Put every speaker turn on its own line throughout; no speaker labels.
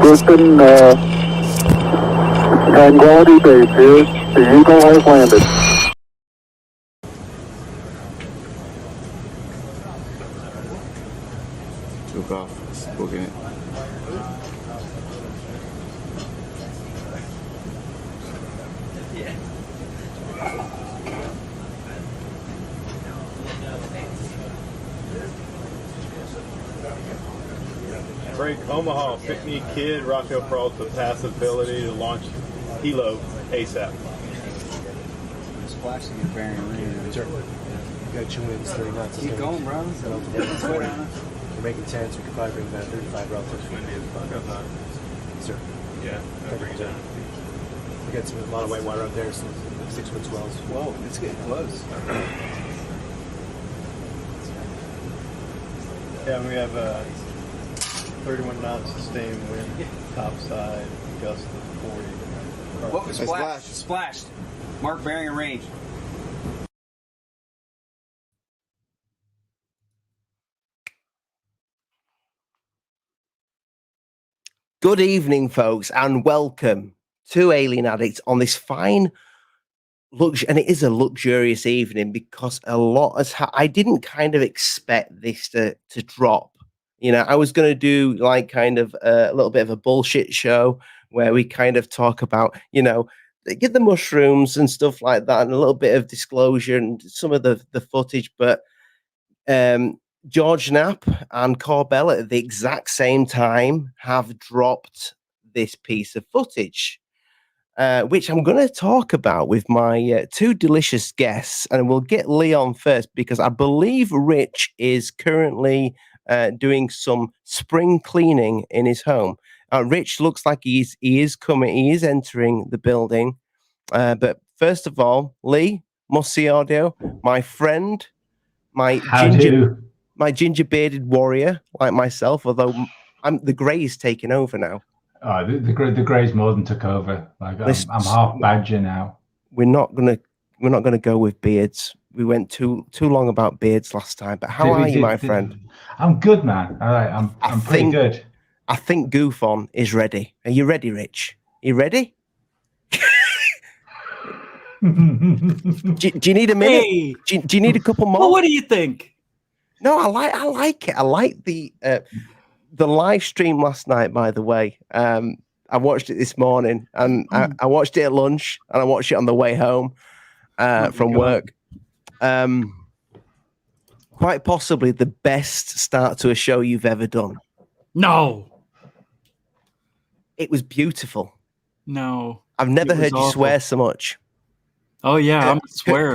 Houston, Tranquility Base here. The Eagle has landed.
Took off, it's booking it.
Break Omaha, Pickney Kid, Rocco Peralta, passive ability to launch helo ASAP.
Splashing your bearing range.
Sure. You got 2 winds, 30 knots.
Keep going, bro.
We're making 10, so we can probably bring that 35 relative. Sir.
Yeah, I'll bring it down.
We got a lot of white water out there, so 6 wind swells.
Whoa, it's getting close.
Yeah, we have 31 knots sustained wind, topside, gust of 40.
Whoa, splashed. Splashed. Mark bearing and range.
Good evening, folks, and welcome to Alien Addict on this fine and it is a luxurious evening because a lot has I didn't kind of expect this to drop. You know, I was going to do like kind of a little bit of a bullshit show where we kind of talk about, you know, get the mushrooms and stuff like that, and a little bit of disclosure and some of the footage, but George Knapp and Corbell at the exact same time have dropped this piece of footage, which I'm going to talk about with my two delicious guests. And we'll get Leon first because I believe Rich is currently doing some spring cleaning in his home. Rich looks like he is entering the building. But first of all, Lee Musiaudio, my friend, my ginger bearded warrior like myself, although the grey is taking over now.
Oh, the grey's more than took over. Like I'm half badger now.
We're not gonna go with beards. We went too long about beards last time. But how are you, my friend?
I'm good, man. All right, I'm pretty good.
I think Goof On is ready. Are you ready, Rich? Are you ready? do you need a minute? Hey. Do you need a couple more?
Well, what do you think?
No, I like it. I like the live stream last night. By the way, I watched it this morning, and I watched it at lunch, and I watched it on the way home from work. Quite possibly the best start to a show you've ever done.
No,
it was beautiful.
No,
I've never heard you swear so much.
Oh yeah, I'm a swearer.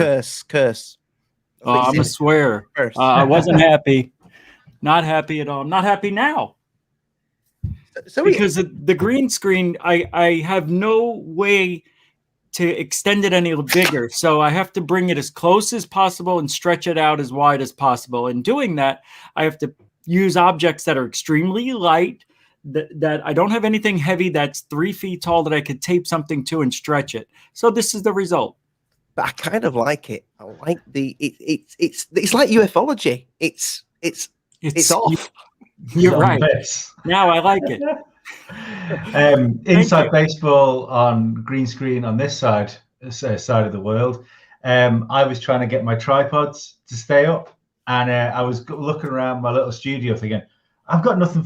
Curse.
Oh, I'm a swearer. I wasn't happy. Not happy at all. I'm not happy now. So because the green screen, I have no way to extend it any bigger. So I have to bring it as close as possible and stretch it out as wide as possible. In doing that, I have to use objects that are extremely light, that I don't have anything heavy that's 3 feet tall that I could tape something to and stretch it. So this is the result.
But I kind of like it. I like it's like ufology. It's off.
You're right. Now I like it.
Inside baseball on green screen on this side of the world. I was trying to get my tripods to stay up, and I was looking around my little studio thinking, I've got nothing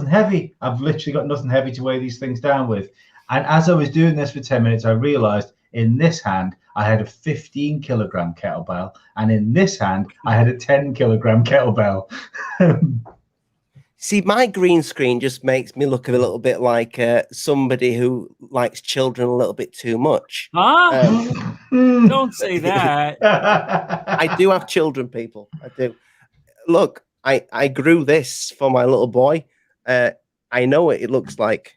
heavy. I've literally got nothing heavy to weigh these things down with. And as I was doing this for 10 minutes, I realized in this hand, I had a 15 kilogram kettlebell, and in this hand, I had a 10 kilogram kettlebell.
See, my green screen just makes me look a little bit like somebody who likes children a little bit too much.
Don't say that.
I do have children, people. I do. Look, I grew this for my little boy. I know what it looks like.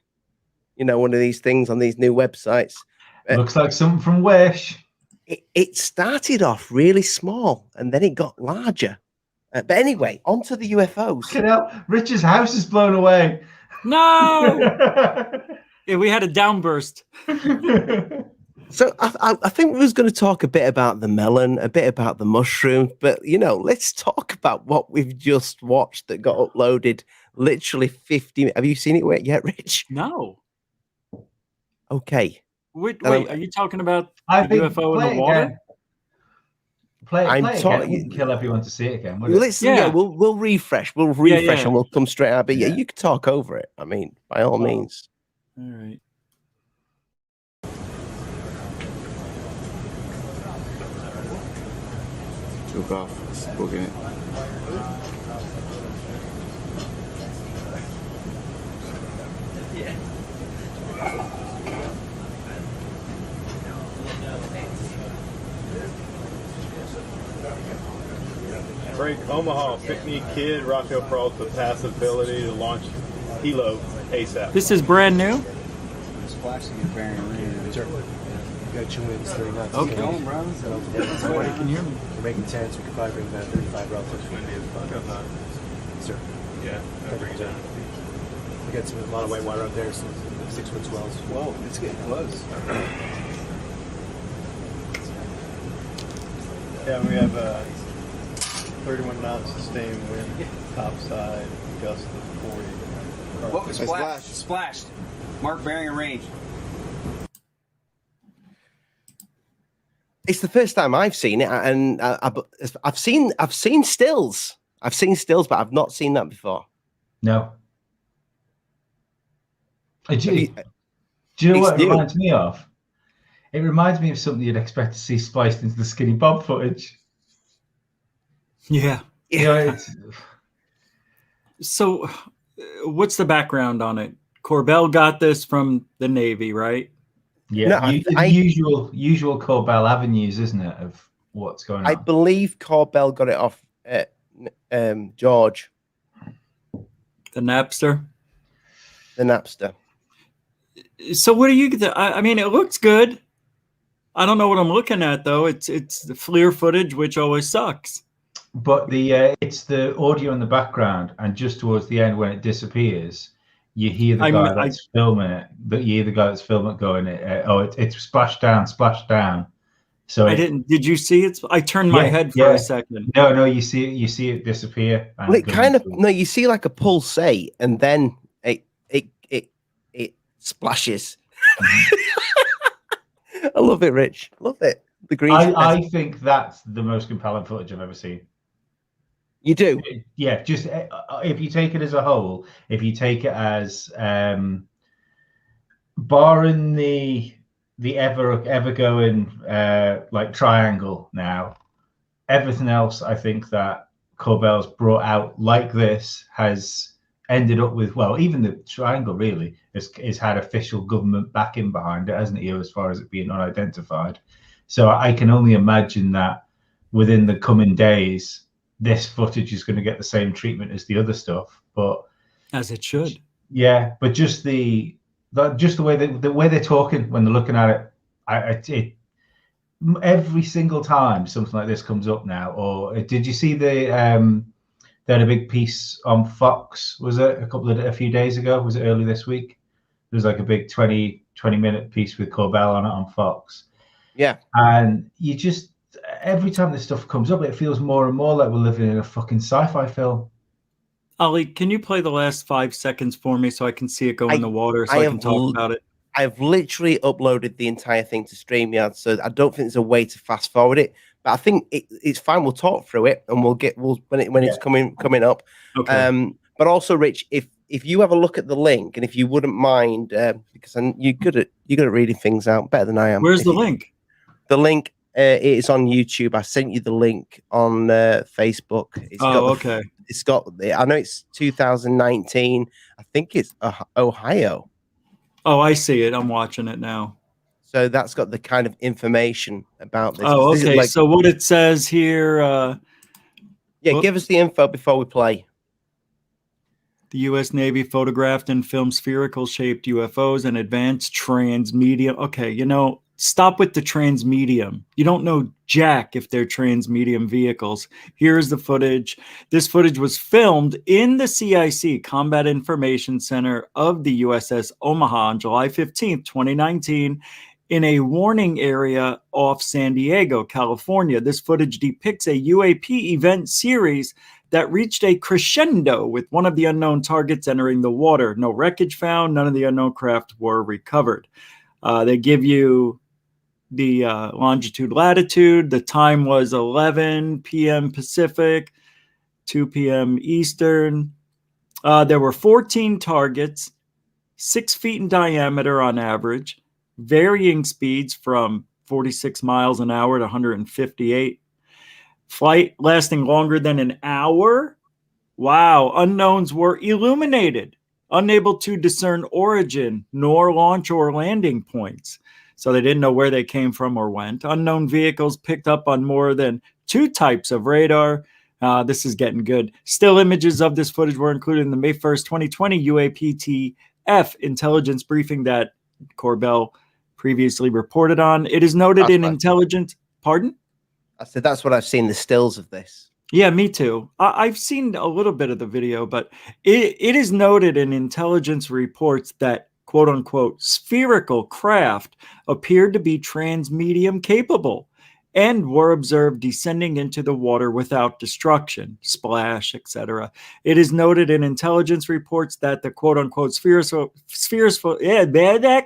You know, one of these things on these new websites.
Looks like something from Wish.
It started off really small, and then it got larger. But anyway, onto the UFOs.
Get out. Rich's house is blown away.
No! Yeah, we had a downburst.
So I think we was going to talk a bit about the melon, a bit about the mushroom, but let's talk about what we've just watched that got uploaded. Literally 50. Have you seen it yet, Rich?
No.
Okay.
Wait, are you talking about the UFO in the water?
Play it again. We can kill everyone to see it again.
We'll refresh. We'll refresh and we'll come straight out. But
Yeah.
You can talk over it. I mean, by all means.
All right.
Took off, booking it.
Break Omaha, Picnic Kid, Rockdale Peralta, passive ability to launch helo ASAP.
This is brand new?
Splashing and bearing rain.
Sure. You got 2 wins, 3 nuts.
Okay.
Going, bro.
Nobody can hear me.
We're making 10, so we can probably bring that 35 relatives.
Windy as fuck outside.
Sir.
Yeah, that brings it down.
We got a lot of white water out there, some 6-foot swells.
Whoa, it's getting close.
Yeah, we have 31 knots sustained wind, topside, gust of 40.
Whoa, splashed. Splashed. Mark bearing and range.
It's the first time I've seen it, and I've seen stills. I've seen stills, but I've not seen that before.
No. Do you know what it reminds me of? It reminds me of something you'd expect to see spliced into the Skinny Bob footage.
Yeah. So, what's the background on it? Corbell got this from the Navy, right?
Yeah, usual Corbell avenues, isn't it, of what's going on?
I believe Corbell got it off George.
The Napster?
The Napster.
So what do you get? I mean, it looks good. I don't know what I'm looking at, though. It's the FLIR footage, which always sucks.
But it's the audio in the background, and just towards the end when it disappears, you hear the guy that's filming it. You hear the guy that's filming it going, it's splashed down. So
I didn't. Did you see it? I turned my head for a second.
No, you see it disappear.
Well, it kind of you see like a pulsate, and then it splashes. I love it, Rich. Love it. The green.
I think that's the most compelling footage I've ever seen.
You do?
Yeah. Just if you take it as a whole, if you take it as barring the ever going like triangle now, everything else I think that Corbell's brought out like this has ended up with, well, even the triangle really has had official government backing behind it, hasn't it, as far as it being unidentified. So I can only imagine that within the coming days, this footage is going to get the same treatment as the other stuff. But
as it should.
Yeah, but just the way they're talking when they're looking at it, every single time something like this comes up now. Or did you see they had a big piece on Fox? Was it a few days ago? Was it early this week? There was like a big 20-minute piece with Corbell on it on Fox.
Yeah,
and you just every time this stuff comes up, it feels more and more like we're living in a fucking sci-fi film.
Ollie, can you play the last 5 seconds for me so I can see it go in the water so I can talk about it?
I've literally uploaded the entire thing to StreamYard, so I don't think there's a way to fast forward it. But I think it's fine. We'll talk through it, and when it's coming up.
Okay.
But also, Rich, if you have a look at the link, and if you wouldn't mind, because you're good at reading things out better than I am.
Where's the link?
The link is on YouTube. I sent you the link on Facebook.
Okay.
It's got. I know it's 2019. I think it's Ohio.
Oh, I see it. I'm watching it now.
So that's got the kind of information about this.
Oh,
This is
okay.
like,
So what it says here.
give us the info before we play.
The U.S. Navy photographed and filmed spherical-shaped UFOs and advanced transmedium. Okay, stop with the transmedium. You don't know jack if they're transmedium vehicles. Here's the footage. This footage was filmed in the CIC Combat Information Center of the USS Omaha on July 15th, 2019. in a warning area off San Diego, California. This footage depicts a UAP event series that reached a crescendo with one of the unknown targets entering the water. No wreckage found. None of the unknown craft were recovered. They give you the longitude, latitude. The time was 11 p.m. Pacific, 2 p.m. Eastern. There were 14 targets, 6 feet in diameter on average, varying speeds from 46 miles an hour to 158. Flight lasting longer than an hour. Wow. Unknowns were illuminated, unable to discern origin nor launch or landing points. So they didn't know where they came from or went. Unknown vehicles picked up on more than 2 types of radar. This is getting good. Still images of this footage were included in the May 1st, 2020 UAPTF intelligence briefing that Corbell previously reported on. It is noted in intelligence. Pardon?
I said that's what I've seen, the stills of this.
Yeah, me too. I've seen a little bit of the video, but it is noted in intelligence reports that quote unquote spherical craft appeared to be transmedium capable and were observed descending into the water without destruction, splash, etc. It is noted in intelligence reports that the quote unquote that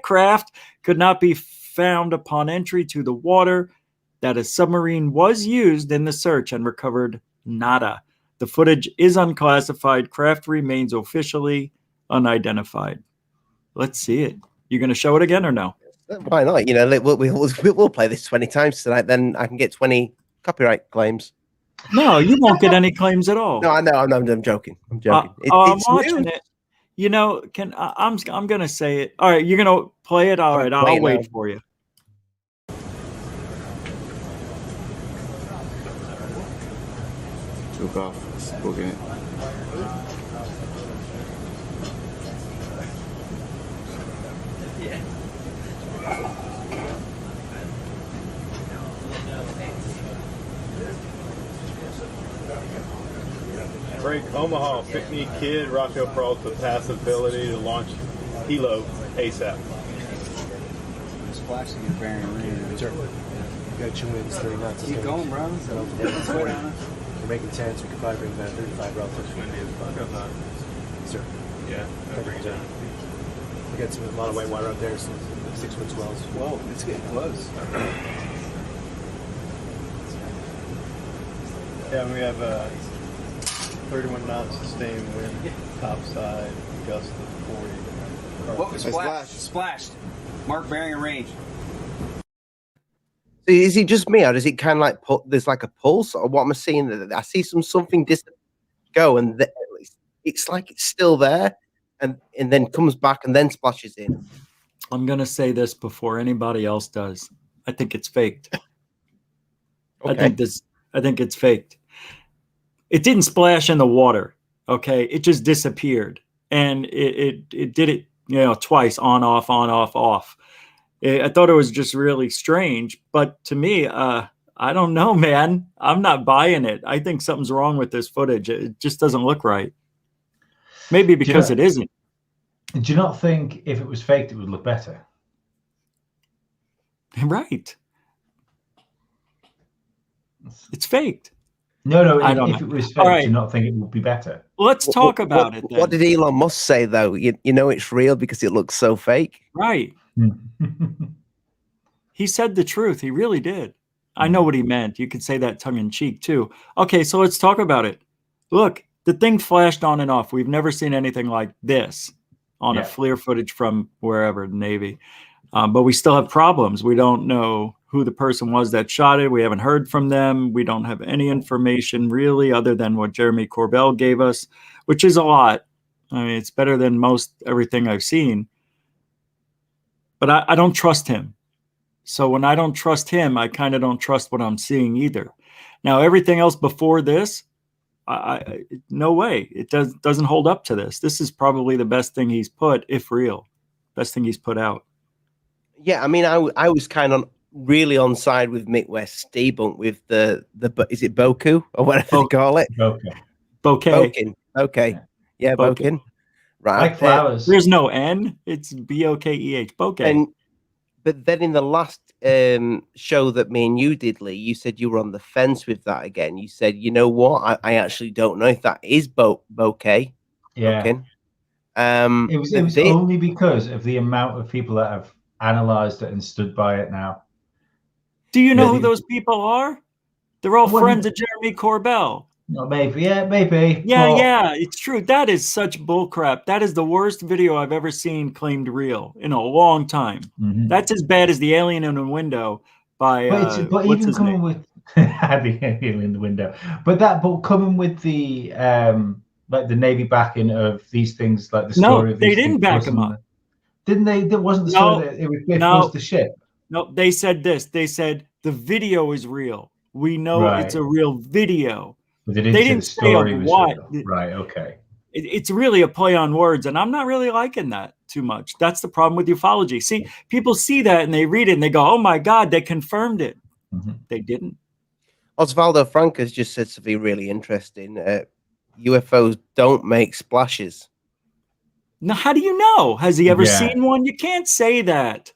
craft could not be found upon entry to the water, that a submarine was used in the search and recovered nada. The footage is unclassified. Craft remains officially unidentified. Let's see it. You going to show it again or no?
Why not? You know, we'll play this 20 times tonight. Then I can get 20 copyright claims.
No, you won't get any claims at all.
No, I know. I'm joking. I'm joking.
I'm watching it. You know, I'm going to say it. All right, you're going to play it. All right, I'll wait for you.
Took off, booking it.
Break Omaha, Picnic Kid, Rockdale Peralta, passability to launch helo ASAP.
Splashing your bearing range.
Sure. You got 2 winds, 30 knots.
Keep going, bro.
We're making 10, so we could probably bring that 35 relative.
Windy as fuck outside.
Sir.
Yeah, that brings it.
We got a lot of white water out there, so 6-foot swells.
Whoa, it's getting close.
Yeah, we have 31 knots sustained wind, topside, gust of 40.
What was splashed? Mark bearing and range.
Is it just me, or does it kind of like there's like a pulse, or what am I seeing? I see something go, and it's like it's still there, and then comes back and then splashes in.
I'm gonna say this before anybody else does. I think it's faked.
Okay.
I think it's faked. It didn't splash in the water. Okay, it just disappeared, and it did it, you know, twice, on, off, on, off, off. I thought it was just really strange, but to me, I don't know, man. I'm not buying it. I think something's wrong with this footage. It just doesn't look right. Maybe because it isn't.
Do you not think if it was faked, it would look better?
Right. It's faked.
No,
I don't
if
know.
it was fake,
All right.
do you not think it would be better?
Let's talk about it then.
What did Elon Musk say, though? You know it's real because it looks so fake.
Right. He said the truth. He really did. I know what he meant. You could say that tongue in cheek too. Okay, so let's talk about it. Look, the thing flashed on and off. We've never seen anything like this on a FLIR footage from wherever, the Navy. But we still have problems. We don't know who the person was that shot it. We haven't heard from them. We don't have any information really other than what Jeremy Corbell gave us, which is a lot. I mean, it's better than most everything I've seen. But I don't trust him. So when I don't trust him, I kind of don't trust what I'm seeing either. Now, everything else before this, no way. It doesn't hold up to this. This is probably the best thing he's put, if real. Best thing he's put out.
Yeah, I mean, I was kind of really on side with Mick West debunk with the is it Boku or whatever they call it?
Bokeh.
Okay. Yeah, Bokin. Right.
Like flowers.
There's no N. It's Bokeh. Bokeh.
And But then in the last show that me and you did, Lee, you said you were on the fence with that again. You said, you know what? I actually don't know if that is bokeh.
Yeah.
Okay.
It was only because of the amount of people that have analyzed it and stood by it now.
Do you know who those people are? They're all friends of Jeremy Corbell.
No, maybe, maybe.
Yeah, it's true. That is such bullcrap. That is the worst video I've ever seen claimed real in a long time.
Mm-hmm.
That's as bad as The Alien in the Window by
but
what's
even
his
coming
name?
with The Alien in the Window, but coming with the like the Navy backing of these things, like the story of these
they didn't back him up.
Didn't they? That wasn't the story that it was Biff was the ship.
No, they said this. They said the video is real. We know it's a real video.
But they didn't say the story was
what.
Real. Right, okay.
It's really a play on words, and I'm not really liking that too much. That's the problem with ufology. See, people see that and they read it and they go, oh my God, they confirmed it. Mm-hmm. They didn't.
Osvaldo Franco's just said something really interesting. UFOs don't make splashes.
Now, how do you know? Has he ever seen one? You can't say that.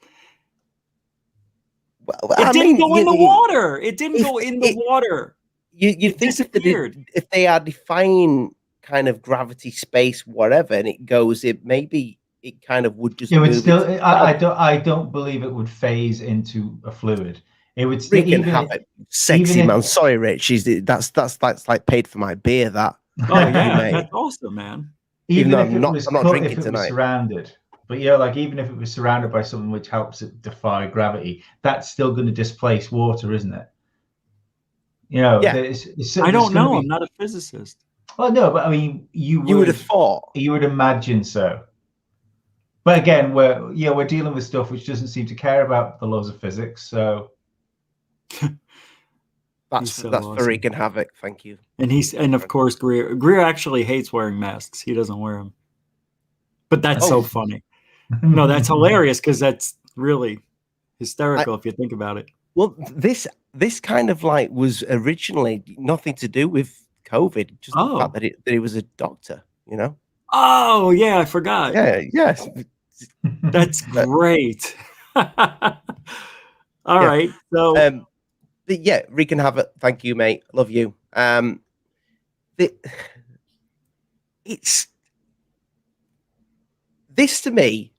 Well,
it didn't go in the water. It didn't go in the water.
You think if they are defying kind of gravity, space, whatever, and it goes, maybe it kind of would just.
It would still. I don't believe it would phase into a fluid. It would still
have it. Sexy man. Sorry, Rich. That's like paid for my beer. That.
Oh yeah, that's awesome, man.
Even if I'm not drinking tonight. Was surrounded. But yeah, like even if it was surrounded by something which helps it defy gravity, that's still going to displace water, isn't it? You know,
I don't know. I'm not a physicist.
Well, no, but I mean, you
would have thought.
You would imagine so. But again, we're dealing with stuff which doesn't seem to care about the laws of physics. So
that's awesome. For Wreaking Havoc. Thank you.
And of course, Greer actually hates wearing masks. He doesn't wear them. But that's so funny. No, that's hilarious because that's really hysterical if you think about it.
Well, this kind of like was originally nothing to do with COVID, just the fact that he was a doctor, you know?
Oh, yeah, I forgot.
Yeah, yes.
That's great. All right. So
Wreaking Havoc, thank you, mate. Love you. This to me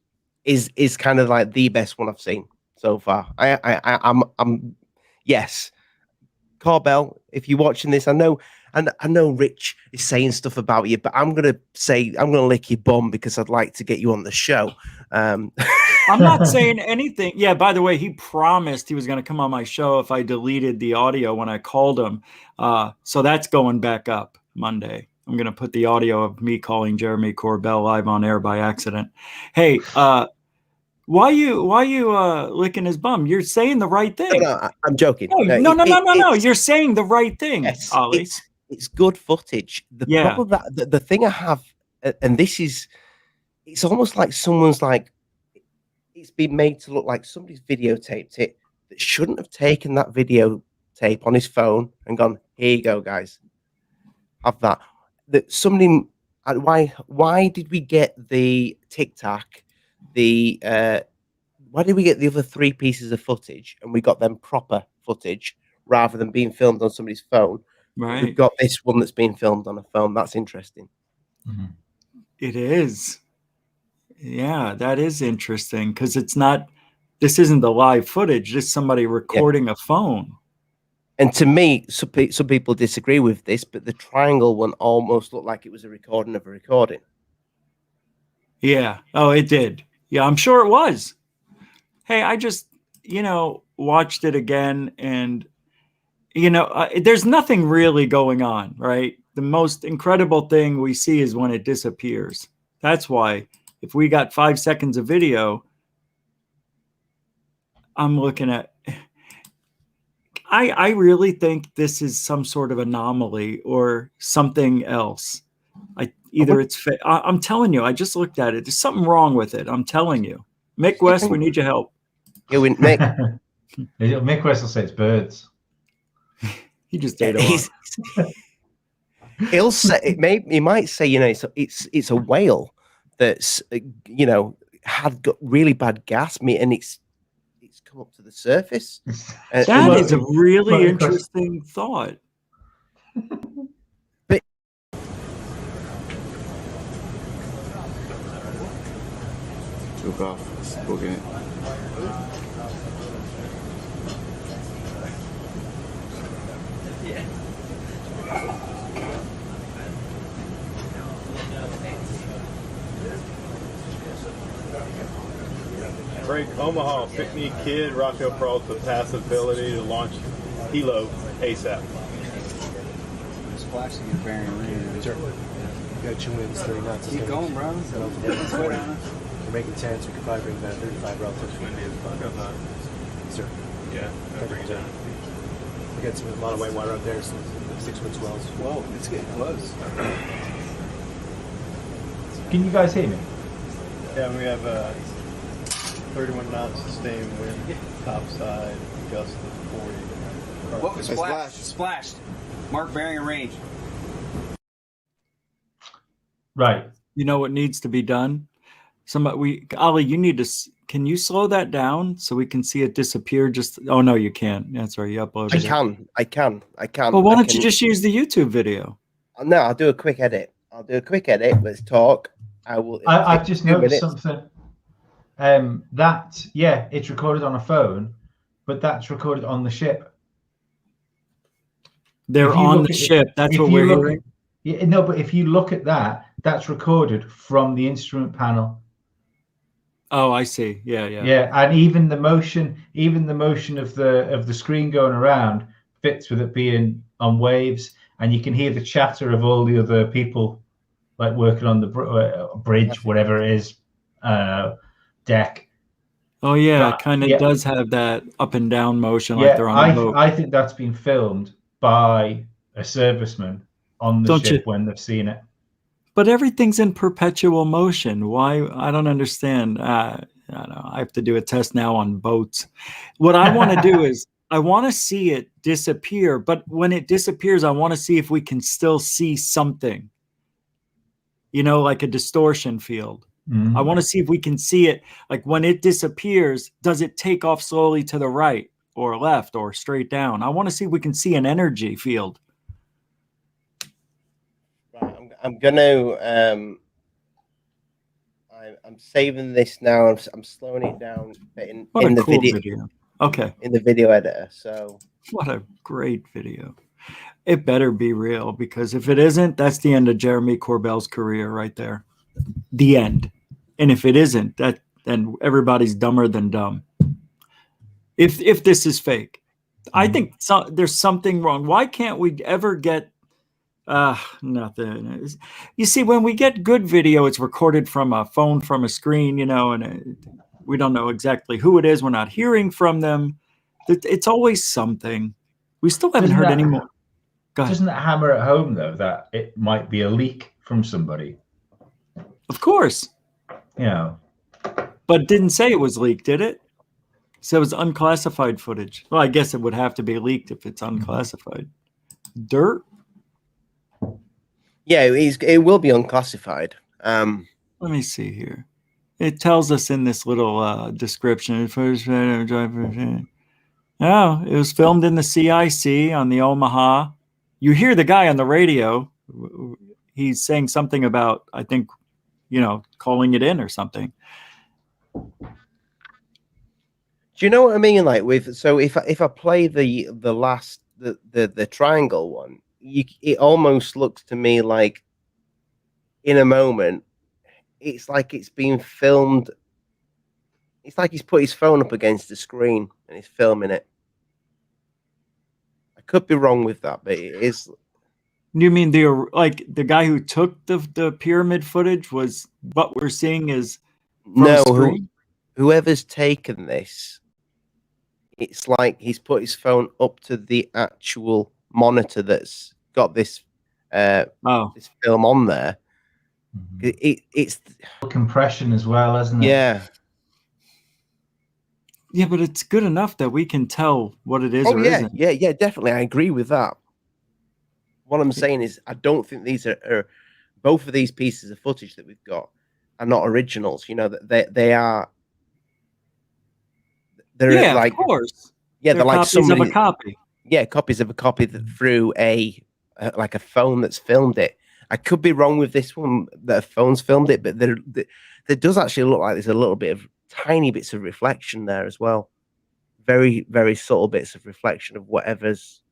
is kind of like the best one I've seen so far. I'm yes, Corbell. If you're watching this, I know Rich is saying stuff about you, but I'm gonna lick your bum because I'd like to get you on the show.
I'm not saying anything. Yeah, by the way, he promised he was going to come on my show if I deleted the audio when I called him. So that's going back up Monday. I'm going to put the audio of me calling Jeremy Corbell live on air by accident. Hey, why you licking his bum? You're saying the right thing.
No, I'm joking.
No. You're saying the right thing,
yes,
Ollie.
It's good footage. The problem that the thing I have, and this is, it's almost like someone's like, it's been made to look like somebody's videotaped it that shouldn't have taken that videotape on his phone and gone, here you go, guys, have that. That somebody, why did we get the Tic Tac, why did we get the other 3 pieces of footage and we got them proper footage rather than being filmed on somebody's phone?
Right.
We've got this one that's being filmed on a phone. That's interesting.
Mm-hmm.
It is. Yeah, that is interesting because this isn't the live footage. This is somebody recording a phone.
And to me, some people disagree with this, but the triangle one almost looked like it was a recording of a recording.
Yeah. Oh, it did. Yeah, I'm sure it was. Hey, I just, watched it again and, there's nothing really going on, right? The most incredible thing we see is when it disappears. That's why if we got 5 seconds of video, I'm looking at, I really think this is some sort of anomaly or something else. I'm telling you, I just looked at it. There's something wrong with it. I'm telling you. Mick West, we need your help.
Yeah, Mick.
Mick West will say it's birds.
He just ate a lot.
He'll say he might say, it's a whale that's had got really bad gas, and it's come up to the surface.
That is a really interesting thought.
But
Took off, it's booking it.
Break Omaha, pick me kid, Raquel Peralta, passability to launch Hilo ASAP.
Splash to get bearing range.
Sure. You got 2 winds, 30 knots.
Keep going, bro.
We're making 10, so we could probably bring that 35 relative.
Windy as fuck up there.
Sir.
Yeah, that brings it.
We got a lot of white water out there, some 6-foot swells.
Whoa, it's getting close.
Can you guys hear me?
Yeah, we have 31 knots sustained wind, topside, gust of 40.
Whoa, splashed. Splashed. Mark bearing and range.
Right.
You know what needs to be done? Ali, you need to. Can you slow that down so we can see it disappear? Just oh no, you can't. That's right. You uploaded it.
I can.
Well, why don't you just use the YouTube video?
No, I'll do a quick edit. Let's talk.
I've just noticed something. It's recorded on a phone, but that's recorded on the ship.
They're on the ship. That's what we're hearing.
Yeah, no, but if you look at that, that's recorded from the instrument panel.
Oh, I see. Yeah.
Yeah, and even the motion of the screen going around fits with it being on waves, and you can hear the chatter of all the other people like working on the bridge, whatever it is, deck.
Oh yeah, it kind of does have that up and down motion, like they're on a boat.
I think that's been filmed by a serviceman on the ship when they've seen it.
But everything's in perpetual motion. Why? I don't understand. I don't know. I have to do a test now on boats. What I want to do is I want to see it disappear. But when it disappears, I want to see if we can still see something. You know, like a distortion field. Mm-hmm. I want to see if we can see it. Like when it disappears, does it take off slowly to the right or left or straight down? I want to see if we can see an energy field.
I'm gonna I'm saving this now. I'm slowing it down in the video.
Okay.
In the video editor. So
what a great video. It better be real, because if it isn't, that's the end of Jeremy Corbell's career right there. The end. And if it isn't, then everybody's dumber than dumb. If this is fake, I think there's something wrong. Why can't we ever get nothing? You see, when we get good video, it's recorded from a phone, from a screen, you know, and we don't know exactly who it is. We're not hearing from them. It's always something. We still haven't heard any more.
Doesn't that hammer at home, though, that it might be a leak from somebody?
Of course.
Yeah.
But it didn't say it was leaked, did it? So it was unclassified footage. Well, I guess it would have to be leaked if it's unclassified. Dirt?
Yeah, it will be unclassified.
Let me see here. It tells us in this little description. Oh, it was filmed in the CIC on the Omaha. You hear the guy on the radio. He's saying something about, I think, you know, calling it in or something.
Do you know what I mean? Like if I play the last the triangle one, it almost looks to me like in a moment, it's like it's being filmed. It's like he's put his phone up against the screen and he's filming it. I could be wrong with that, but it is.
You mean the guy who took the pyramid footage was what we're seeing is
no whoever's taken this, it's like he's put his phone up to the actual monitor that's got this this film on there. It's
compression as well, isn't it?
Yeah, but it's good enough that we can tell what it is or isn't.
Yeah, definitely. I agree with that. What I'm saying is, I don't think these are both of these pieces of footage that we've got are not originals. You know, that they're
Yeah,
like,
of course.
yeah,
They're
they're like
copies of
somebody,
a copy.
yeah, copies of a copy through like a phone that's filmed it. I could be wrong with this one that a phone's filmed it, but there does actually look like there's a little bit of tiny bits of reflection there as well. Very, very subtle bits of reflection of whatever's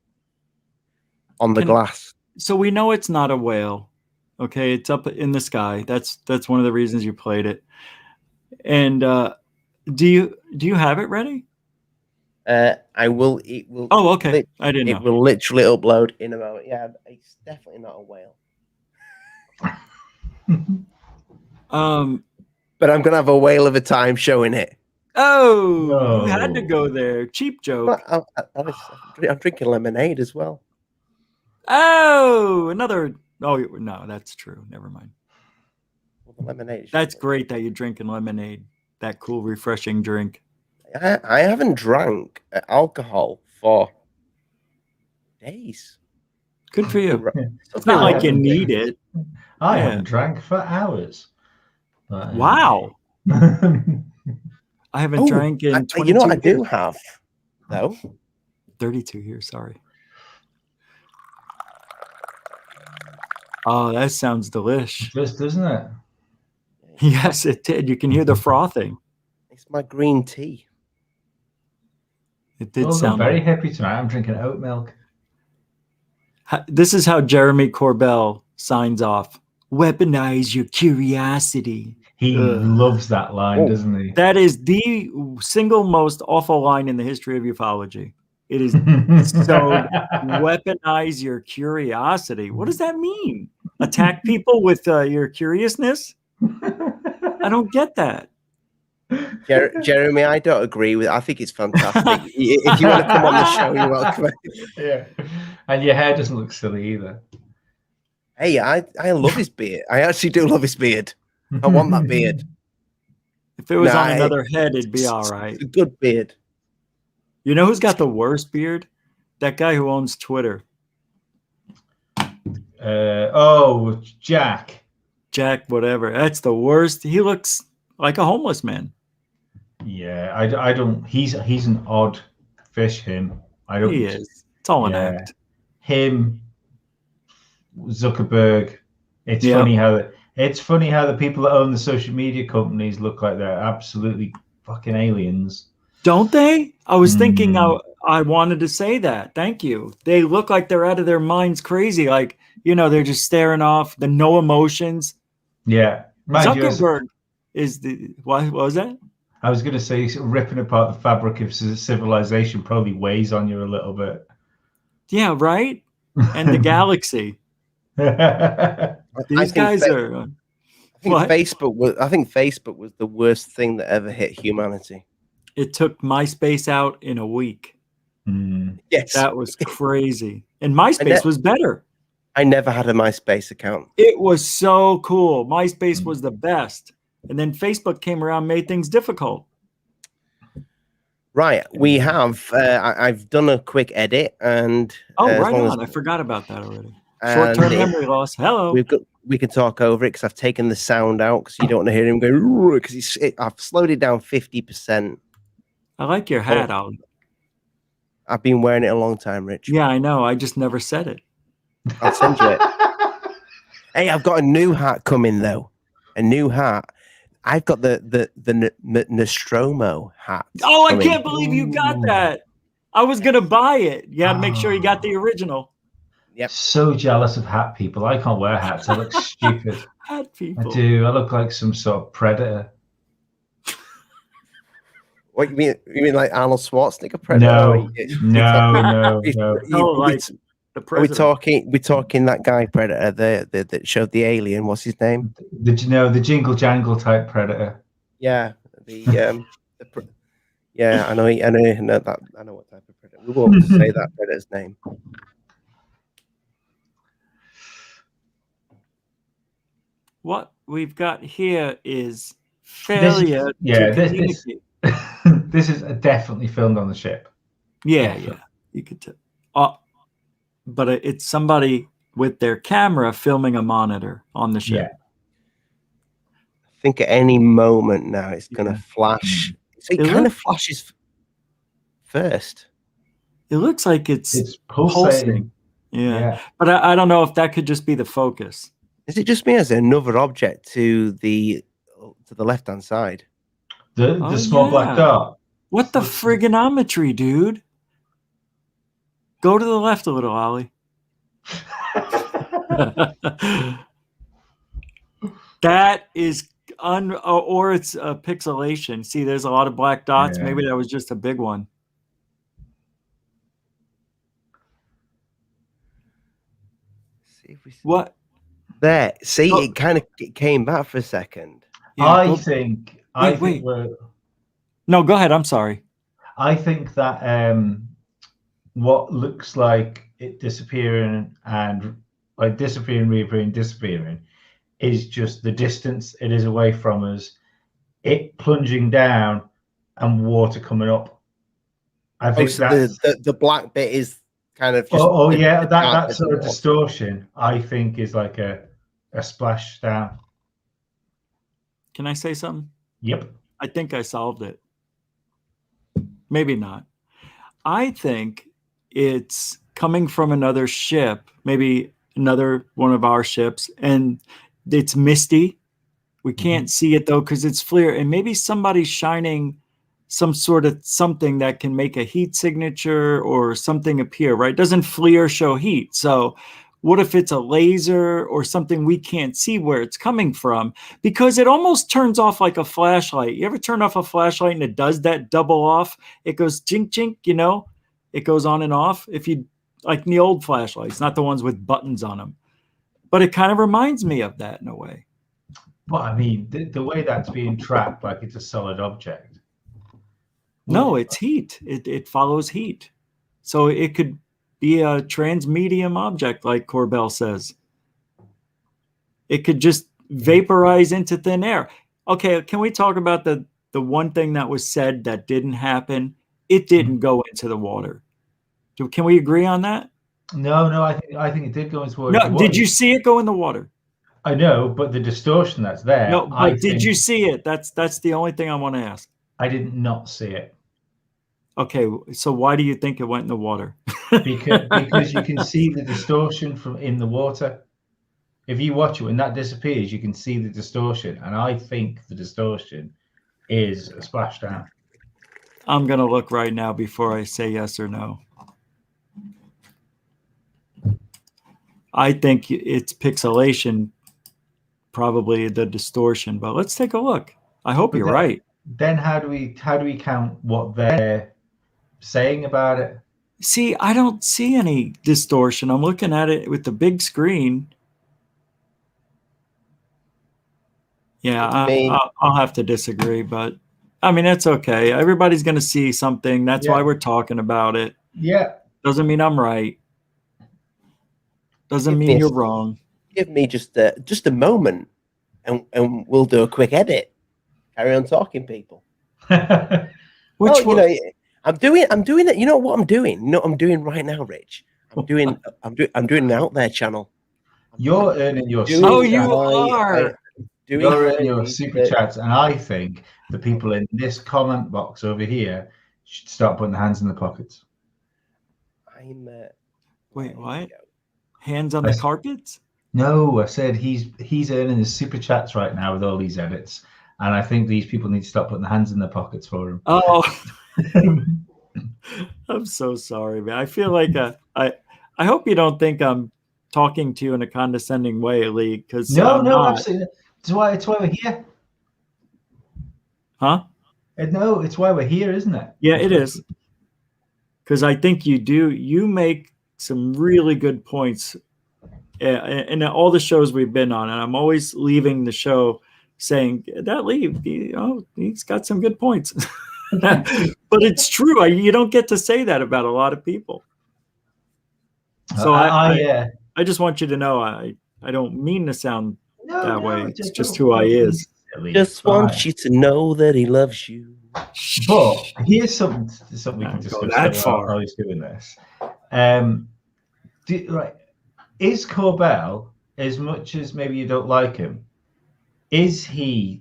on the glass.
So we know it's not a whale. Okay, it's up in the sky. That's one of the reasons you played it. And do you have it ready?
I will. It will.
Oh, okay. I didn't know.
It will literally upload in a moment. Yeah, it's definitely not a whale. But I'm gonna have a whale of a time showing it.
Oh, you had to go there. Cheap joke.
Well, I'm drinking lemonade as well.
Oh, another. Oh no, that's true. Never mind.
Well, the lemonade.
That's great that you're drinking lemonade. That cool, refreshing drink.
I haven't drank alcohol for days.
Good for you. It's not like you need it.
I haven't drank for hours. But,
wow. I haven't drank in 22
You know what I
years.
do have, though?
32 years, sorry. Oh, that sounds delish.
Just, doesn't it?
Yes, it did. You can hear the frothing.
It's my green tea.
It did
I'm
sound
very happy tonight. I'm drinking oat milk.
This is how Jeremy Corbell signs off. Weaponize your curiosity.
He loves that line, doesn't he?
That is the single most awful line in the history of ufology. It is so weaponize your curiosity. What does that mean? Attack people with your curiousness? I don't get that.
Jeremy, I don't agree with it. I think it's fantastic. If you want to come on the show, you're welcome.
Yeah. And your hair doesn't look silly either.
Hey, I love his beard. I actually do love his beard. I want that beard.
If it was on another head, it'd be all right.
It's a good beard.
You know who's got the worst beard? That guy who owns Twitter.
Jack.
Jack, whatever. That's the worst. He looks like a homeless man.
Yeah, I don't. He's an odd fish. Him. I don't.
He is. It's all an act.
Him. Zuckerberg. It's funny how the people that own the social media companies look like they're absolutely fucking aliens.
Don't they? I was thinking I wanted to say that. Thank you. They look like they're out of their minds crazy. Like, they're just staring off, the no emotions.
Yeah.
Zuckerberg is the, what was that?
I was going to say ripping apart the fabric of civilization probably weighs on you a little bit.
Yeah, right? And the galaxy. These guys are.
I think Facebook was the worst thing that ever hit humanity.
It took MySpace out in a week.
Yes,
that was crazy. And MySpace was better.
I never had a MySpace account.
It was so cool. MySpace was the best, and then Facebook came around, made things difficult.
Right, we have. I've done a quick edit, and
right on. I forgot about that already. Short-term memory loss. Hello.
We can talk over it because I've taken the sound out because you don't want to hear him go. Because I've slowed it down 50%.
I like your hat, Ollie.
I've been wearing it a long time, Rich.
Yeah, I know. I just never said it.
I'll send you it. Hey, I've got a new hat coming though. A new hat. I've got the Nostromo hat.
Oh, I can't believe you got that. I was gonna buy it. You gotta make sure you got the original.
Yep.
So jealous of hat people. I can't wear hats. I look stupid.
Hat people.
I do. I look like some sort of predator.
What you mean? You mean like Arnold Schwarzenegger predator?
No.
We're talking that guy predator that showed the alien. What's his name?
The jingle jangle type predator.
Yeah, yeah, I know that. I know what type of predator. We won't say that predator's name.
What we've got here is failure.
This is definitely filmed on the ship.
Yeah, you could tell. But it's somebody with their camera filming a monitor on the ship.
Yeah. I think at any moment now it's going to flash. So it kind of flashes. first.
It looks like it's
pulsating.
Yeah. But I don't know if that could just be the focus.
Is it just me as another object to the left-hand side?
The small black dot.
What the frigonometry, dude? Go to the left a little, Ollie. That is or it's a pixelation. See, there's a lot of black dots. Maybe that was just a big one.
See if we see.
What?
There. See, it kind of came back for a second.
Yeah,
I think we're...
No, go ahead. I'm sorry.
I think that what looks like it disappearing and like disappearing, reappearing, disappearing is just the distance it is away from us, it plunging down and water coming up. I think
so the black bit is kind of just
that sort of distortion I think is like a splash down.
Can I say something?
Yep.
I think I solved it. Maybe not. I think it's coming from another ship, maybe another one of our ships, and it's misty. We can't see it though because it's FLIR, and maybe somebody's shining some sort of something that can make a heat signature or something appear, right? Doesn't FLIR show heat? So what if it's a laser or something we can't see where it's coming from? Because it almost turns off like a flashlight. You ever turn off a flashlight and it does that double off? It goes chink, chink, you know? It goes on and off. If you, like the old flashlights, not the ones with buttons on them. But it kind of reminds me of that in a way.
But I mean, the way that's being tracked, like it's a solid object.
No, it's heat. It follows heat. So it could be a transmedium object, like Corbell says. It could just vaporize into thin air. Okay, can we talk about the one thing that was said that didn't happen? It didn't go into the water. Can we agree on that?
No, I think it did go into water.
No, did you see it go in the water?
I know, but the distortion that's there.
No, but did you see it? That's the only thing I want to ask.
I did not see it.
Okay, so why do you think it went in the water?
because you can see the distortion from in the water. If you watch it, when that disappears, you can see the distortion, and I think the distortion is a splashdown.
I'm gonna look right now before I say yes or no. I think it's pixelation, probably the distortion, but let's take a look. I hope you're right.
Then how do we count what they're saying about it?
See, I don't see any distortion. I'm looking at it with the big screen. Yeah, I'll have to disagree, but I mean, it's okay. Everybody's going to see something. That's why we're talking about it.
Yeah.
Doesn't mean I'm right. Doesn't mean you're wrong.
Give me just a moment, and we'll do a quick edit. Carry on talking, people. I'm doing that. You know what I'm doing? You know what I'm doing right now, Rich? I'm doing an out there channel.
You're earning your
you are.
You're earning your super chats, and I think the people in this comment box over here should start putting their hands in their pockets.
Wait, what? Hands on the carpets?
No, I said he's earning his super chats right now with all these edits, and I think these people need to start putting their hands in their pockets for him.
Oh, I'm so sorry, man. I feel like I hope you don't think I'm talking to you in a condescending way, Lee. Because
no, absolutely. It's why we're here.
Huh?
No, it's why we're here, isn't it?
Yeah, it is. Because I think you make some really good points in all the shows we've been on, and I'm always leaving the show saying that Lee, he's got some good points. But it's true. You don't get to say that about a lot of people. So I just want you to know I don't mean to sound that way. It's just who I is.
Just want you to know that he loves you.
But here's something we can discuss
that far.
While he's doing this. Is Corbell, as much as maybe you don't like him, is he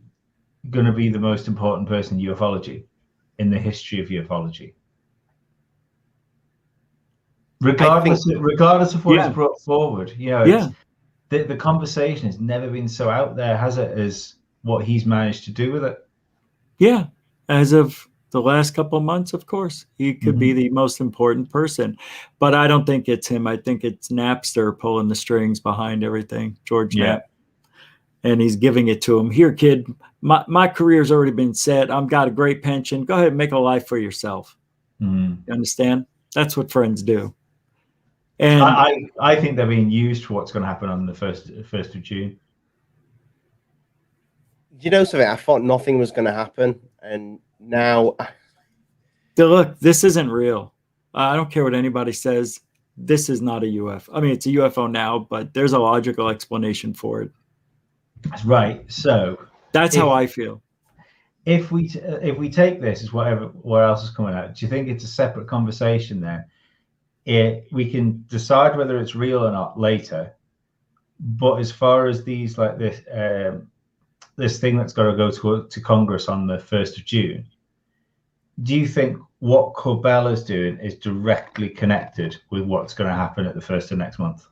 going to be the most important person in ufology, in the history of ufology? regardless of what
Yeah.
is brought forward, you know,
Yeah.
the conversation has never been so out there, has it, as what he's managed to do with it.
Yeah. As of the last couple of months, of course, he could be the most important person. But I don't think it's him. I think it's Napster pulling the strings behind everything, George Knapp. And he's giving it to him. Here, kid, my career's already been set. I've got a great pension. Go ahead and make a life for yourself. You understand? That's what friends do. And
I think they're being used for what's going to happen on the 1st of June.
You know something? I thought nothing was going to happen, and now
look, this isn't real. I don't care what anybody says. This is not a UFO. I mean, it's a UFO now, but there's a logical explanation for it.
That's right. So
that's how I feel.
If we take this as what else is coming out, do you think it's a separate conversation then? We can decide whether it's real or not later. But as far as these, like this thing that's got to go to Congress on the 1st of June, do you think what Corbella's doing is directly connected with what's going to happen at the 1st of next month?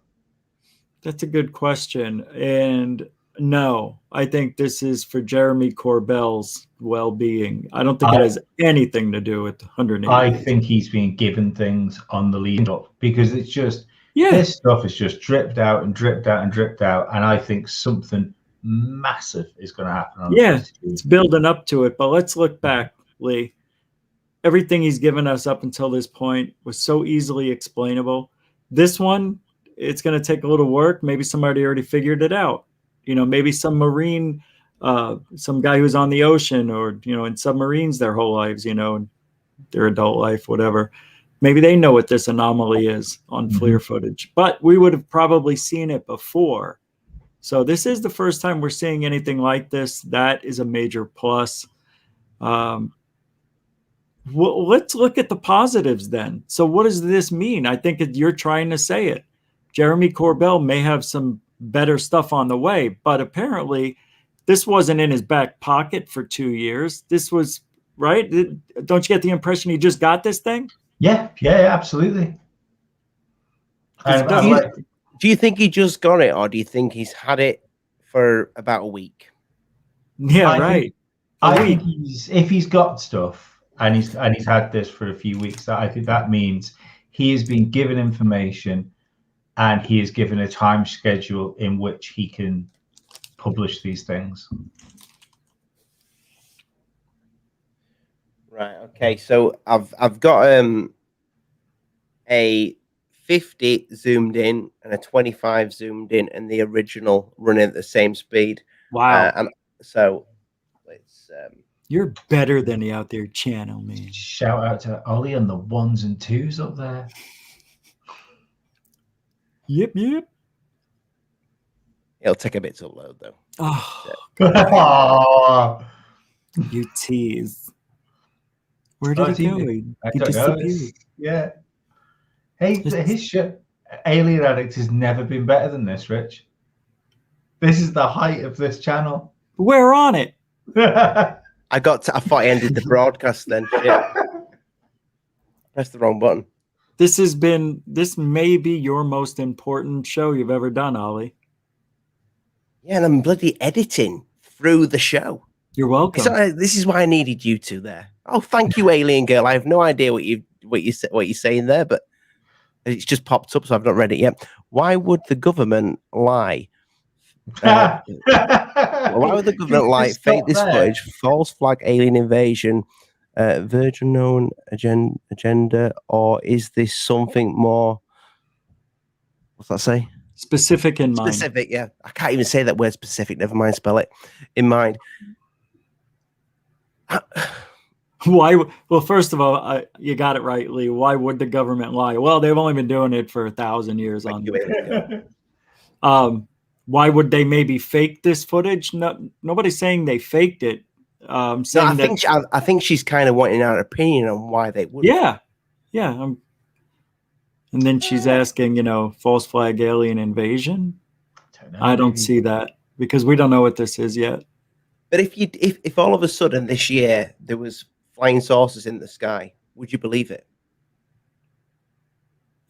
That's
a good question. And no, I think this is for Jeremy Corbell's well-being. I don't think it has anything to do with 180
I
days.
think he's been given things on the lead up, because it's just, this stuff is just dripped out and dripped out and dripped out. And I think something massive is going to happen.
It's building up to it. But let's look back, Lee. Everything he's given us up until this point was so easily explainable. This one, it's going to take a little work. Maybe somebody already figured it out. You know, maybe some Marine, some guy who's on the ocean, or, you know, in submarines their whole lives, you know, their adult life, whatever. Maybe they know what this anomaly is on FLIR footage, but we would have probably seen it before. So this is the first time we're seeing anything like this. That is a major plus. Well, let's look at the positives then. So what does this mean? I think you're trying to say it. Jeremy Corbell may have some better stuff on the way, but apparently this wasn't in his back pocket for 2 years. This was, right? Don't you get the impression he just got this thing?
Yeah, absolutely.
Do you think he just got it, or do you think he's had it for about a week?
Yeah, right.
I think if he's got stuff and he's had this for a few weeks, I think that means he has been given information and he is given a time schedule in which he can publish these things.
Right. Okay. So I've got a 50 zoomed in and a 25 zoomed in, and the original running at the same speed.
Wow.
And so let's.
You're better than the Out There channel, man.
Shout out to Ollie and the 1s and 2s up there.
Yep.
It'll take a bit to load though.
Oh,
you tease. Where did he go? He disappeared.
Yeah. Hey, his show, Alien Addict, has never been better than this, Rich. This is the height of this channel.
We're on it.
I thought I ended the broadcast then. Shit. Press the wrong button.
This may be your most important show you've ever done, Ollie.
Yeah, and I'm bloody editing through the show.
You're welcome.
So, this is why I needed you two there. Oh, thank you, Alien Girl. I have no idea what you're saying there, but it's just popped up, so I've not read it yet. Why would the government lie? Why would the government lie? Fake this footage, false flag alien invasion, Virgin known agenda, or is this something more? What's that say?
Specific in mind.
Specific, yeah. I can't even say that word specific. Never mind, spell it. In mind.
Why? Well, first of all, you got it right, Lee. Why would the government lie? Well, they've only been doing it for 1,000 years. Why would they maybe fake this footage? No, nobody's saying they faked it. I
think she's kind of wanting our opinion on why they would.
Yeah. And then she's asking, false flag alien invasion. I don't see that because we don't know what this is yet.
But if all of a sudden this year there was flying saucers in the sky, would you believe it?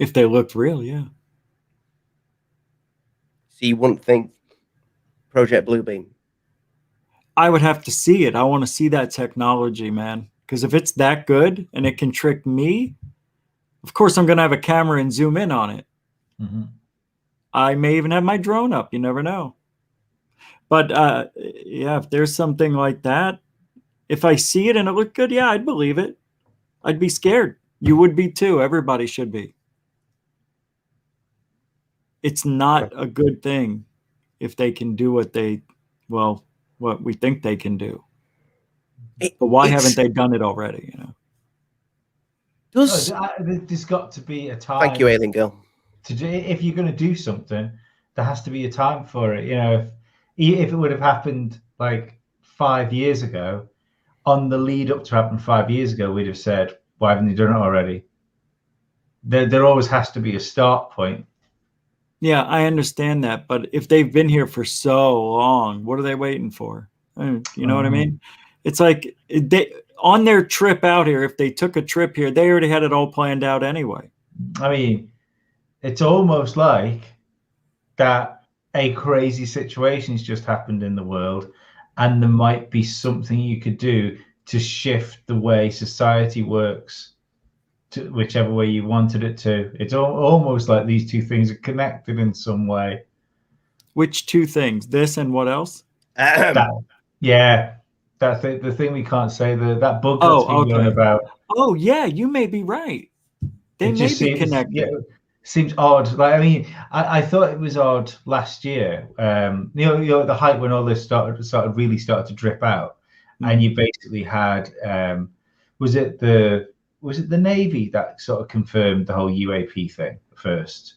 If they looked real, yeah.
So you wouldn't think Project Bluebeam?
I would have to see it. I want to see that technology, man. Because if it's that good and it can trick me, of course I'm going to have a camera and zoom in on it.
Mm-hmm.
I may even have my drone up. You never know. But yeah, if there's something like that, if I see it and it looked good, yeah, I'd believe it. I'd be scared. You would be too. Everybody should be. It's not a good thing if they can do what we think they can do. But why haven't they done it already? You know.
There's got to be a time.
Thank you, Alien Girl.
To do, if you're going to do something, there has to be a time for it. You know, if it would have happened like 5 years ago, on the lead up to happen 5 years ago, we'd have said, why haven't they done it already? There always has to be a start point.
Yeah, I understand that. But if they've been here for so long, what are they waiting for? You know what I mean? It's like on their trip out here, if they took a trip here, they already had it all planned out anyway.
I mean, it's almost like that a crazy situation's just happened in the world, and there might be something you could do to shift the way society works to whichever way you wanted it to. It's almost like these two things are connected in some way.
Which two things? This and what else?
That's the thing we can't say. That bug that's been going about.
Oh yeah, you may be right. They may be connected.
Yeah, seems odd. Like, I mean, I thought it was odd last year. You know, the hype when all this started to drip out, and you basically had was it the Navy that sort of confirmed the whole UAP thing first?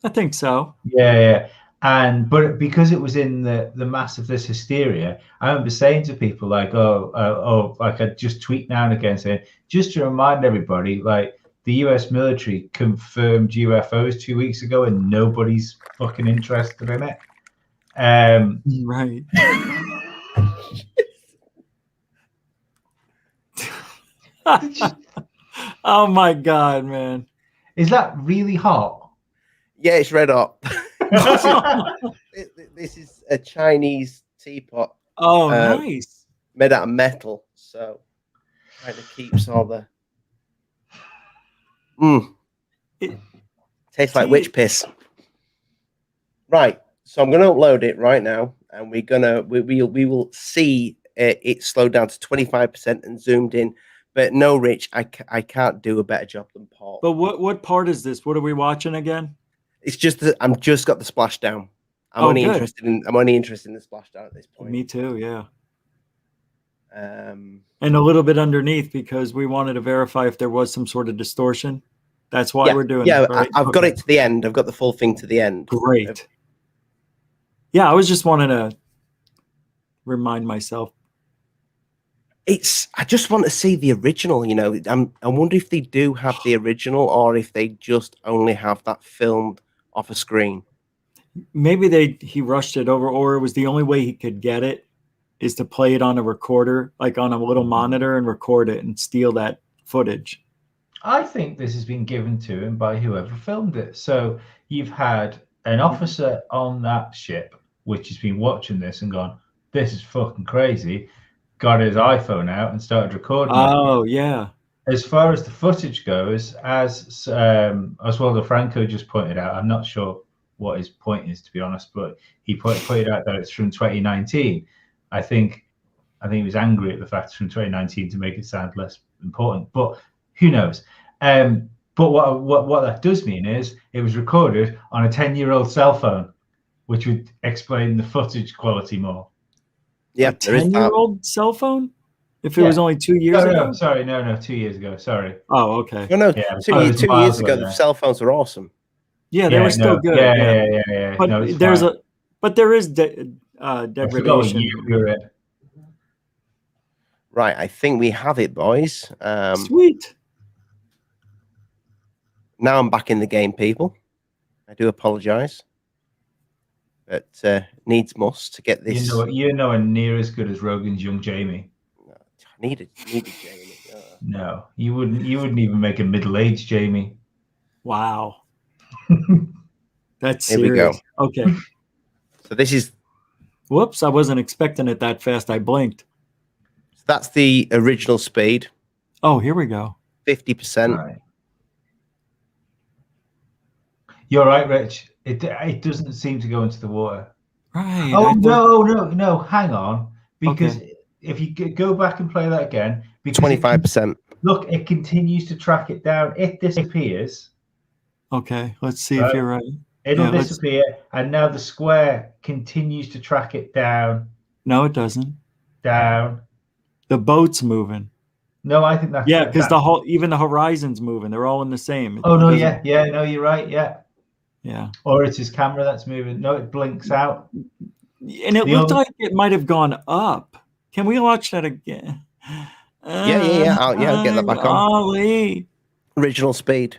I think so.
Yeah. But because it was in the mass of this hysteria, I remember saying to people like, like I just tweet now and again saying, just to remind everybody, like the US military confirmed UFOs 2 weeks ago and nobody's fucking interested in it.
Right. Oh my God, man.
Is that really hot?
Yeah, it's red hot. This is a Chinese teapot.
Oh, nice.
Made out of metal, so kind of keeps all the. It tastes like witch piss. Right, so I'm going to upload it right now, and we will see it slowed down to 25% and zoomed in. But no, Rich, I can't do a better job than Paul.
But what part is this? What are we watching again?
It's just that I'm just got the splashdown. I'm only interested in the splashdown at this point.
Me too, yeah. And a little bit underneath because we wanted to verify if there was some sort of distortion. That's why we're doing it. Right?
I've got it to the end. I've got the full thing to the end.
Great. Yeah, I was just wanting to remind myself.
I just want to see the original, you know. I wonder if they do have the original or if they just only have that filmed off a screen.
Maybe he rushed it over, or it was the only way he could get it is to play it on a recorder, like on a little monitor, and record it and steal that footage.
I think this has been given to him by whoever filmed it. So you've had an officer on that ship which has been watching this and gone, this is fucking crazy, got his iPhone out and started recording.
Oh, yeah.
As far as the footage goes, as Oswaldo Franco just pointed out, I'm not sure what his point is, to be honest, but he pointed out that it's from 2019. I think he was angry at the fact it's from 2019 to make it sound less important, but who knows? But what that does mean is it was recorded on a 10-year-old cell phone, which would explain the footage quality more.
Yeah,
a 10-year-old cell phone? If it was only 2 years ago?
No, 2 years ago. Sorry.
Oh, okay.
No, 2 years ago, the cell phones were awesome.
Yeah, they were still good.
Yeah.
But
no,
there is degradation.
You're in.
Right, I think we have it, boys.
Sweet.
Now I'm back in the game, people. I do apologize. But needs must to get this.
You're nowhere near as good as Rogan's young Jamie.
No, needed Jamie.
No, you wouldn't even make a middle-aged Jamie.
Wow. That's
Here we
serious.
go.
Okay.
So this is.
Whoops! I wasn't expecting it that fast. I blinked.
That's the original speed.
Oh, here we go.
50%.
Right. You're right, Rich. It doesn't seem to go into the water.
Right.
Oh no! Hang on, because
Okay.
if you go back and play that again, because
25%.
look, it continues to track it down. It disappears.
Okay. Let's see
Right.
if you're right.
It'll
Yeah,
disappear, and now the square continues to track it down.
No, it doesn't.
Down.
The boat's moving.
No, I think that's
because even the horizon's moving. They're all in the same.
Oh no, yeah, no, you're right, yeah.
Yeah.
Or it's his camera that's moving. No, it blinks out.
And it looked like it might have gone up. Can we watch that again?
Yeah. I'll get that back on.
Ollie.
Original speed.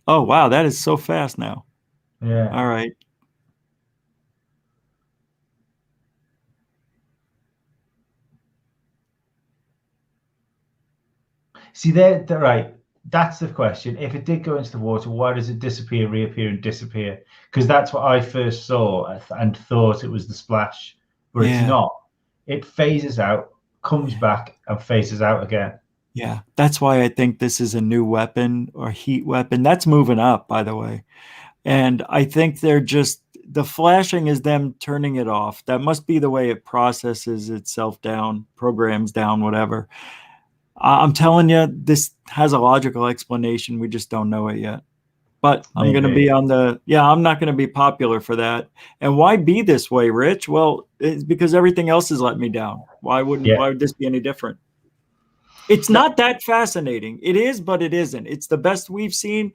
Oh wow, that is so fast now.
Yeah.
All right.
See, they're right. That's the question. If it did go into the water, why does it disappear, reappear, and disappear? Because that's what I first saw and thought it was the splash, but it's not. It phases out, comes back, and phases out again.
Yeah, that's why I think this is a new weapon or heat weapon. That's moving up, by the way. And I think the flashing is them turning it off. That must be the way it processes itself down, programs down, whatever. I'm telling you, this has a logical explanation. We just don't know it yet. But I'm going to be I'm not going to be popular for that. And why be this way, Rich? Well, it's because everything else has let me down. Why would this be any different? It's not that fascinating. It is, but it isn't. It's the best we've seen.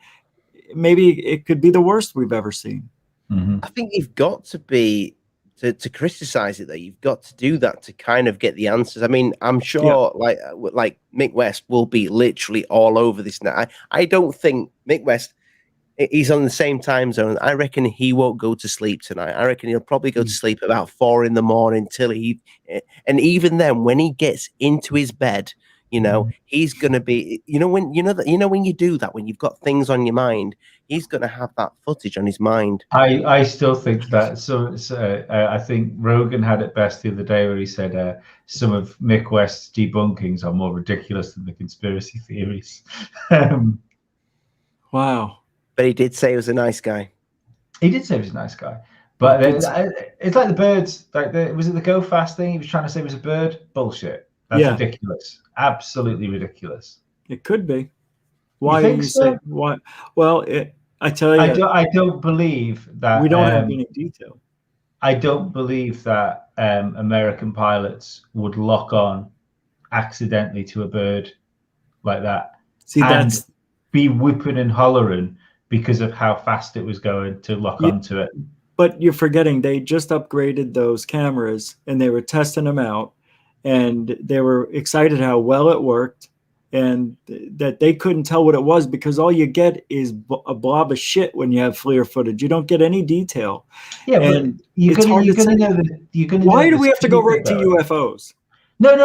Maybe it could be the worst we've ever seen.
Mm-hmm.
I think you've got to be to criticize it. That you've got to do that to kind of get the answers. I mean, I'm sure like Mick West will be literally all over this now. I don't think Mick West. He's on the same time zone. I reckon he won't go to sleep tonight. I reckon he'll probably go to sleep about 4 a.m. till and even then, when he gets into his bed, he's gonna be, when you do that, when you've got things on your mind, he's gonna have that footage on his mind.
I still think that. So I think Rogan had it best the other day where he said some of Mick West's debunkings are more ridiculous than the conspiracy theories.
Wow.
But he did say he was a nice guy.
He did say he was a nice guy. But it's like the birds. Was it the Go Fast thing? He was trying to say it was a bird. Bullshit. That's ridiculous. Absolutely ridiculous.
It could be. Why
do
you say why? Well, I tell you,
I don't believe that.
We don't have any detail.
I don't believe that American pilots would lock on accidentally to a bird like that.
See, that's
be whooping and hollering because of how fast it was going to lock onto it.
But you're forgetting they just upgraded those cameras and they were testing them out and they were excited how well it worked and that they couldn't tell what it was because all you get is a blob of shit when you have FLIR footage. You don't get any detail.
Yeah,
and
but you're going to know that.
Why do we have to go right to UFOs?
No,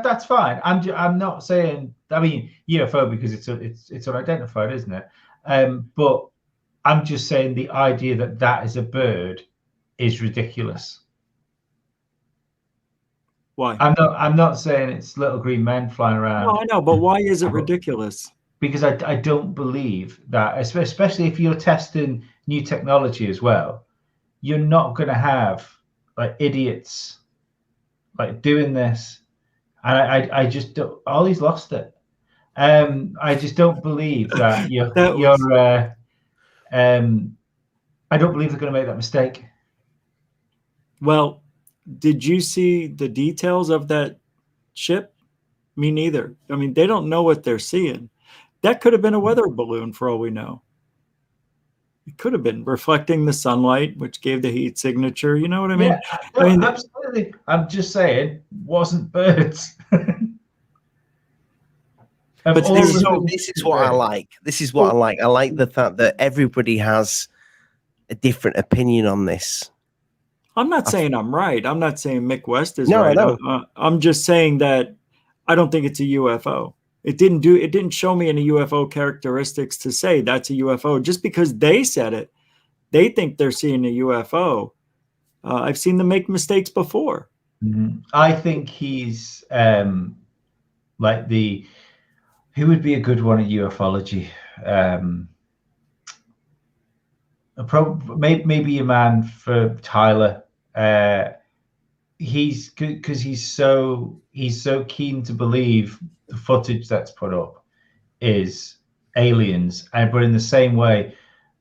that's fine. I'm not saying. I mean, UFO because it's unidentified, isn't it? But I'm just saying the idea that is a bird is ridiculous.
Why?
I'm not saying it's little green men flying around.
No, I know, but why is it ridiculous?
Because I don't believe that, especially if you're testing new technology as well, you're not going to have like idiots like doing this. And I just don't. Ollie's lost it. I just don't believe that I don't believe they're going to make that mistake.
Well, did you see the details of that ship? Me neither. I mean, they don't know what they're seeing. That could have been a weather balloon for all we know. It could have been reflecting the sunlight, which gave the heat signature. You know what I mean?
Yeah, no, I mean, absolutely. I'm just saying, wasn't birds.
But this is what I like. This is what I like. I like the fact that everybody has a different opinion on this.
I'm not saying I'm right. I'm not saying Mick West is
right.
No. I'm just saying that I don't think it's a UFO. It didn't show me any UFO characteristics to say that's a UFO. Just because they said it, they think they're seeing a UFO. I've seen them make mistakes before.
I think he's like who would be a good one at ufology? Maybe a man for Tyler. He's because he's so keen to believe the footage that's put up is aliens, but in the same way,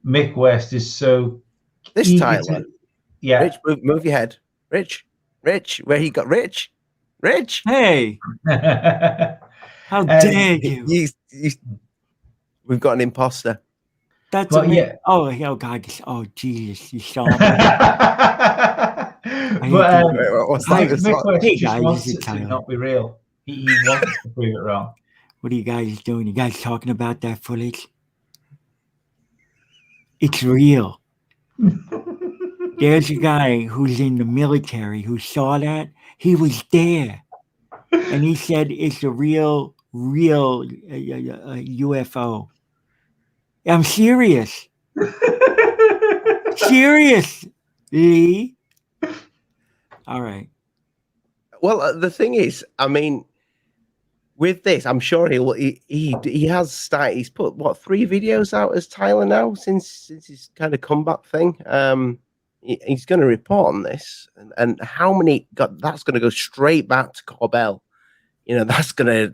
Mick West is so
this Tyler.
Yeah,
Rich, move your head, Rich, where he got Rich.
Hey, how dare you?
We've got an imposter.
That's amazing. Oh God! Oh Jesus! You saw me.
Mick West just wants it to not be real. He wants to prove it wrong.
What are you guys doing? You guys talking about that footage? It's real. There's a guy who's in the military who saw that. He was there. And he said it's a real UFO. I'm serious. Seriously. All right.
Well, the thing is, I mean, with this, I'm sure he has started. He's put 3 videos out as Tyler now since his kind of comeback thing. He's going to report on this, and how many that's going to go straight back to Corbell. You know, that's gonna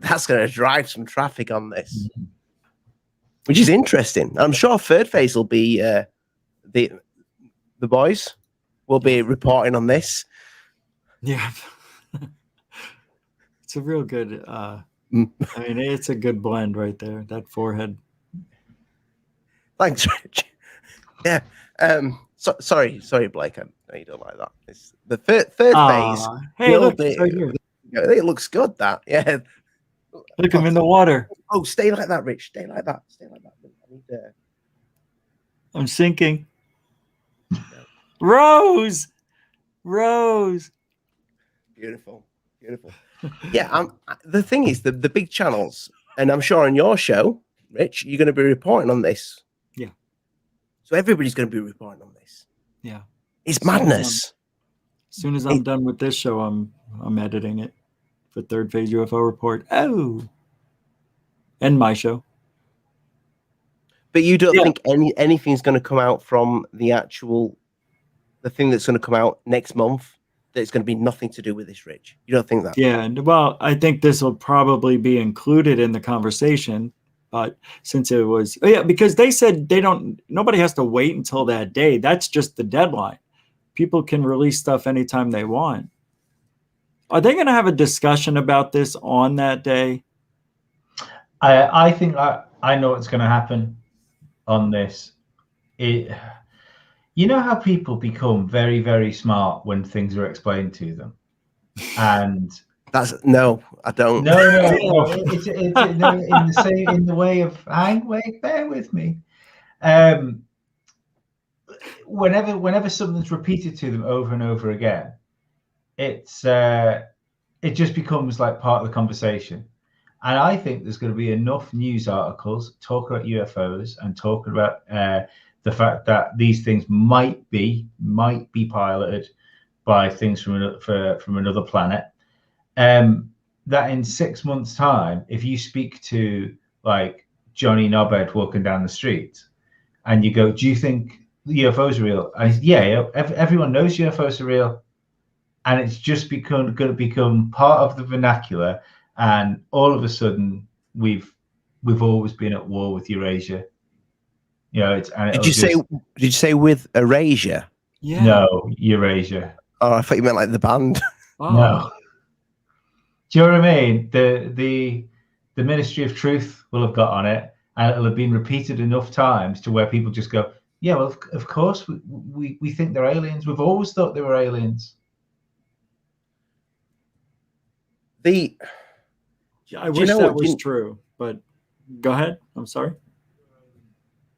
drive some traffic on this, which is interesting. I'm sure Third Phase will be the boys will be reporting on this.
Yeah, it's a real good. I mean, it's a good blend right there. That forehead.
Thanks, Rich. Yeah. Sorry, Blake. I know you don't like that. It's the third phase.
Hey, look, it's right here.
It looks good. That
Look, I'm in the water.
Oh, stay like that, Rich. Stay like that.
I'm sinking. Rose.
Beautiful. Yeah. The thing is, the big channels, and I'm sure on your show, Rich, you're going to be reporting on this.
Yeah.
So everybody's going to be reporting on this.
Yeah.
It's madness.
As soon as I'm done with this show, I'm editing it for Third Phase UFO Report. Oh. And my show.
But you don't think anything's going to come out from the thing that's going to come out next month that's going to be nothing to do with this, Rich? You don't think that?
Yeah. Well, I think this will probably be included in the conversation. But since it was, because they said nobody has to wait until that day. That's just the deadline. People can release stuff anytime they want. Are they going to have a discussion about this on that day?
I think I know what's going to happen on this. You know how people become very, very smart when things are explained to them, and
no, I don't.
No, it's in the way of bear with me. Whenever something's repeated to them over and over again, it just becomes like part of the conversation. And I think there's going to be enough news articles talking about UFOs and talking about the fact that these things might be piloted by things from another planet. That in 6 months' time, if you speak to like Johnny Knobhead walking down the street, and you go, "Do you think the UFOs are real?" And everyone knows UFOs are real, and it's just going to become part of the vernacular. And all of a sudden, we've always been at war with Eurasia. You know, did
you say with Eurasia?
Yeah.
No, Eurasia.
Oh, I thought you meant like the band.
Oh.
No. Do you know what I mean? The Ministry of Truth will have got on it, and it'll have been repeated enough times to where people just go, "Yeah, well, of course we think they're aliens. We've always thought they were aliens."
I wish that was true, but go ahead. I'm sorry.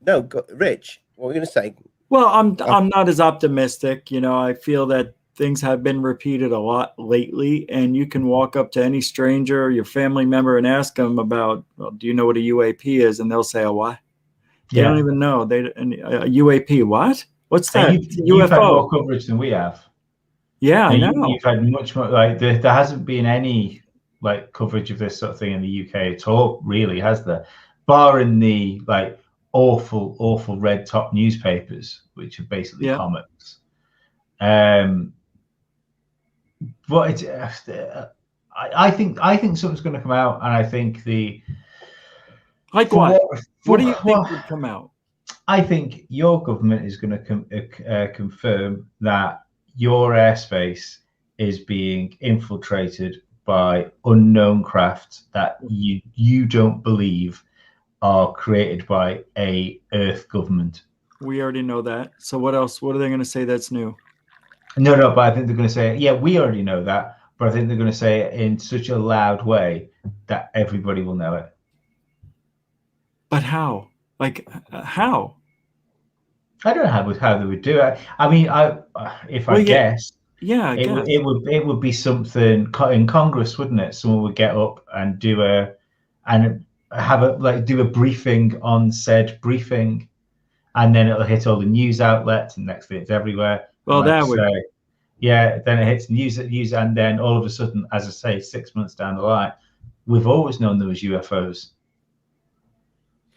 No, Rich, what were you going to say?
Well, I'm not as optimistic. You know, I feel that things have been repeated a lot lately, and you can walk up to any stranger or your family member and ask them about, well, do you know what a UAP is? And they'll say, a what? They don't even know. A UAP, what? What's that?
You've had more
UFO.
coverage than we have.
Yeah, I know.
You've had much more, like, there hasn't been any like coverage of this sort of thing in the UK at all, really, has there? Barring the like awful red top newspapers, which are basically comics. But it's, I think something's going to come out, and I think
like what? What do you think would come out?
I think your government is going to confirm that your airspace is being infiltrated by unknown craft that you don't believe are created by a Earth government.
We already know that. So what else? What are they going to say that's new?
No, but I think they're going to say, yeah, we already know that, but I think they're going to say it in such a loud way that everybody will know it.
But how? Like, how?
I don't know how they would do it. I mean, guess, it would be something in Congress, wouldn't it? Someone would get up and do a briefing on said briefing, and then it'll hit all the news outlets, and next thing it's everywhere.
Well, that would.
Yeah, then it hits news, and then all of a sudden, as I say, 6 months down the line, we've always known there was UFOs.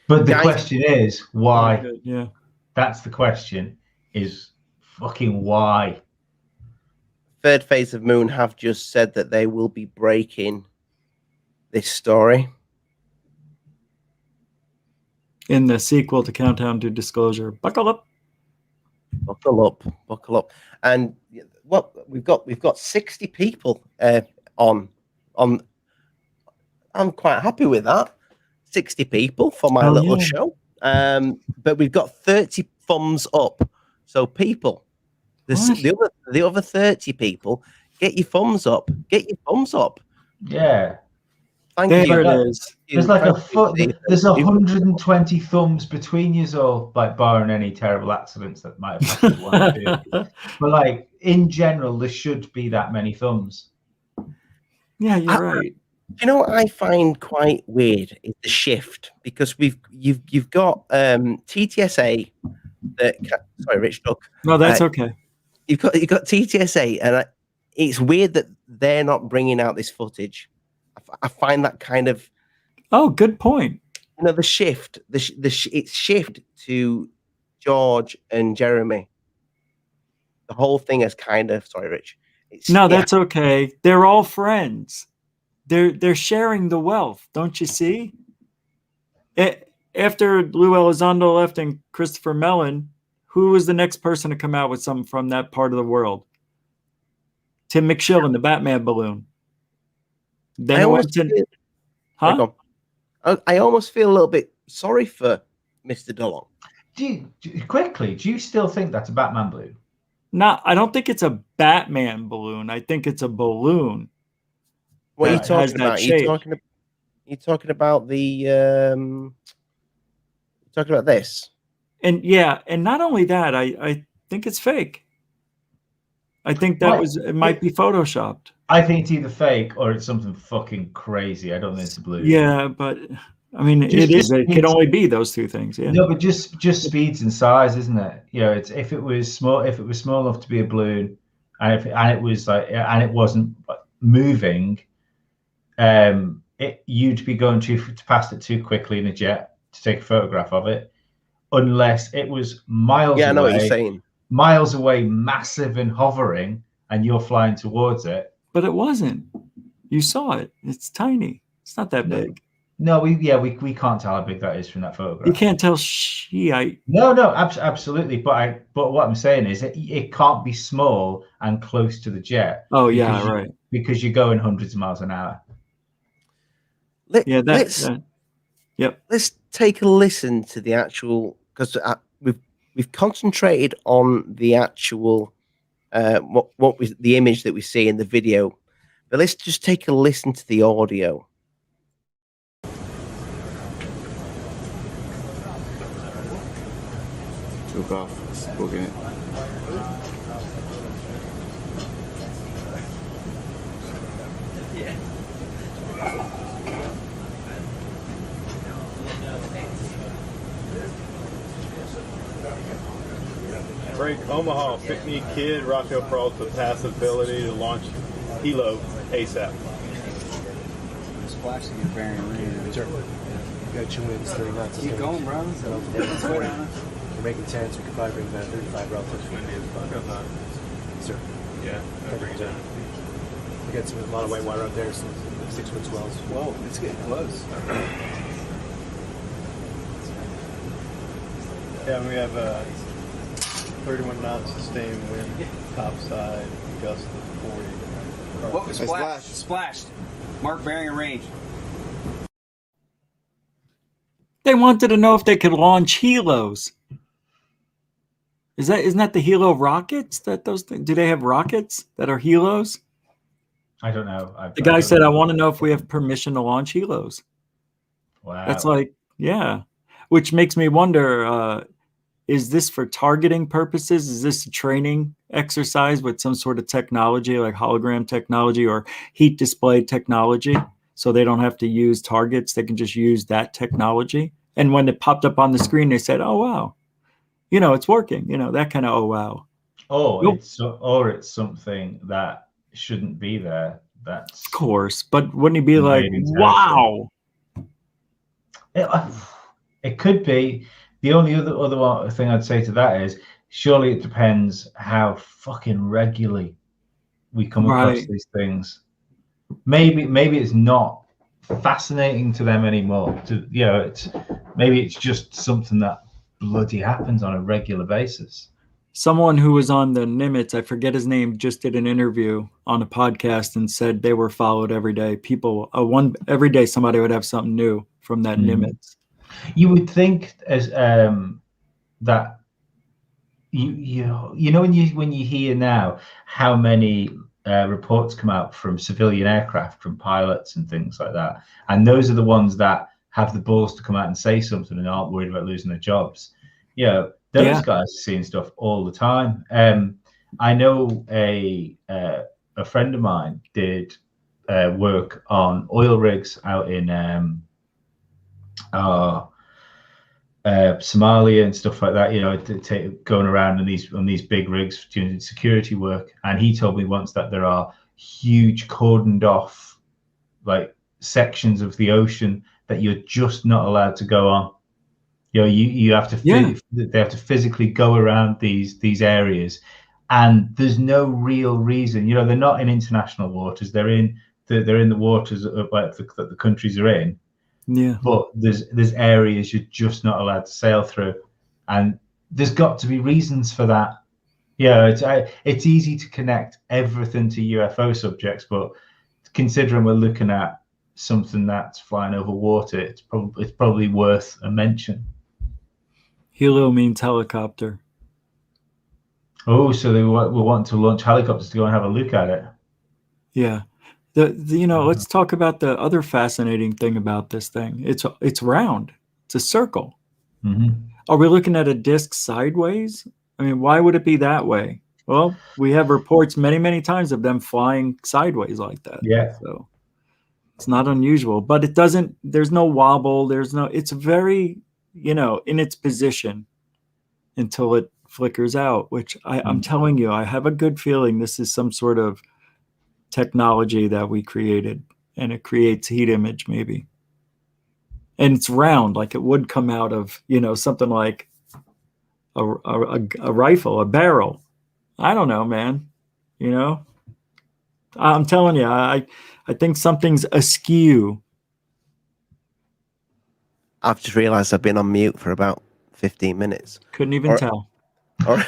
But the question is, why?
Yeah.
That's the question, is fucking why?
Third Phase of Moon have just said that they will be breaking this story.
In the sequel to Countdown to Disclosure. Buckle up.
Buckle up. Buckle up. And what we've got 60 people on. I'm quite happy with that. 60 people for my little show. But we've got 30 thumbs up. So people, the other 30 people, get your thumbs up. Get your thumbs up.
Yeah.
Thank you.
There it is.
There's like there's 120 thumbs between you all, like barring any terrible accidents that might have happened one or two. But like in general, there should be that many thumbs.
Yeah, you're right.
You know what I find quite weird is the shift, because you've got TTSA. Sorry, Rich Duck.
No, that's okay.
You've got TTSA, and it's weird that they're not bringing out this footage. I find that kind of.
Oh, good point.
You know, the shift. It's shift to George and Jeremy. The whole thing is kind of. Sorry, Rich.
That's okay. They're all friends. They're sharing the wealth, don't you see? After Lou Elizondo left and Christopher Mellon, who was the next person to come out with something from that part of the world? Tim McShillen, the Batman balloon. Then I
almost feel a little bit sorry for Mr. DeLong.
Do you still think that's a Batman balloon?
No, I don't think it's a Batman balloon. I think it's a balloon.
What are you talking about? You're talking about the talking about this.
And not only that, I think it's fake. I think it might be photoshopped.
I think it's either fake or it's something fucking crazy. I don't think it's a balloon.
Yeah, but I mean, it can only be those two things. Yeah.
No, but just speeds and size, isn't it? You know, it's if it was small enough to be a balloon, and it wasn't moving, you'd be going past it too quickly in a jet to take a photograph of it, unless it was miles away.
Yeah, I know what you're saying.
Miles away, massive and hovering, and you're flying towards it.
But it wasn't. You saw it. It's tiny. It's not that big.
No, we can't tell how big that is from that photograph.
You can't tell.
No, absolutely. But what I'm saying is it can't be small and close to the jet.
Oh yeah, right.
Because you're going hundreds of miles an hour.
Let's take a listen to the actual, because we've concentrated on the actual what was the image that we see in the video, but let's just take a listen to the audio.
Took off, spoken it.
break Omaha. Pick-me kid. Rafael Peralta pass ability to launch helo ASAP.
Splashing your bearing range.
Sure. You got 2 winds, 30 knots.
Keep going, bro.
We're making 10, so we can probably bring that 35 relative windy as fuck. Sir.
Yeah, I'll bring it down.
We got a lot of white water out there, some 6-foot swells.
Whoa, it's getting close.
Yeah, we have 31 knots sustained wind, topside, gust of 40.
Whoa, splashed. Mark bearing and range.
They wanted to know if they could launch helos. Isn't that the helo rockets? That those things? Do they have rockets that are helos?
I don't know.
The guy said, "I want to know if we have permission to launch helos."
Wow.
That's like, yeah, which makes me wonder: is this for targeting purposes? Is this a training exercise with some sort of technology, like hologram technology or heat display technology, so they don't have to use targets? They can just use that technology. And when it popped up on the screen, they said, "Oh wow, it's working." That kind of oh wow.
Oh,
Nope.
it's something that shouldn't be there. That's
of course, but wouldn't he be like, wow?
It could be. The only other thing I'd say to that is, surely it depends how fucking regularly we come across these things. Maybe it's not fascinating to them anymore. Maybe it's just something that bloody happens on a regular basis.
Someone who was on the Nimitz, I forget his name, just did an interview on a podcast and said they were followed every day. People, every day somebody would have something new from that Nimitz.
You would think as that when you hear now how many reports come out from civilian aircraft, from pilots and things like that, and those are the ones that have the balls to come out and say something and aren't worried about losing their jobs. Those guys are seeing stuff all the time. I know a friend of mine did work on oil rigs out in Somalia and stuff like that. Going around on these big rigs doing security work. And he told me once that there are huge cordoned off like sections of the ocean that you're just not allowed to go on. You have to they have to physically go around these areas, and there's no real reason. They're not in international waters. They're in the waters of that the countries are in.
Yeah.
But there's areas you're just not allowed to sail through, and there's got to be reasons for that. It's easy to connect everything to UFO subjects, but considering we're looking at something that's flying over water, it's probably worth a mention.
Helo means helicopter.
Oh, so they want to launch helicopters to go and have a look at it.
Yeah. Let's talk about the other fascinating thing about this thing. It's round. It's a circle.
Mm-hmm.
Are we looking at a disc sideways? I mean, why would it be that way? Well, we have reports many, many times of them flying sideways like that.
Yeah.
So it's not unusual, but there's no wobble. It's very, in its position until it flickers out, which I'm telling you, I have a good feeling this is some sort of technology that we created, and it creates heat image maybe. And it's round, like it would come out of, something like a rifle, a barrel. I don't know, man. I'm telling you, I think something's askew.
I've just realized I've been on mute for about 15 minutes.
Couldn't even tell.
Or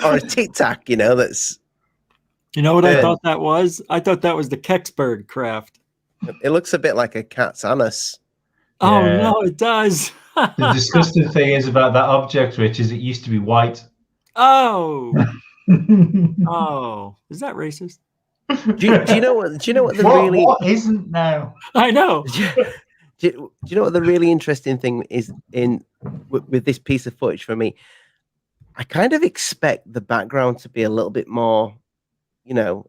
a tic tac, that's.
You know what I thought that was? I thought that was the Kecksburg craft.
It looks a bit like a cat's anus.
Oh no, it does.
The disgusting thing is about that object, Rich, is it used to be white.
Oh. Oh, is that racist?
Do you know what the
what isn't now?
I know.
Do you know what the really interesting thing is with this piece of footage for me? I kind of expect the background to be a little bit more,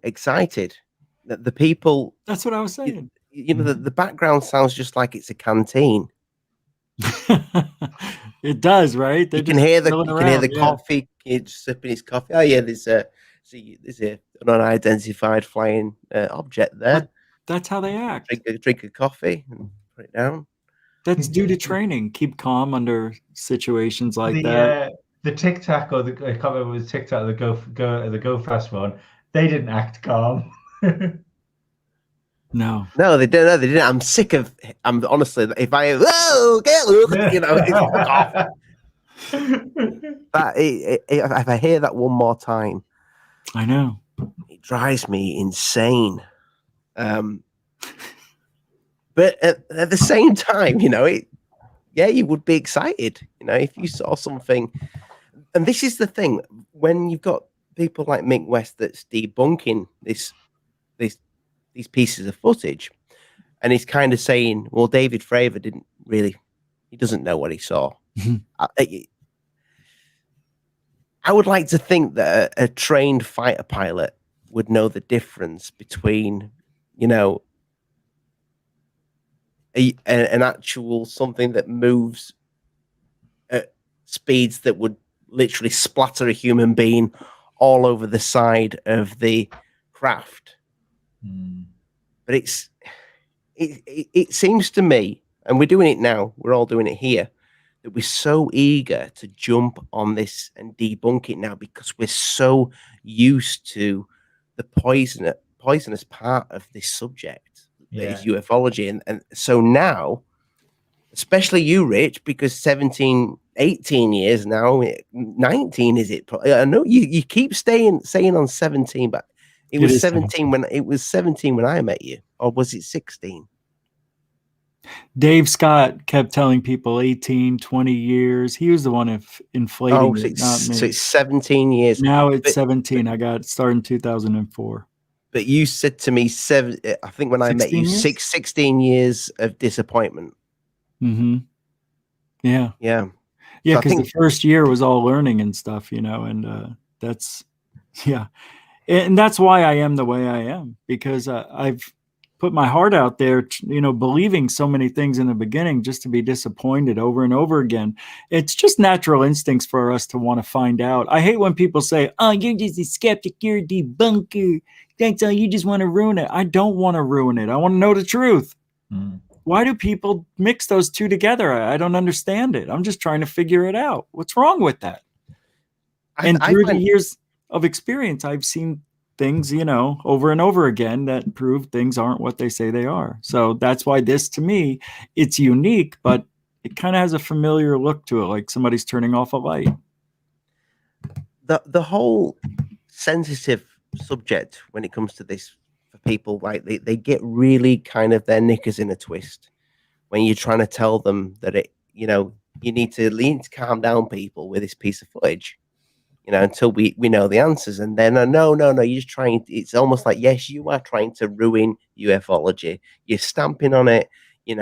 excited. That the people.
That's what I was saying.
The background sounds just like it's a canteen.
It does, right? They're
You can
just
hear
milling
you can hear
around,
the coffee. He's sipping his coffee. Oh yeah, there's an unidentified flying object there.
But that's how they act.
Drink a coffee and put it down.
That's due to training. Keep calm under situations like
the
that.
The Tic Tac, or the I can't remember, it was Tic Tac, the Go Fast one. They didn't act calm.
No,
they didn't. No, they didn't. I'm sick of. I'm honestly, if I fuck off. But if I hear that one more time,
I know
it drives me insane. But at the same time, you would be excited, if you saw something. And this is the thing, when you've got people like Mick West that's debunking these pieces of footage, and he's kind of saying, well, David Fravor he doesn't know what he saw. I would like to think that a trained fighter pilot would know the difference between, an actual something that moves at speeds that would literally splatter a human being all over the side of the craft. But it seems to me, and we're doing it now, we're all doing it here, that we're so eager to jump on this and debunk it now because we're so used to the poisonous part of this subject that is ufology. And so now, especially you, Rich, because 17, 18 years now, 19 is it? I know you keep saying on 17, but it was 17 when I met you, or was it 16?
Dave Scott kept telling people 18, 20 years. He was the one inflating it, not me.
So it's 17 years.
Now it's 17. I got started in 2004.
But you said to me, I think when I met you, 16 years of disappointment.
Mm-hmm. Yeah.
Yeah.
Yeah, because the first year was all learning and stuff, and that's, yeah. And that's why I am the way I am, because I've put my heart out there, believing so many things in the beginning just to be disappointed over and over again. It's just natural instincts for us to want to find out. I hate when people say, oh, you're just a skeptic, you're a debunker. That's all, you just want to ruin it. I don't want to ruin it. I want to know the truth. Why do people mix those two together? I don't understand it. I'm just trying to figure it out. What's wrong with that? And through the years of experience, I've seen things, over and over again that prove things aren't what they say they are. So that's why this, to me, it's unique, but it kind of has a familiar look to it, like somebody's turning off a light.
The whole sensitive subject when it comes to this, for people, like they get really kind of their knickers in a twist when you're trying to tell them that you need to calm down people with this piece of footage. Until we know the answers. And then, no, you're just trying, it's almost like, yes, you are trying to ruin ufology. You're stamping on it, and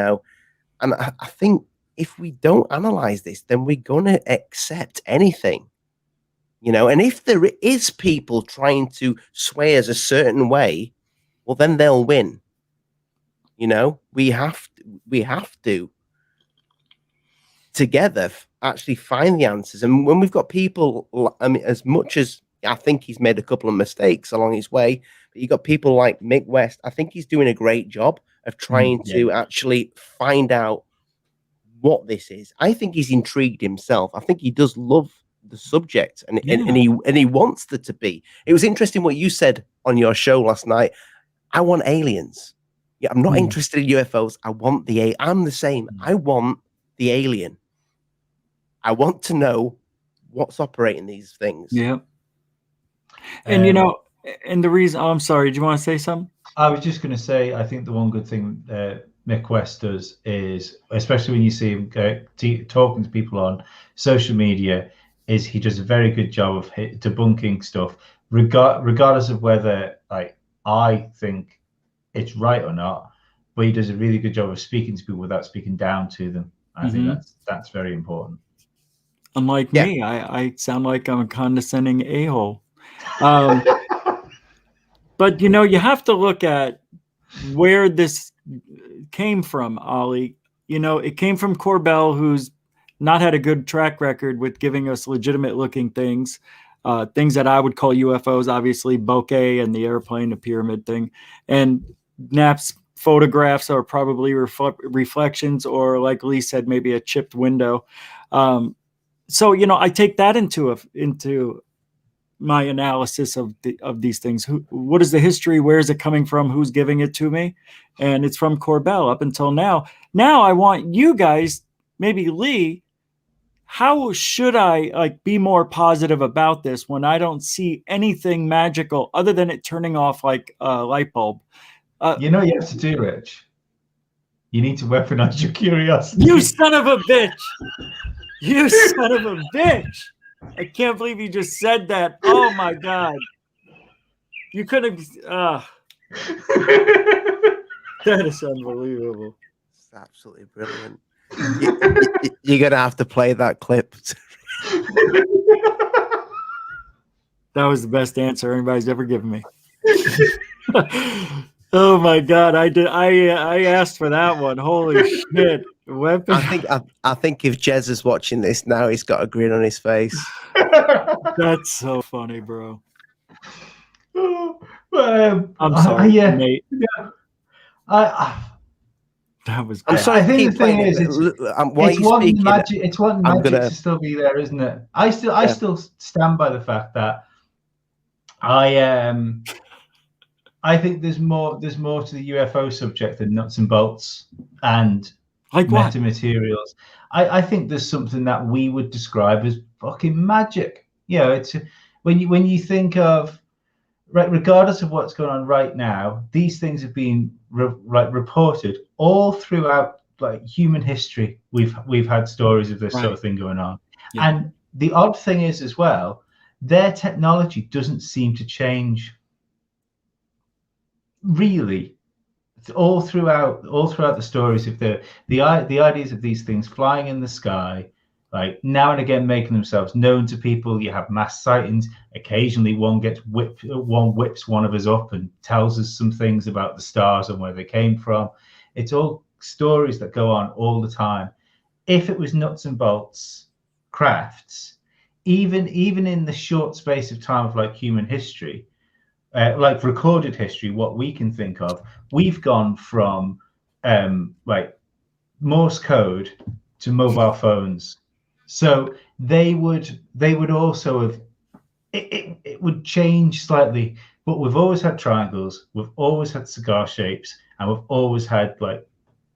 I think if we don't analyze this, then we're going to accept anything, and if there is people trying to sway us a certain way, well, then they'll win. We have to together actually find the answers. And when we've got people, as much as I think he's made a couple of mistakes along his way, but you got people like Mick West, I think he's doing a great job of trying to actually find out what this is. I think he's intrigued himself. I think he does love the subject, and he wants there to be. It was interesting what you said on your show last night. I want aliens. Yeah, I'm not interested in UFOs. I want I'm the same. I want the alien. I want to know what's operating these things.
Yeah. And and the reason, I'm sorry, do you want to say something?
I was just going to say, I think the one good thing Mick West does is, especially when you see him talking to people on social media, is he does a very good job of debunking stuff, regardless of whether I think it's right or not, but he does a really good job of speaking to people without speaking down to them. I think that's very important.
Unlike me, I sound like I'm a condescending a-hole. But, you have to look at where this came from, Ollie. It came from Corbell, who's not had a good track record with giving us legitimate looking things. Things that I would call UFOs, obviously bokeh and the airplane, the pyramid thing, and Knapp's photographs are probably reflections, or like Lee said, maybe a chipped window. So I take that into my analysis of these things. What is the history? Where is it coming from? Who's giving it to me? And it's from Corbell up until now. Now I want you guys, maybe Lee. How should I be more positive about this when I don't see anything magical other than it turning off like a light bulb?
You know what you have to do, Rich? You need to weaponize your curiosity.
You son of a bitch! You son of a bitch! I can't believe you just said that. Oh my God. You could have... that is unbelievable.
It's absolutely brilliant. You're going to have to play that clip.
That was the best answer anybody's ever given me. Oh my God. I asked for that one. Holy shit. Weapon.
I think if Jez is watching this now, he's got a grin on his face.
That's so funny, bro.
I'm
sorry,
yeah.
Nate.
Yeah.
That was.
I'm sorry.
I think the thing is, it's one magic. It's one magic to still be there, isn't it? I still stand by the fact that I think there's more to the UFO subject than nuts and bolts and
like
metamaterials. I think there's something that we would describe as fucking magic. It's when you think of, right, regardless of what's going on right now, these things have been reported all throughout human history. We've had stories of this sort of thing going on. Yeah. And the odd thing is as well, their technology doesn't seem to change really. It's all throughout the stories of the ideas of these things flying in the sky, like now and again making themselves known to people. You have mass sightings. Occasionally one whips one of us up and tells us some things about the stars and where they came from. It's all stories that go on all the time. If it was nuts and bolts crafts, even in the short space of time of human history, like recorded history, what we can think of, we've gone from Morse code to mobile phones. So they would also have it would change slightly, but we've always had triangles, we've always had cigar shapes, and we've always had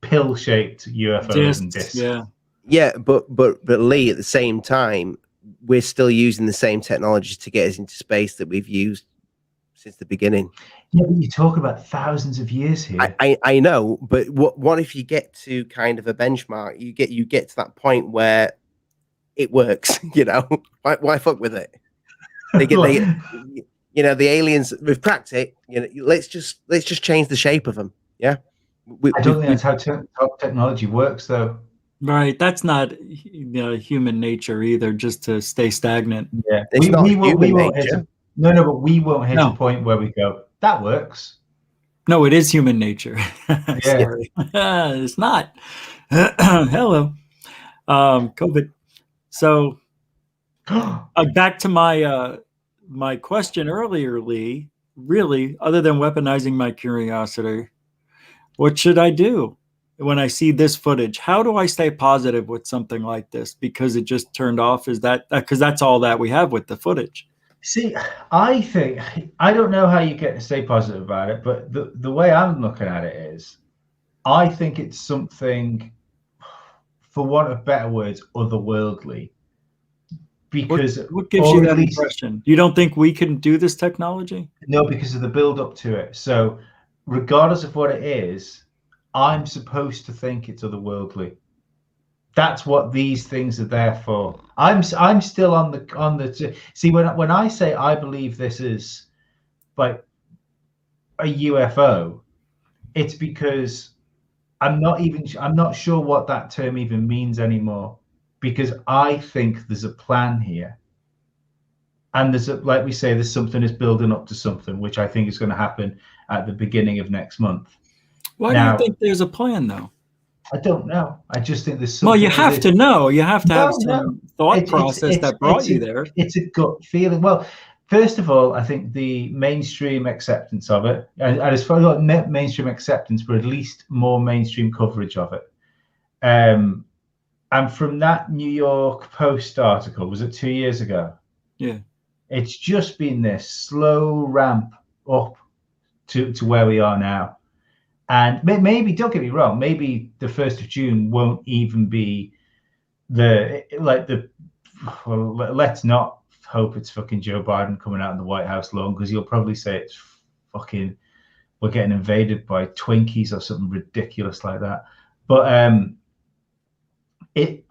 pill-shaped UFOs and discs.
Yeah, but Lee, at the same time, we're still using the same technology to get us into space that we've used since the beginning.
Yeah, but you talk about thousands of years here.
I know, but what if you get to kind of a benchmark? You get to that point where it works. Why fuck with it? The aliens, we've cracked it. Let's just change the shape of them. Yeah,
I don't think that's how technology works, though.
Right, that's not human nature either. Just to stay stagnant.
Yeah, we won't hit. But we won't hit a point where we go, that works.
No, it is human nature. Sorry. It's not. Hello, COVID. So back to my question earlier, Lee. Really, other than weaponizing my curiosity, what should I do when I see this footage? How do I stay positive with something like this? Because it just turned off. Is that because that's all that we have with the footage?
See, I don't know how you get to stay positive about it, but the way I'm looking at it is, I think it's something, for want of better words, otherworldly. Because
what gives you that impression? You don't think we can do this technology?
No, because of the build up to it. So regardless of what it is, I'm supposed to think it's otherworldly. That's what these things are there for. I'm still on the see, when I say I believe this is a UFO, it's because I'm not sure what that term even means anymore, because I think there's a plan here, and like we say, there's something is building up to something, which I think is going to happen at the beginning of next month.
Why do you think there's a plan, though?
I don't know. I just think there's
Well,
something.
you have to know. You have to have
No,
some thought process that brought you there.
It's a gut feeling. Well, first of all, I think the mainstream acceptance of it, and as far as not mainstream acceptance, but at least more mainstream coverage of it. And from that New York Post article, was it 2 years ago?
Yeah.
It's just been this slow ramp up to where we are now. And maybe, don't get me wrong, maybe the 1st of June won't even be well, let's not hope it's fucking Joe Biden coming out in the White House lawn, because you'll probably say it's fucking, we're getting invaded by Twinkies or something ridiculous like that. But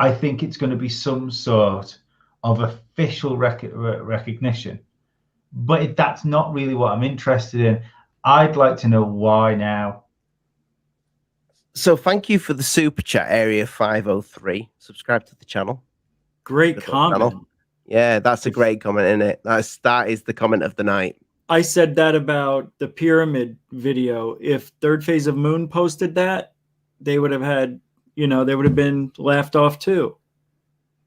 I think it's going to be some sort of official recognition. But that's not really what I'm interested in. I'd like to know why now.
So thank you for the super chat, Area 503. Subscribe to the channel.
Great comment.
Channel. Yeah, that's a great comment, isn't it? That is the comment of the night.
I said that about the pyramid video. If Third Phase of Moon posted that, they would have had, they would have been laughed off too.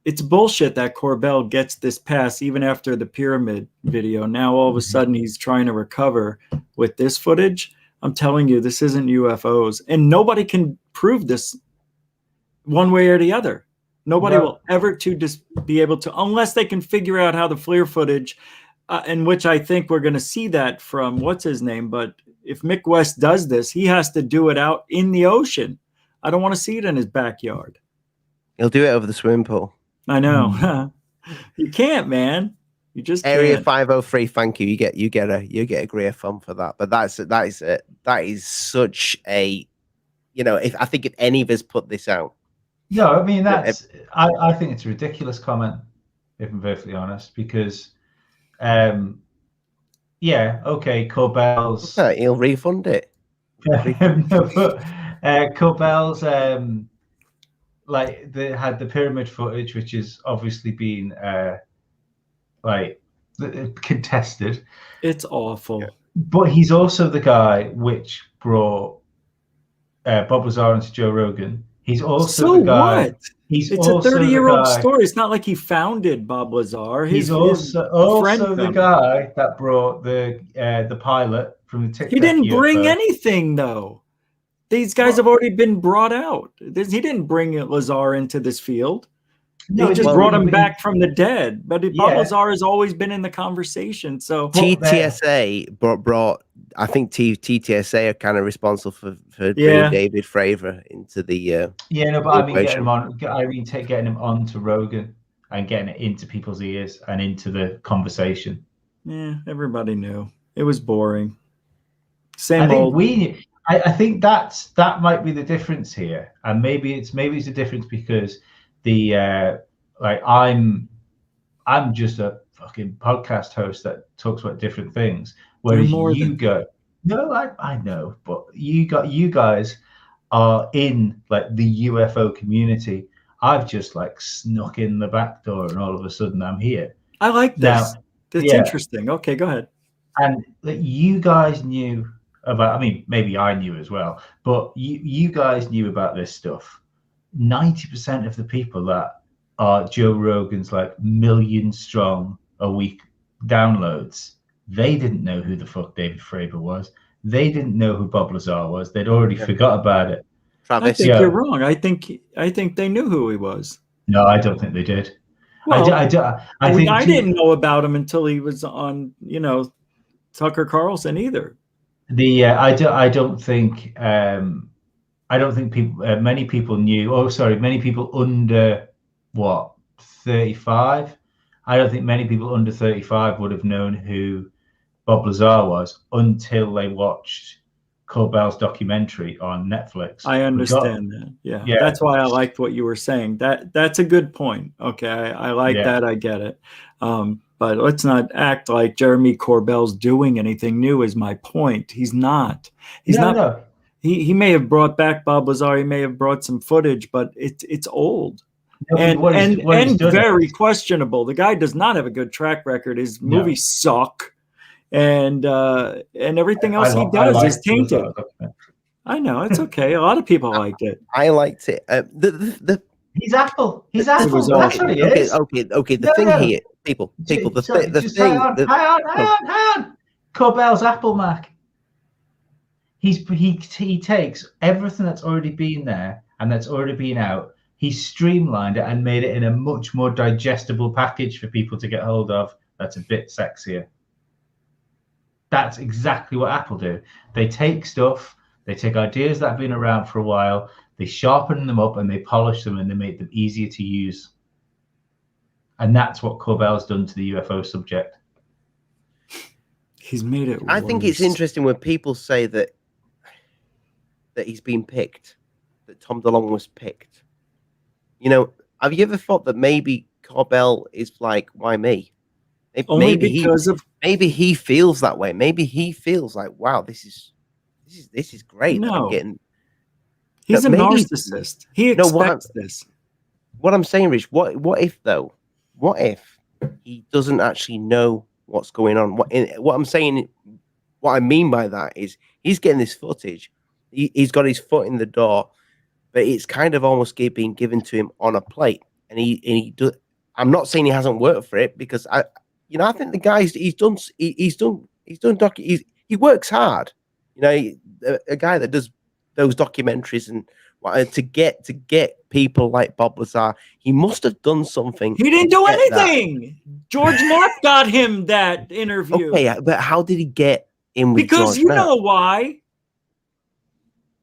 It's bullshit that Corbell gets this pass even after the pyramid video. Now all of a sudden he's trying to recover with this footage. I'm telling you, this isn't UFOs, and nobody can prove this one way or the other. Nobody will ever be able to, unless they can figure out how the FLIR footage, in which I think we're going to see that from what's his name. But if Mick West does this, he has to do it out in the ocean. I don't want to see it in his backyard.
He'll do it over the swimming pool.
I know. You can't, man. You just
Area
can't.
503. Thank you. You get a great fun for that. But that is it. That is such a, I think if any of us put this out.
No, I mean I think it's a ridiculous comment, if I'm perfectly honest, because, okay, Corbell's.
He'll refund it.
No, but Corbell's they had the pyramid footage, which has obviously been contested.
It's awful.
But he's also the guy which brought Bob Lazar into Joe Rogan. He's also the guy.
What? It's a 30-year-old story. It's not like he founded Bob Lazar.
He's also the guy that brought the pilot from the TikTok.
He didn't bring anything though. These guys have already been brought out. He didn't bring Lazar into this field. No, he just brought him back from the dead. But Bob Lazar has always been in the conversation. So
TTSA brought. I think TTSA are kind of responsible for bringing David Fravor into the.
But I mean, getting him on. Getting him onto Rogan and getting it into people's ears and into the conversation.
Yeah, everybody knew it was boring. Same old.
I think that might be the difference here, and maybe it's a difference because I'm just a fucking podcast host that talks about different things, whereas I know, but you guys are in the UFO community. I've just snuck in the back door, and all of a sudden I'm here.
I like this. That's interesting. Okay, go ahead.
And you guys knew about, maybe I knew as well, but you guys knew about this stuff. 90% of the people that are Joe Rogan's million strong a week downloads, they didn't know who the fuck David Fravor was. They didn't know who Bob Lazar was. They'd already forgot about it.
Travis,
I think you're wrong. I think they knew who he was.
No, I don't think they did.
Well, I didn't know about him until he was on, Tucker Carlson either.
I don't think people, many people knew. Many people under 35. I don't think many people under 35 would have known who Bob Lazar was until they watched Corbell's documentary on Netflix.
I understand that. Yeah, that's why I liked what you were saying. That's a good point. Okay, I like that. I get it. But let's not act like Jeremy Corbell's doing anything new. Is my point. He's not. He's not. No. He may have brought back Bob Lazar. He may have brought some footage, but it's old. No, and very questionable. The guy does not have a good track record. His movies suck, and everything else he does is tainted. I know it's okay. A lot of people liked it.
I liked it.
He's Apple. He's
was
Apple. That's
awesome.
what he
Okay,
is.
okay. The
No,
thing
no.
here, people.
Sorry, just hang on. Corbell's Apple Mac. He takes everything that's already been there and that's already been out. He's streamlined it and made it in a much more digestible package for people to get hold of. That's a bit sexier. That's exactly what Apple do. They take stuff, they take ideas that have been around for a while, they sharpen them up and they polish them and they make them easier to use. And that's what Corbell's done to the UFO subject.
He's made it worse.
I think it's interesting when people say that he's been picked, that Tom DeLonge was picked. You know, have you ever thought that maybe Corbell is like, why me? Maybe he feels that way. Maybe he feels like, wow, this is great.
No,
I'm getting.
He's a narcissist. He expects this.
What I'm saying, Rich, what if though? What if he doesn't actually know what's going on? What I'm saying, what I mean by that is he's getting this footage. He's got his foot in the door, but it's kind of almost being given to him on a plate. And he does. I'm not saying he hasn't worked for it because I think the guy he works hard. You know, a guy that does those documentaries and to get people like Bob Lazar, he must have done something.
He didn't do anything. George Knapp got him that interview.
Okay, but how did he get in with
because
George
you
Knapp?
know why?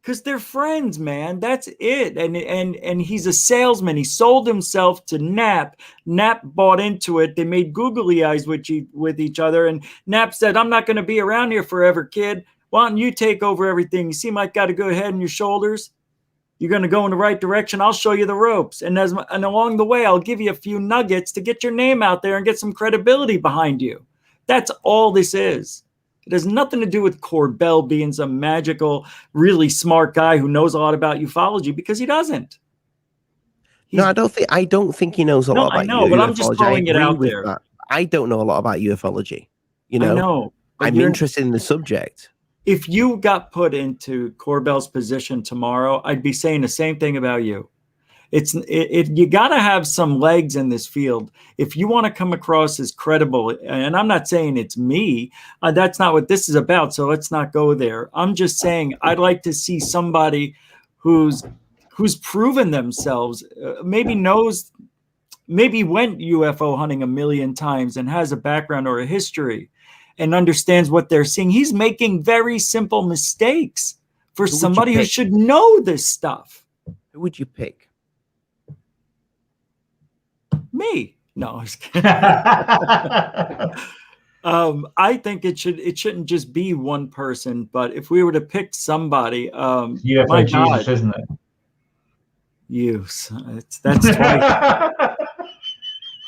Because they're friends, man. That's it. And he's a salesman. He sold himself to Knapp. Knapp bought into it. They made googly eyes with each other. And Knapp said, "I'm not going to be around here forever, kid. Why don't you take over everything? You seem like you got a good head on your shoulders. You're going to go in the right direction. I'll show you the ropes. And along the way, I'll give you a few nuggets to get your name out there and get some credibility behind you." That's all this is. It has nothing to do with Corbell being some magical, really smart guy who knows a lot about ufology, because he doesn't.
No, I don't think he knows a lot about
I know, but I'm just throwing it out there.
That. I don't know a lot about ufology. You know,
I know,
I'm interested in the subject.
If you got put into Corbell's position tomorrow, I'd be saying the same thing about you. You got to have some legs in this field if you want to come across as credible. And I'm not saying it's me. That's not what this is about. So let's not go there. I'm just saying I'd like to see somebody who's proven themselves, maybe went UFO hunting a million times and has a background or a history and understands what they're seeing. He's making very simple mistakes for somebody who should know this stuff.
Who would you pick?
Me? No, I was kidding. I think it shouldn't just be one person, but if we were to pick somebody,
UFO Jesus, isn't it?
That's twice.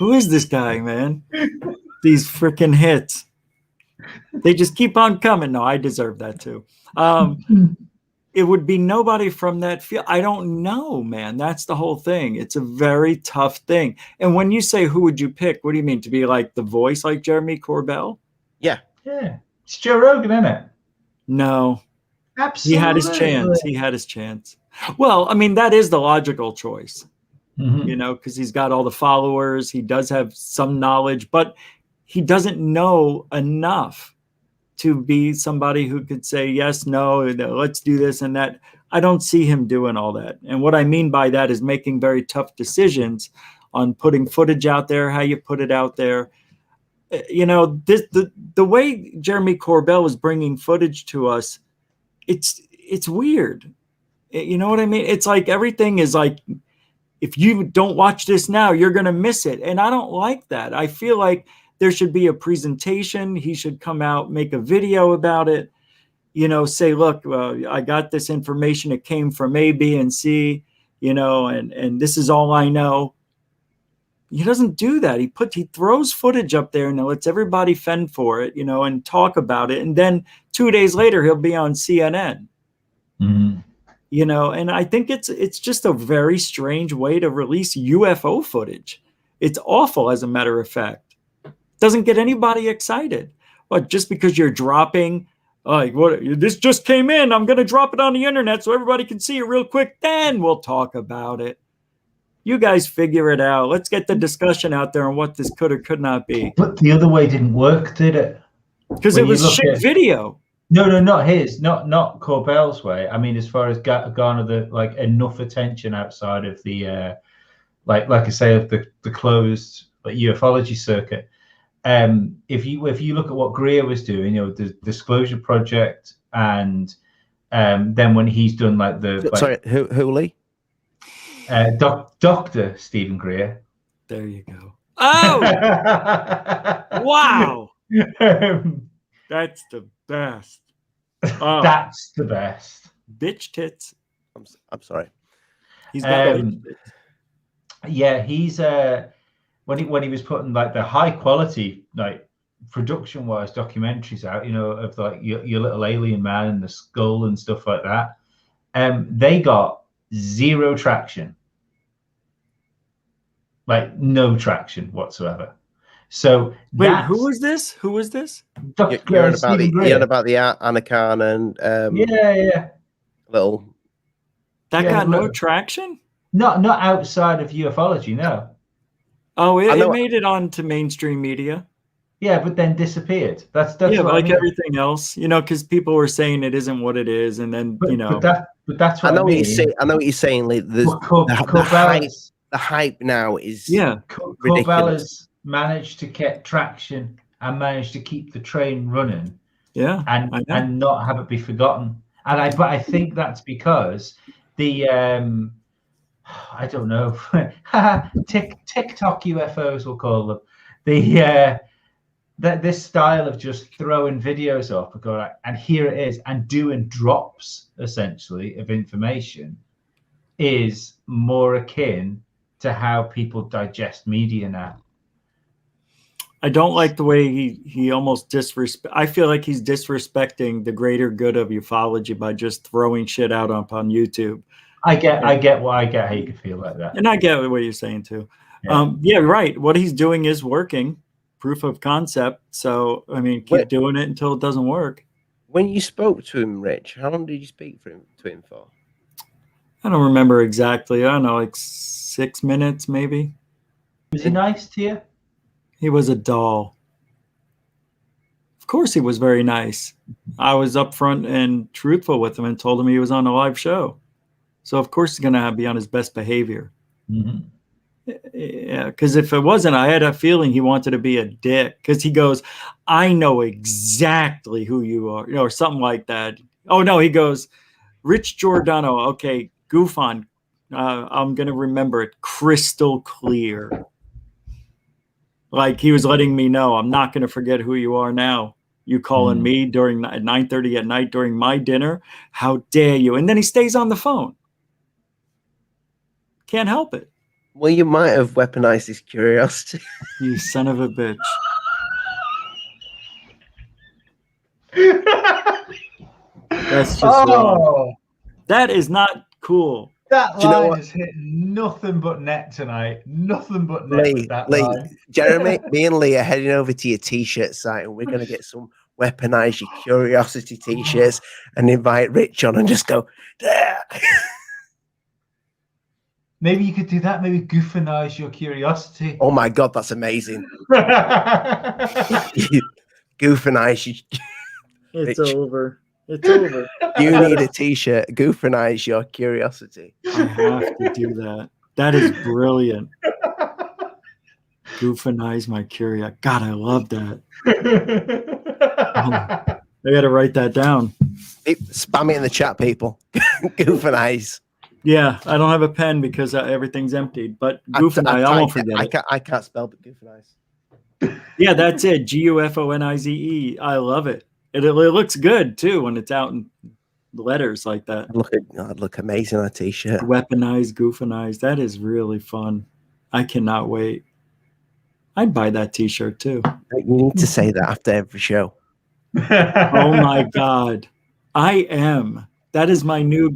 Who is this guy, man? These freaking hits. They just keep on coming. No, I deserve that too. It would be nobody from that field. I don't know, man. That's the whole thing. It's a very tough thing. And when you say who would you pick, what do you mean? To be like the voice, like Jeremy Corbell?
Yeah.
It's Joe Rogan, isn't it?
No.
Absolutely.
He had his chance. Well, I mean, that is the logical choice,
Mm-hmm.
Because he's got all the followers. He does have some knowledge, but he doesn't know enough to be somebody who could say, yes, no, let's do this and that. I don't see him doing all that. And what I mean by that is making very tough decisions on putting footage out there, how you put it out there. The way Jeremy Corbell is bringing footage to us, it's weird. You know what I mean? It's like everything is like, if you don't watch this now, you're going to miss it. And I don't like that. I feel like there should be a presentation. He should come out, make a video about it, say, look, I got this information. It came from A, B, and C, and this is all I know. He doesn't do that. He throws footage up there and lets everybody fend for it, and talk about it. And then 2 days later, he'll be on CNN,
Mm-hmm.
And I think it's just a very strange way to release UFO footage. It's awful, as a matter of fact. Doesn't get anybody excited. But just because you're dropping Like, what? This just came in. I'm going to drop it on the internet so everybody can see it real quick. Then we'll talk about it. You guys figure it out. Let's get the discussion out there on what this could or could not be.
But the other way didn't work, did it?
Because it was shit video.
No, not his, not Corbell's way. I mean, as far as garner the like enough attention outside of the like I say, of the closed like ufology circuit. If you look at what Greer was doing, you know, the Disclosure Project, and then when he's done like the
sorry, who Lee?
Dr. Stephen Greer.
There you go. Oh, wow. That's the best. Oh.
That's the best.
Bitch tits.
I'm sorry.
He's got bitch tits.
Yeah, he's when he was putting like the high quality like production wise documentaries out, you know, of like your little alien man and the skull and stuff like that. They got zero traction. Like no traction whatsoever. So
wait, who was this? Who was this?
You're about the Anakin and
yeah.
Little.
That got no traction?
Not outside of ufology, no.
Oh, it made it onto mainstream media.
Yeah, but then disappeared. That's
yeah, like everything else, you know, because people were saying it isn't what it is, and then you know.
But that's what I know. What
you're saying. I know what you're saying. Like, the hype now is
Corbell has managed to get traction and managed to keep the train running.
Yeah,
and not have it be forgotten. And but I think that's because the I don't know, TikTok UFOs, we'll call them. This style of just throwing videos up and going, and here it is, and doing drops essentially of information is more akin to how people digest media now.
I don't like the way he almost I feel like he's disrespecting the greater good of ufology by just throwing shit out on YouTube.
I get how you can feel like that.
And I get what you're saying too. Yeah, right. What he's doing is working. Proof of concept. So, I mean, keep doing it until it doesn't work.
When you spoke to him, Rich, how long did you speak to him for?
I don't remember exactly. I don't know, like 6 minutes maybe.
Was he nice to you?
He was a doll. Of course he was very nice. I was upfront and truthful with him and told him he was on a live show. So of course he's going to be on his best behavior.
Mm-hmm.
Yeah, because if it wasn't, I had a feeling he wanted to be a dick. Because he goes, I know exactly who you are, you know, or something like that. Oh no, he goes, Rich Giordano. Okay, goof on. I'm gonna remember it crystal clear. Like he was letting me know, I'm not gonna forget who you are now. You calling me at 9:30 at night during my dinner? How dare you? And then he stays on the phone. Can't help it.
Well, you might have weaponized his curiosity.
You son of a bitch. That's just wrong. That is not cool.
That line has hit nothing but net tonight. Nothing but net. Lee,
Jeremy, me and Lee are heading over to your t-shirt site and we're going to get some weaponize your curiosity t-shirts and invite Rich on and just go, Dah!
Maybe you could do that. Maybe goofanize your curiosity.
Oh my God, that's amazing. Goofanize you.
It's over. It's over.
You need a t-shirt. Goofanize your curiosity.
I have to do that. That is brilliant. Goofanize my curiosity. God, I love that. I got to write that down.
Spam it in the chat, people. Goofanize.
Yeah, I don't have a pen because everything's emptied. But goofanize, I won't forget it.
I can't spell, but goofanize.
Yeah, that's it. Gufonize. I love it. It looks good too when it's out in letters like that.
I'd look amazing on a t-shirt.
Weaponize, goofanize. That is really fun. I cannot wait. I'd buy that t-shirt too.
You need to say that after every show.
Oh my God. I am. That is my new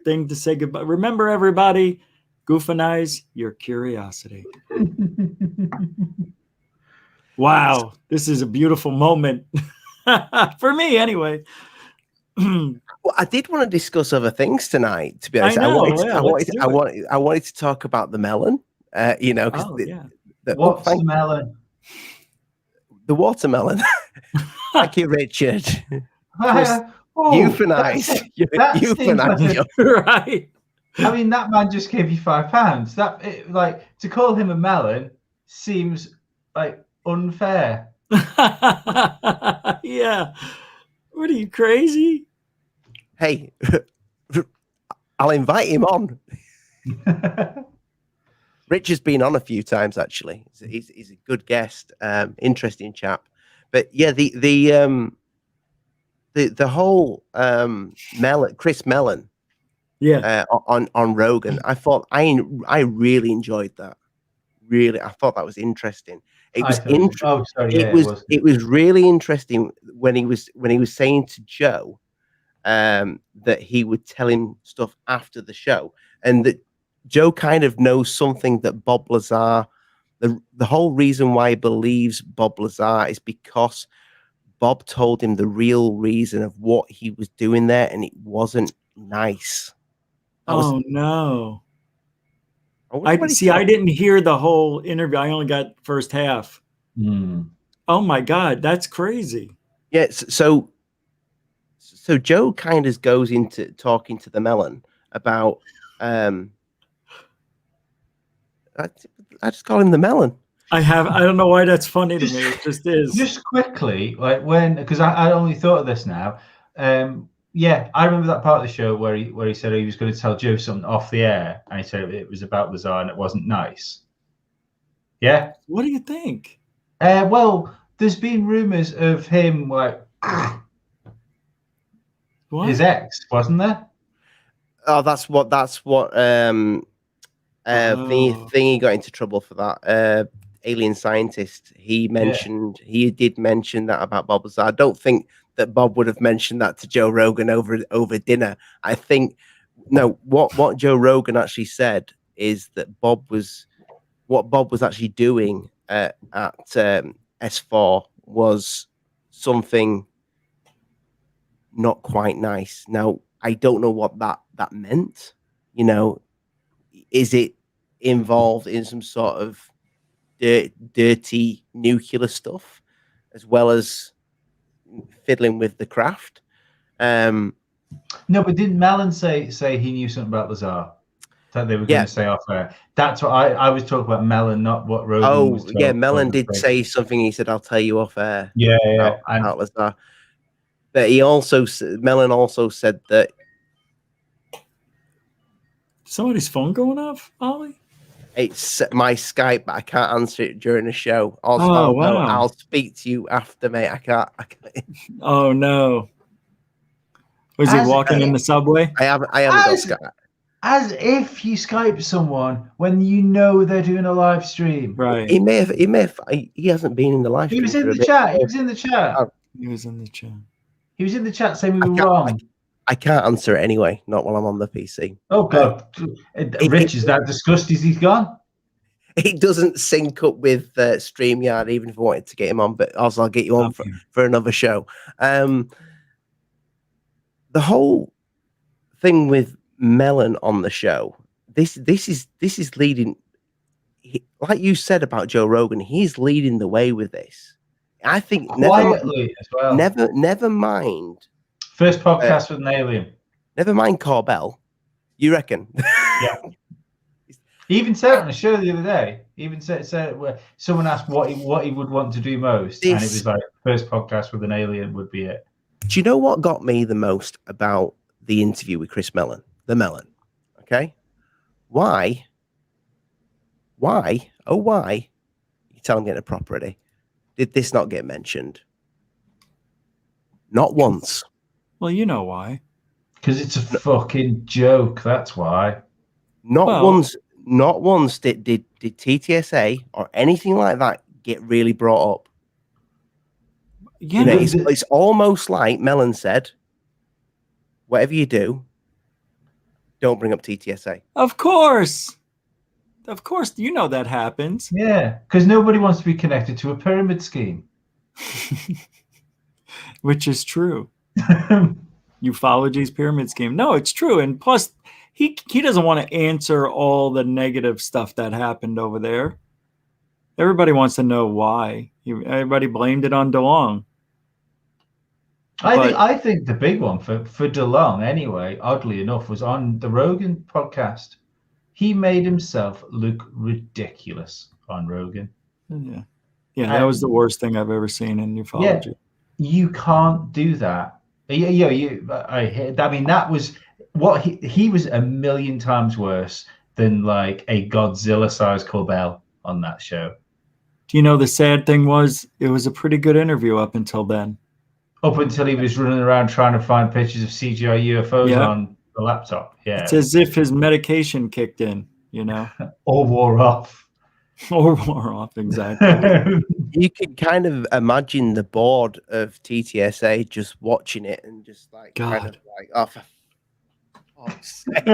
thing to say goodbye. Remember, everybody, goofanize your curiosity. Wow. This is a beautiful moment. For me, anyway.
Well, I did want to discuss other things tonight. To be honest,
I
wanted to talk about the melon. Because
what's the melon?
The watermelon. Thank you, Richard. Euphanize. Euphanize.
Right.
I mean, that man just gave you £5. Like, to call him a melon seems like unfair.
Yeah. What are you, crazy?
Hey, I'll invite him on. Rich has been on a few times, actually. He's a good guest, interesting chap. But yeah, the whole Chris Mellon, on Rogan, I thought I really enjoyed that. Really, I thought that was interesting. It was it was really interesting when he was saying to Joe that he would tell him stuff after the show, and that Joe kind of knows something that Bob Lazar, the whole reason why he believes Bob Lazar is because Bob told him the real reason of what he was doing there, and it wasn't nice.
No. I didn't hear the whole interview. I only got first half. Oh my God, that's crazy.
Yeah, so Joe kind of goes into talking to the melon about I just call him the melon.
I don't know why that's funny to me. It just is.
Just quickly, like because I only thought of this now. Yeah, I remember that part of the show where he said he was going to tell Joe something off the air, and he said it was about Lazar and it wasn't nice. Yeah.
What do you think?
Well, there's been rumors of him like his ex, wasn't there?
Oh, that's what Thingy got into trouble for that. Alien Scientist. He did mention that about Bob Lazar. I don't think that Bob would have mentioned that to Joe Rogan over dinner. I think what Joe Rogan actually said is that Bob was actually doing at S4 was something not quite nice. Now, I don't know what that meant. Is it involved in some sort of dirty nuclear stuff, as well as fiddling with the craft?
No, but didn't Mellon say he knew something about Lazar that they were going to say off air? That's what I was talking about. Mellon, not what Rogan was talking.
Yeah, Mellon did say something. He said, "I'll tell you off air."
Yeah,
about Lazar. But Mellon also said that.
Somebody's phone going off, Ollie?
It's my Skype, but I can't answer it during the show. I'll speak to you after, mate. I can't.
Oh no! Was he walking in the subway?
I haven't got Skype.
As if you Skype someone when you know they're doing a live stream.
Right.
He may have. He hasn't been in the live stream.
He was in the chat. He was in the chat.
He was in the chat.
He was in the chat saying we were wrong.
I can't answer it anyway, not while I'm on the PC.
Oh, God. Rich is that disgusted he's gone?
It doesn't sync up with StreamYard, even if I wanted to get him on, but also I'll get you on for another show. The whole thing with Mellon on the show, this is leading, like you said about Joe Rogan, he's leading the way with this. I think
quietly as well.
Never mind.
First podcast with an alien.
Never mind Corbell. You reckon?
Yeah. He even said it on a show the other day. He even said where someone asked what he would want to do most, and it was like first podcast with an alien would be it.
Do you know what got me the most about the interview with Chris Mellon? The Melon. Okay. Why? Oh, why? You tell him getting a property. Did this not get mentioned? Not once.
Well, you know why.
Because it's a fucking joke. That's why.
Not once did TTSA or anything like that get really brought up.
Yeah,
it's almost like Mellon said, whatever you do, don't bring up TTSA.
Of course, you know that happens.
Yeah, because nobody wants to be connected to a pyramid scheme.
which is true. Ufology's pyramid scheme. No, it's true. And plus, he doesn't want to answer all the negative stuff that happened over there. Everybody wants to know why. Everybody blamed it on DeLong.
I think the big one for DeLong, anyway, oddly enough, was on the Rogan podcast. He made himself look ridiculous on Rogan.
Yeah, that was the worst thing I've ever seen in ufology.
Yeah, you can't do that. I mean, that was what he was a million times worse than like a Godzilla-sized Corbell on that show.
Do you know the sad thing was it was a pretty good interview up until then.
Up until he was running around trying to find pictures of CGI UFOs on the laptop. Yeah,
it's as if his medication kicked in,
or wore off.
Or wore off, exactly.
You could kind of imagine the board of TTSA just watching it and just like kind of like, oh, for fuck's sake.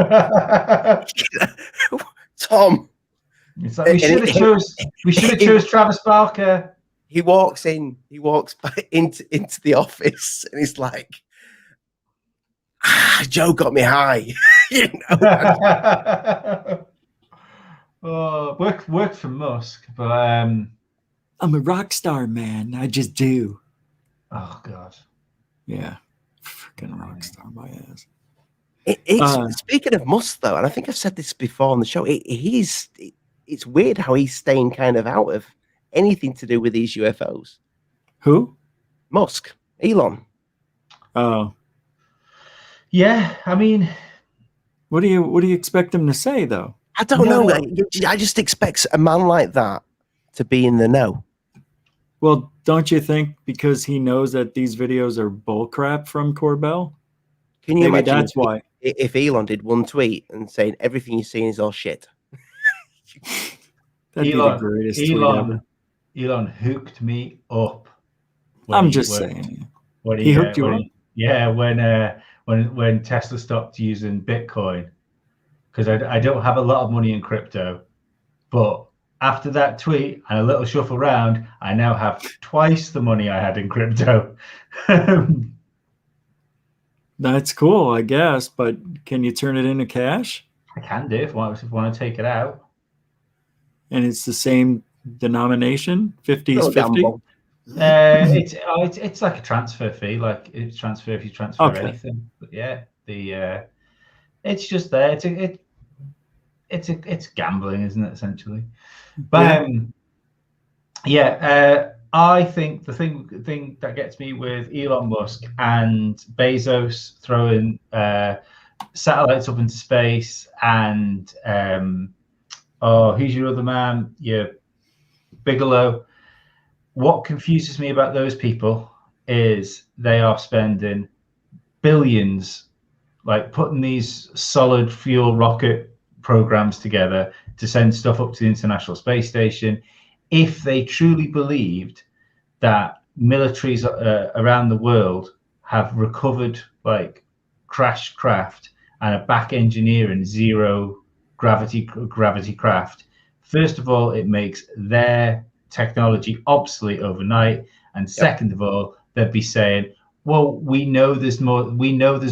Tom.
It's like we should have chose Travis Barker.
He walks back into the office and he's like, Joe got me high.
Worked for Musk, but
I'm a rock star, man. I just do.
Oh God.
Yeah. Freaking rock star, my ass.
Speaking of Musk, though, and I think I've said this before on the show, it's weird how he's staying kind of out of anything to do with these UFOs.
Who?
Musk. Elon.
Oh.
Yeah, I mean,
what do you expect him to say, though?
I don't know. I just expect a man like that to be in the know.
Well, don't you think because he knows that these videos are bullcrap from Corbell?
Can you imagine
that's why?
If Elon did one tweet and saying everything you're seeing is all shit?
That'd be the greatest tweet ever.
Elon hooked me up.
I'm just saying.
He
hooked you up?
Yeah, when Tesla stopped using Bitcoin. Because I don't have a lot of money in crypto. But after that tweet and a little shuffle around, I now have twice the money I had in crypto.
That's cool, I guess. But can you turn it into cash?
I can do if I want to take it out.
And it's the same denomination, 50 is 50?
It's like a transfer fee. Like it's transfer if you transfer anything. But yeah, it's just there. It's gambling, isn't it? Essentially, but I think the thing that gets me with Elon Musk and Bezos throwing satellites up into space and who's your other man? Yeah, Bigelow. What confuses me about those people is they are spending billions, like putting these solid fuel rocket programs together to send stuff up to the International Space Station. If they truly believed that militaries around the world have recovered like crashed craft and are back engineering zero gravity craft, first of all, it makes their technology obsolete overnight, and second of all, they'd be saying, well, we know there's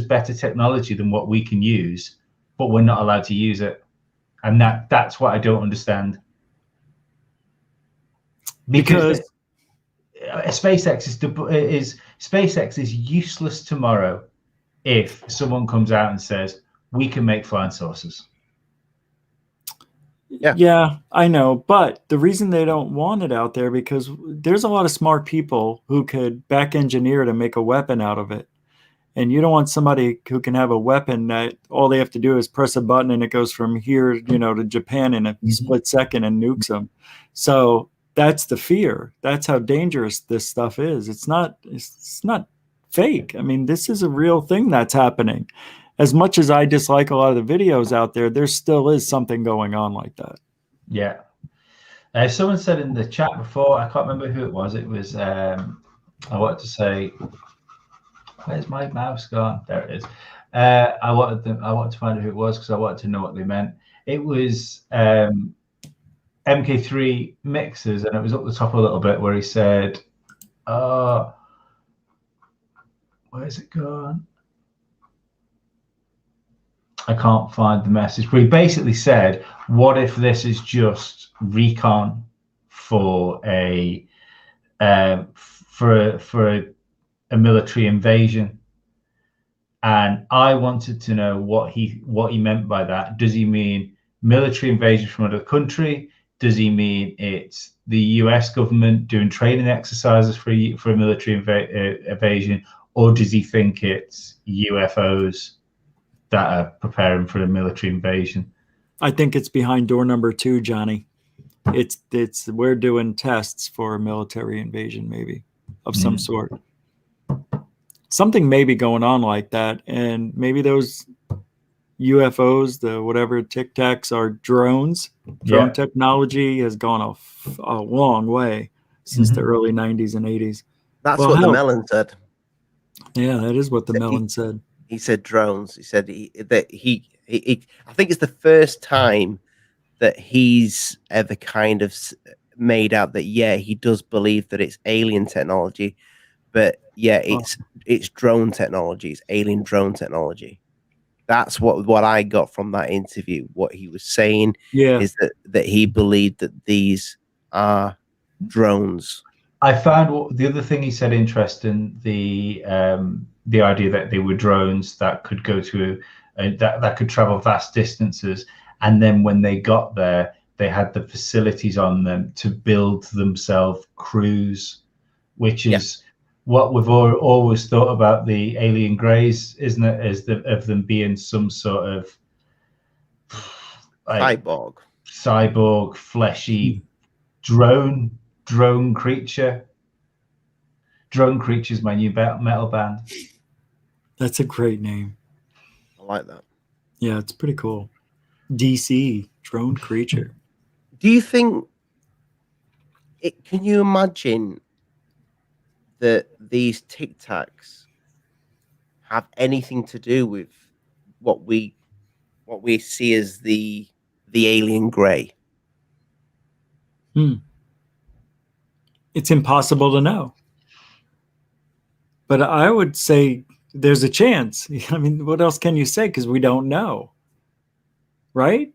better technology than what we can use, but we're not allowed to use it. And that's what I don't understand. Because SpaceX is useless tomorrow if someone comes out and says we can make flying saucers.
Yeah, I know. But the reason they don't want it out there because there's a lot of smart people who could back engineer to make a weapon out of it. And you don't want somebody who can have a weapon that all they have to do is press a button and it goes from here, to Japan in a split second and nukes them. So that's the fear. That's how dangerous this stuff is. It's not fake. I mean, this is a real thing that's happening. As much as I dislike a lot of the videos out there still is something going on like that.
Yeah. Someone said in the chat before, I can't remember who it was. It was, I wanted to say, where's my mouse gone? There it is. I wanted to find out who it was because I wanted to know what they meant. It was MK3 mixers, and it was up the top a little bit where he said, where's it gone? I can't find the message, but he basically said, what if this is just recon for a military invasion? And I wanted to know what he meant by that. Does he mean military invasion from another country? Does he mean it's the US government doing training exercises for a military invasion? Or does he think it's UFOs that are preparing for a military invasion?
I think it's behind door number 2, Johnny. It's we're doing tests for a military invasion, maybe of some sort. Something may be going on like that, and maybe those UFOs, the whatever Tic Tacs, are drones. Drone technology has gone a long way since the early 90s and 80s.
That's what the melon said.
Yeah, that is what the melon said.
He said drones. He said that he I think it's the first time that he's ever kind of made out that, yeah, he does believe that it's alien technology, but yeah, it's drone technology. It's alien drone technology. That's what I got from that interview. What he was saying is that he believed that these are drones.
I found the other thing he said interesting, the idea that they were drones that could go to that could travel vast distances, and then when they got there, they had the facilities on them to build themselves crews, which is what we've always thought about the alien greys, isn't it? Of them being some sort of like cyborg, fleshy drone creature. Drone Creature's my new metal band.
That's a great name.
I like that.
Yeah, it's pretty cool. DC, Drone Creature.
Do you think can you imagine that these Tic Tacs have anything to do with what we see as the alien grey?
It's impossible to know. But I would say there's a chance. I mean, what else can you say? Because we don't know. Right?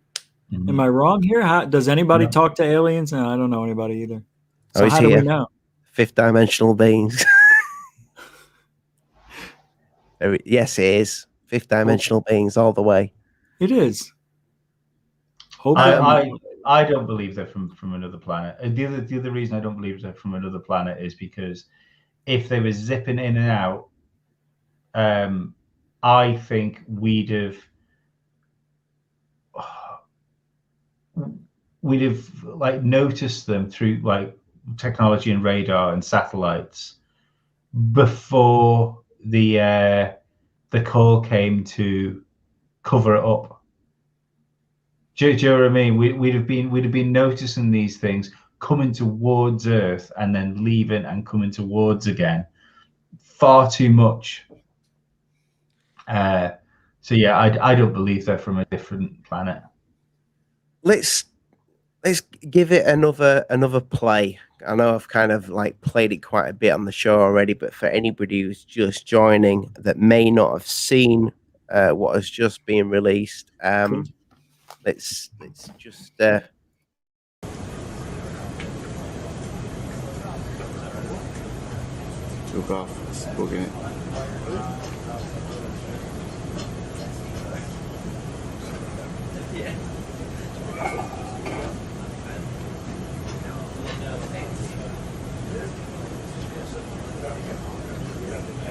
Am I wrong here? Does anybody talk to aliens? No, I don't know anybody either. So how do we know?
Fifth dimensional beings. Yes, it is. Fifth dimensional beings all the way.
It is.
I don't believe they're from another planet. The other reason I don't believe they're from another planet is because if they were zipping in and out, I think we'd have like noticed them through like technology and radar and satellites before the call came to cover it up. Do you know what I mean? We'd have been noticing these things coming towards Earth and then leaving and coming towards again far too much. So yeah, I don't believe they're from a different planet.
Let's give it another play. I know I've kind of like played it quite a bit on the show already, but for anybody who's just joining that may not have seen what has just been released, let's just
took off, booking it.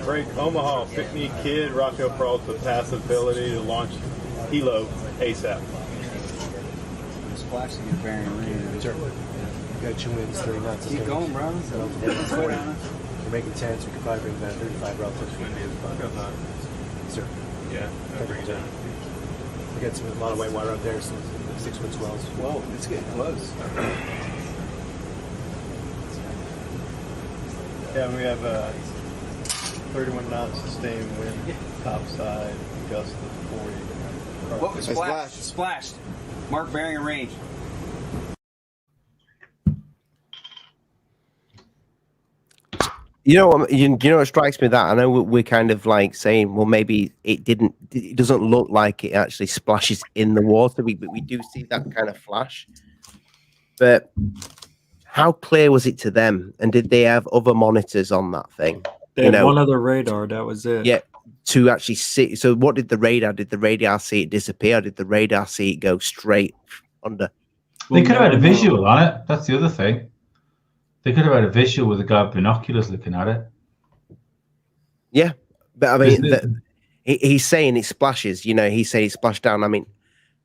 Break Omaha, Pick-Me Kid, Rocco Peralta pass ability to launch Hilo ASAP.
Splashing your bearing ring.
Sure. You got 2 winds, 30 knots.
Keep going, bro.
You're making 10, so we could probably bring back 35 relative. Sir.
Yeah, that brings it.
We got a lot of white water out there, some 6-foot swells.
Whoa, it's getting close.
Yeah, we have 31 knots sustained wind, topside, gust of 40.
Whoa, splashed. Mark bearing and range.
You know what? You know what strikes me that I know we're kind of like saying, well, maybe it didn't. It doesn't look like it actually splashes in the water. But we do see that kind of flash. But how clear was it to them? And did they have other monitors on that thing?
They had one other radar. That was it.
Yeah. To actually see. So what did the radar? Did the radar see it disappear? Or did the radar see it go straight under?
They could have had a visual on it. That's the other thing. They could have had a visual with a guy with binoculars looking at it.
Yeah, but I mean, he's saying it splashes. You know, he's saying it splashed down. I mean,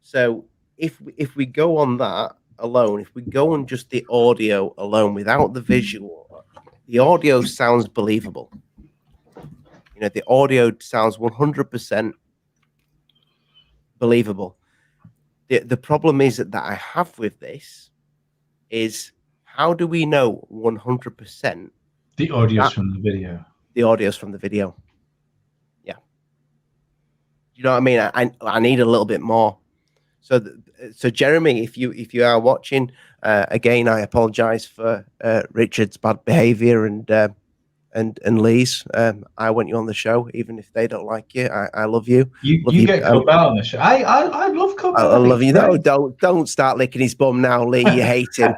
so if we go on that alone, if we go on just the audio alone without the visual, the audio sounds believable. You know, the audio sounds 100% believable. The problem is that I have with this is, how do we know 100%?
The audio's from the video.
The audio's from the video. Yeah. You know what I mean? I need a little bit more. So Jeremy, if you are watching, again, I apologize for Richard's bad behavior and Lee's. I want you on the show, even if they don't like you. I love you.
You get Cobell on the show. I love Cobell.
I love you. No, don't start licking his bum now, Lee. You hate him.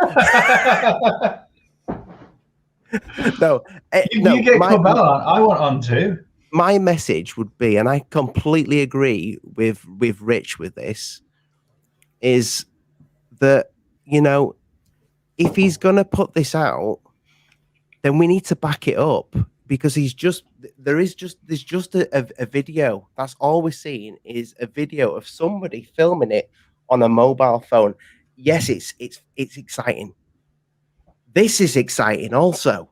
No,
you get Cobell on. I want on too.
My message would be, and I completely agree with Rich with this, is that, you know, if he's gonna put this out, then we need to back it up, because there's just a video. That's all we're seeing is a video of somebody filming it on a mobile phone. Yes, it's exciting. This is exciting also.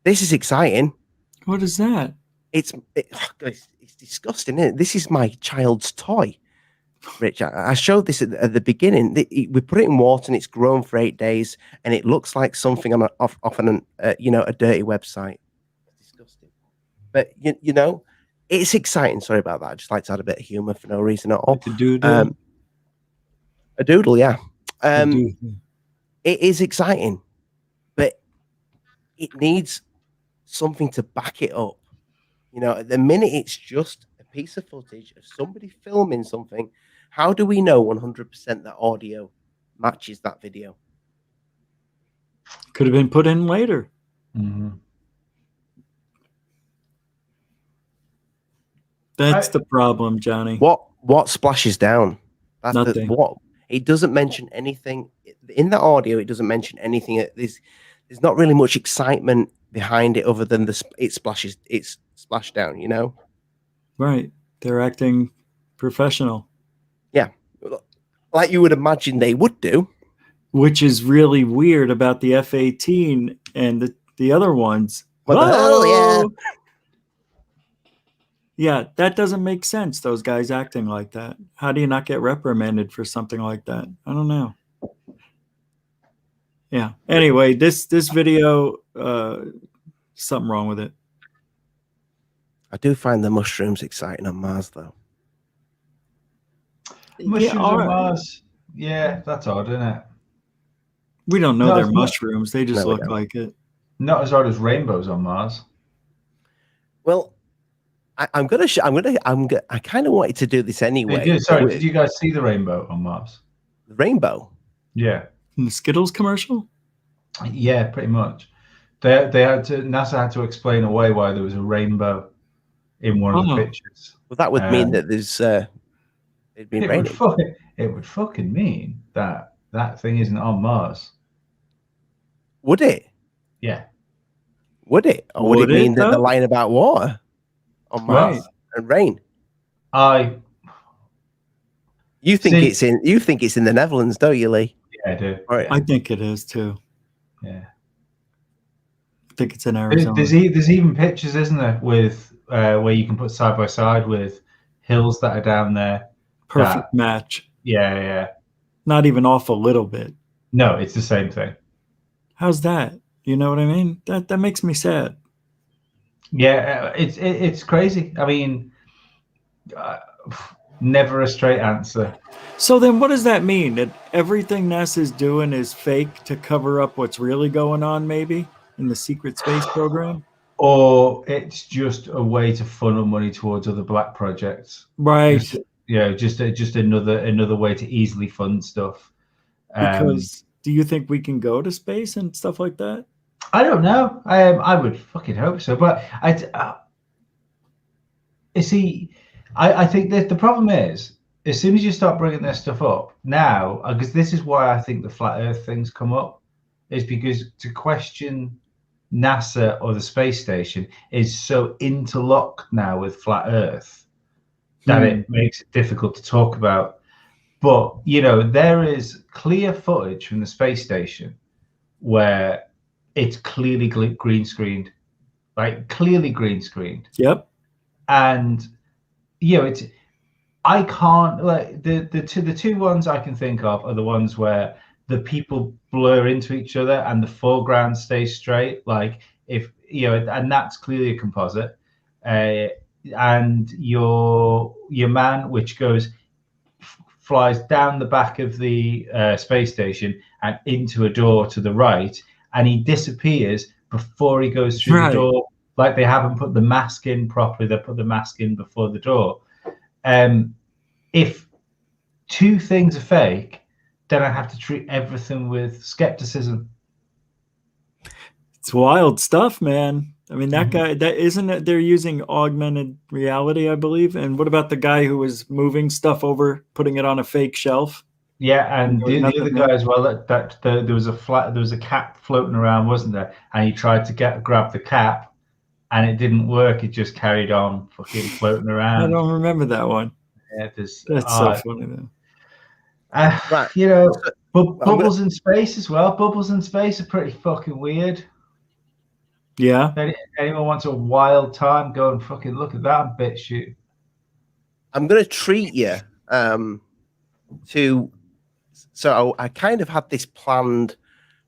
This is exciting.
What is that?
It's disgusting, isn't it? This is my child's toy, Rich. I showed this at the beginning. We put it in water and it's grown for 8 days, and it looks like something on off an a dirty website. It's disgusting. But you know, it's exciting. Sorry about that. I just like to add a bit of humor for no reason at all.
A doodle.
A doodle, yeah. It is exciting, but it needs something to back it up. You know, at the minute it's just a piece of footage of somebody filming something. How do we know 100% that audio matches that video?
Could have been put in later.
Mm-hmm.
That's the problem, Johnny.
What splashes down? That's
Nothing.
It doesn't mention anything in the audio. It doesn't mention anything. There's not really much excitement behind it other than it's splashed down. You know,
right? They're acting professional.
Yeah, like you would imagine they would do.
Which is really weird about the F-18 and the other ones.
Yeah.
Yeah, that doesn't make sense, those guys acting like that. How do you not get reprimanded for something like that? I don't know. Yeah. Anyway, this video, something wrong with it.
I do find the mushrooms exciting on Mars, though.
Mushrooms on Mars? Yeah, that's odd, isn't it?
We don't know they're mushrooms. They just look like it.
Not as odd as rainbows on Mars.
Well, I kind of wanted to do this anyway.
Did you guys see the rainbow on Mars?
The rainbow?
Yeah.
In the Skittles commercial?
Yeah, pretty much. NASA had to explain away why there was a rainbow in one of the pictures.
Well, that would mean that there's it'd been raining.
It would fucking mean that thing isn't on Mars.
Would it?
Yeah.
Would it? Or would it mean that they're lying about water on Mars and rain? You think it's in the Netherlands, don't you, Lee?
Yeah, I do.
Right.
I think it is too.
Yeah.
I think it's in Arizona.
There's even pictures, isn't there, with where you can put side by side with hills that are down there.
Perfect match.
Yeah, yeah.
Not even off a little bit.
No, it's the same thing.
How's that? You know what I mean? That makes me sad.
Yeah, it's crazy. I mean, never a straight answer.
So then what does that mean? That everything NASA's doing is fake to cover up what's really going on, maybe, in the secret space program?
or it's just a way to funnel money towards other black projects.
Right.
Just another way to easily fund stuff.
Because do you think we can go to space and stuff like that?
I don't know. I would fucking hope so, but you see, I think that the problem is, as soon as you start bringing this stuff up now, because this is why I think the flat Earth things come up, is because to question NASA or the space station is so interlocked now with flat Earth that it makes it difficult to talk about. But there is clear footage from the space station where it's clearly green screened, like clearly green screened.
Yep.
And it's, I can't, like, the two ones I can think of are the ones where the people blur into each other and the foreground stays straight, like if and that's clearly a composite. And your man, which flies down the back of the space station and into a door to the right, and he disappears before he goes through the door. Like, they haven't put the mask in properly. They put the mask in before the door. If two things are fake, then I have to treat everything with skepticism.
It's wild stuff, man. I mean, that guy, that isn't it, they're using augmented reality, I believe. And what about the guy who was moving stuff over, putting it on a fake shelf?
Yeah, and the other guy as well. There was a cap floating around, wasn't there? And he tried to grab the cap, and it didn't work. It just carried on fucking floating around.
I don't remember that one.
Yeah,
that's so funny though.
Bubbles in space as well. Bubbles in space are pretty fucking weird.
Yeah.
Anyone wants a wild time, go and fucking look at that and BitChute.
I'm going to treat you to. So I kind of had this planned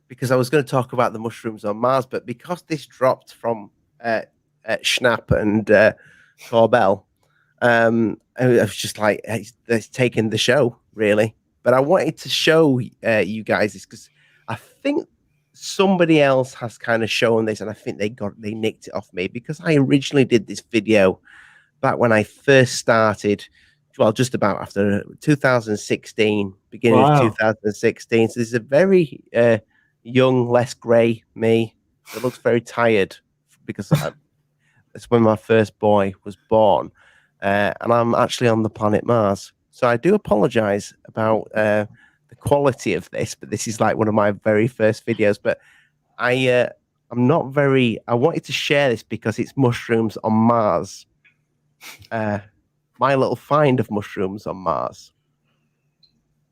because I was going to talk about the mushrooms on Mars, but because this dropped from Schnapp and Corbell, I was just like, it's taking the show, really. But I wanted to show you guys this because I think somebody else has kind of shown this, and I think they nicked it off me because I originally did this video back when I first started. Well, just about after 2016, beginning of 2016. So this is a very young, less grey me that looks very tired because that's when my first boy was born, and I'm actually on the planet Mars. So I do apologize about the quality of this, but this is like one of my very first videos. But I'm not very. I wanted to share this because it's mushrooms on Mars. My little find of mushrooms on Mars.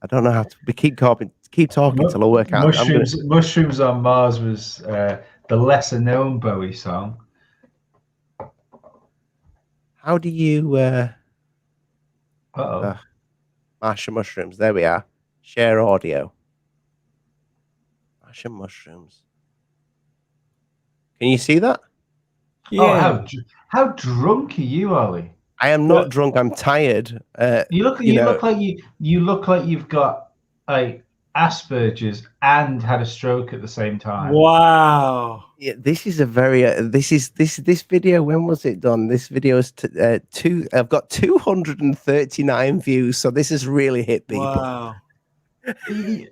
I don't know how to keep talking till I work out.
Mushrooms on Mars was the lesser known Bowie song.
How do you Martian mushrooms? There we are. Share audio. Martian mushrooms. Can you see that?
Yeah. Oh, how drunk are you, Ollie?
I am not drunk. I'm tired.
You look like you've got like Asperger's and had a stroke at the same time.
Wow.
Yeah, this is a very this video. When was it done? This video is I've got 239 views, so this has really hit people.
Wow.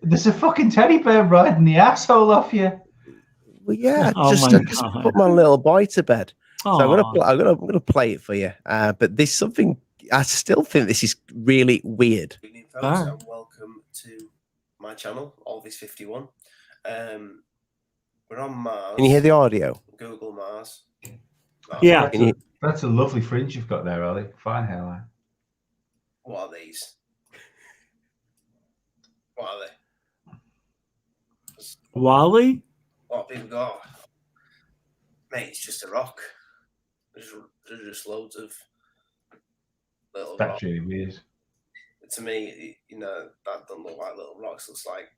There's a fucking teddy bear riding the asshole off you.
Well, yeah, just put my little boy to bed.
Aww.
So I'm gonna play it for you. But there's something I still think this is really weird. Good evening, folks, and welcome to my channel, Alvis 51. We're on Mars. Can you hear the audio? Google Mars.
Yeah.
That's a lovely fringe you've got there, Ollie. Fine hairline.
What are these? What are they?
Wally?
What people got? Mate, it's just a rock. There's just loads of little
That's
rocks.
really weird.
To me, that doesn't look like little rocks. It looks like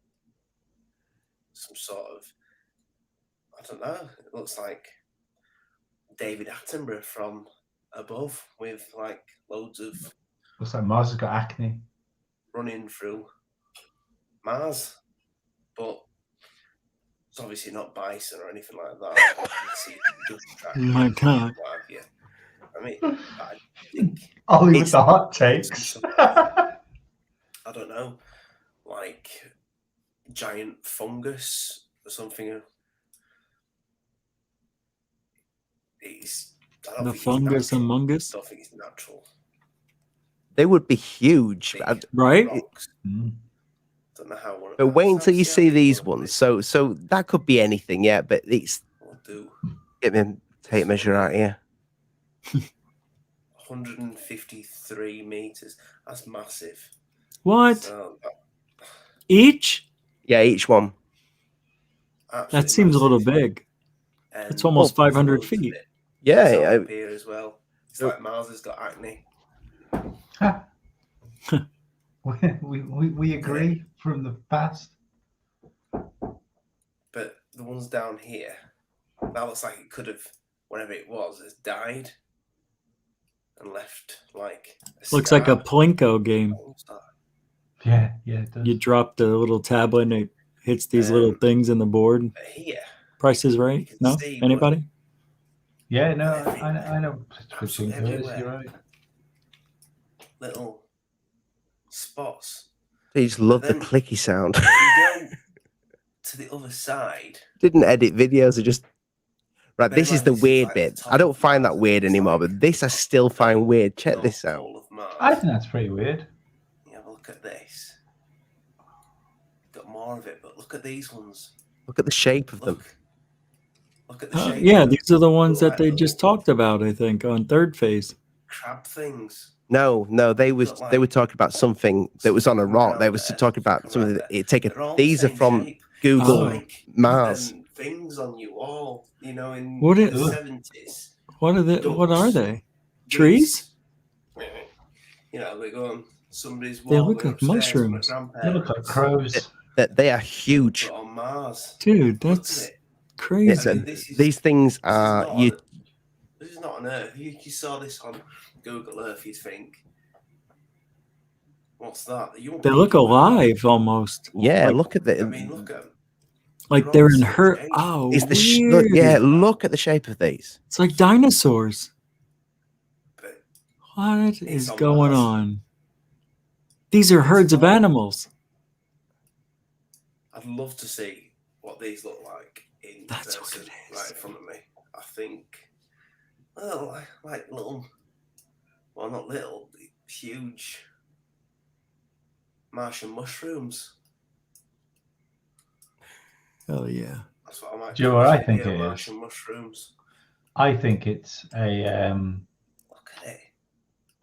some sort of, I don't know. It looks like David Attenborough from above with like loads of.
Looks like Mars has got acne.
Running through Mars, but
It's obviously not bison or anything like that. You can see dust tracks,
Oh my God.
what have you. I mean, I think
Ollie with the hot takes.
I don't know, like giant fungus or something.
The fungus among us.
I don't think it's natural.
They would be huge,
right?
Don't know how.
But wait until you see these ones. So that could be anything, yeah. But it's get me tape measure out here.
153 meters. That's massive.
What?
So,
Each?
Yeah, each one.
That seems a little big. It's almost 500 feet.
Yeah,
here as well. It's like Mars has got acne.
we agree from the past.
But the ones down here, that looks like it could have, whatever it was, has died and left like.
Looks like a Plinko game.
Yeah, it does.
You drop the little tablet and it hits these little things in the board.
Here.
Price is Right? No? Anybody?
Yeah, no, I know. You're right.
Little spots.
They just love the clicky sound.
If you go to the other side.
Didn't edit videos. Are just right. This is the weird bit. I don't find that weird anymore, but this I still find weird. Check this out.
I think that's pretty weird.
Yeah, look at this. Got more of it, but look at these ones.
Look at the shape of them.
Look at the shape.
Yeah, these are the ones that they just talked about, I think, on third phase.
Crab things.
No, they were talking about something that was on a rock. They was talking about something that taken. These are from Google Mars.
And things on you all, you know, in
What
the
is-
70s.
What are they? Trees?
You know, they go on somebody's wall.
They look like
upstairs,
mushrooms.
my
They look like crows.
They are huge.
on Mars.
Dude, that's crazy.
I mean, this is-
These things are you.
This is not on Earth. You saw this on Google Earth, you'd think, what's that?
They look alive almost.
Yeah,
Like-
look at the.
I mean, look at them.
Like they're in her. Oh,
It's the
weird.
look at the shape of these.
It's like dinosaurs.
But
What is
on
going
Mars.
on? These are herds of animals.
I'd love to see what these look like in
That's what
person,
it is.
right in front of me. I think, well, like little, well, not little, huge Martian mushrooms.
Oh yeah.
That's what I might.
Do you know what I think
Yeah,
it is?
Martian mushrooms.
I think it's a
Look at it.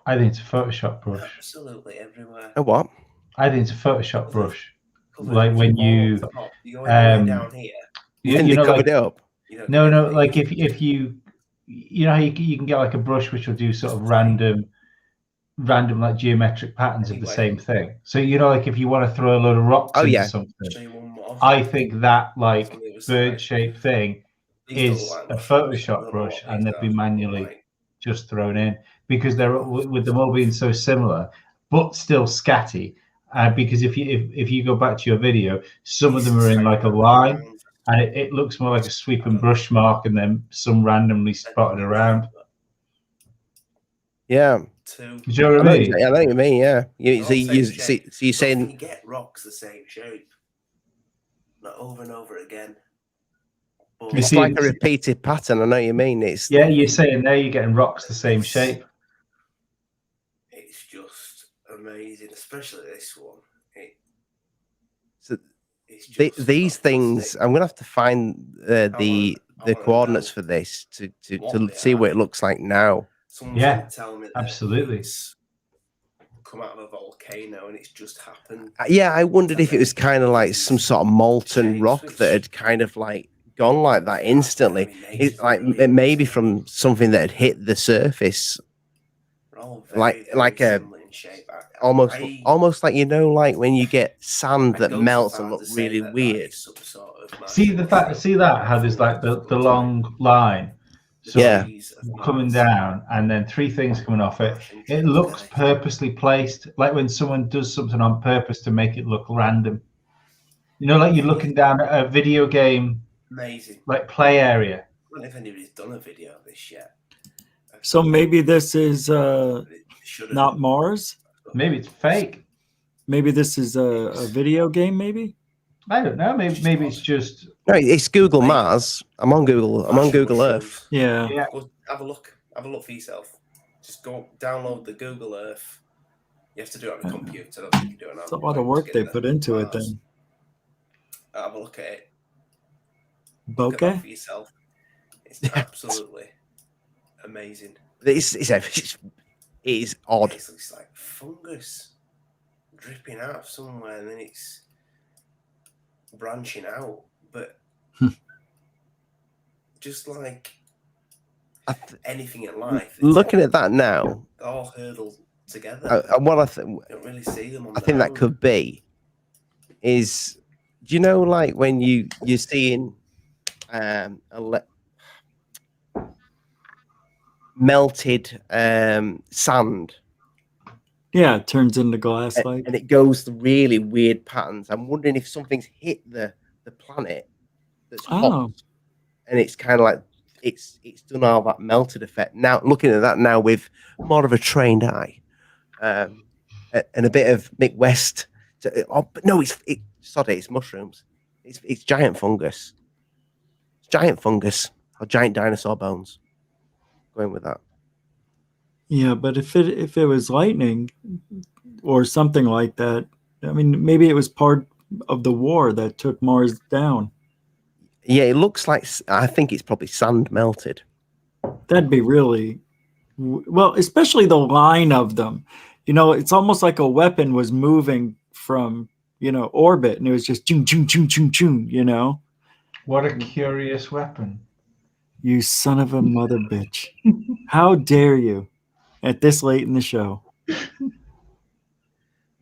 I think it's a Photoshop brush.
Absolutely everywhere.
A what?
I think it's a Photoshop brush.
Covered
Like when you
all top. You're going all the way down here.
You
know,
covered
like,
it up.
You know,
no, like if you know how you can get like a brush which will do sort of random like geometric patterns of the same thing. So you know, like if you want to throw a load of rocks into
yeah.
something,
show you one more.
I think that like
From the other side.
bird-shaped thing
These
is
look like
a
mushrooms.
Photoshop
Look
brush,
what
and
these
they'd be
are.
manually
Like,
just thrown in because they're with them all being so similar, but still scatty. Because if you go back to your video, some of them are in like a line, and it looks more like a sweep and brush mark, and then some randomly spotted around.
Yeah.
Two.
Do you know what I mean?
I know what you mean. Yeah.
They're all
So
same
you're
shape. But you
saying
get rocks the same shape, not over and over again. But
You
it's
see-
like a repeated pattern. I know what you mean. It's
Yeah, you're saying there you're getting rocks the same shape.
it's just amazing, especially this one.
So
It's just
these things.
fantastic.
I'm gonna have to find the
wanna
coordinates
know
for this to
what they
see
are.
what it looks like now.
Someone's
Yeah,
gonna tell me that
absolutely.
it's come out of a volcano and it's just happened.
Yeah, I wondered if it was kind of like some sort of molten rock that had kind of like gone like that instantly. It's like maybe from something that had hit the surface,
They're all
like
very
a
similar in shape.
almost like, you know, like when you get sand that
I go
melts
so
and
far
look
to say
really
that
weird.
is some sort of
See
magic.
that how there's like the long line, so
Yeah.
coming down, and then three things coming off it. It looks purposely placed, like when someone does something on purpose to make it look random. You know, like you're looking down at a video game,
Amazing.
like play area.
I don't know if anybody's done a video of this yet.
So maybe this is not Mars.
Maybe it's fake.
Maybe this is a video game. Maybe.
I don't know. Maybe it's just.
No, it's Google Mars. I'm on Google. I'm on Google Earth.
Yeah.
Go have a look. Have a look for yourself. Just go download the Google Earth. You have to do it on a computer. I don't think you do it on
It's a lot of work they put into it. Then.
Have a look at it.
Bokeh?
Look at that for yourself. It's absolutely amazing.
It is odd.
It looks like fungus dripping out of somewhere, and then it's branching out. But just like anything in life,
Looking at that now,
all hurdled together.
What I
You don't really see them on
I think that could be is, do you know, like when you're seeing melted sand,
yeah, it turns into glass like,
and it goes to really weird patterns. I'm wondering if something's hit the planet that's hot, and it's kind of like it's done all that melted effect. Now looking at that now with more of a trained eye, and a bit of Mick West. But no, it's mushrooms. It's giant fungus. It's giant fungus or giant dinosaur bones. Going with that.
Yeah, but if it was lightning or something like that, I mean, maybe it was part of the war that took Mars down.
Yeah, it looks like, I think it's probably sand melted.
That'd be really, well, especially the line of them. You know, it's almost like a weapon was moving from, orbit, and it was just choom, choom, choom, choom, choom,
What a curious weapon.
You son of a mother bitch. How dare you at this late in the show?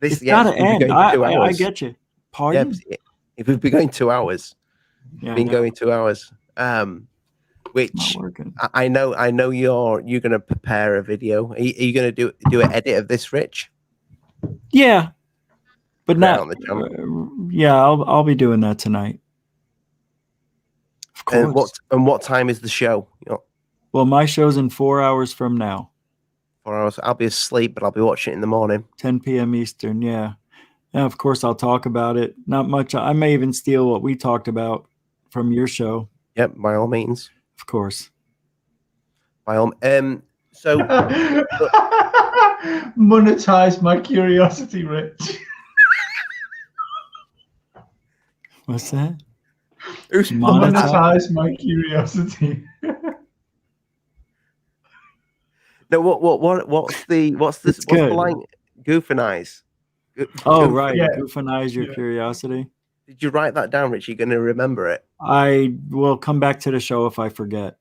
It's gotta end. I get you. Pardon?
Yeah, if we've been going 2 hours, going 2 hours. Which I know you're going to prepare a video. Are you going to do an edit of this, Rich?
Yeah, but not
on the channel.
Yeah, I'll be doing that tonight. Of course.
And what time is the show?
Well, my show's in 4 hours from now.
4 hours. I'll be asleep, but I'll be watching it in the morning.
10 p.m. Eastern. Yeah. Yeah. Of course, I'll talk about it. Not much. I may even steal what we talked about from your show.
Yep, by all means.
Of course.
By all. So
monetize my curiosity, Rich.
What's that?
Monetize my curiosity.
No, what's the line? Goofinise.
Right. Yeah. Goofinise your curiosity.
Did you write that down, Rich? You're going to remember it.
I will come back to the show if I forget.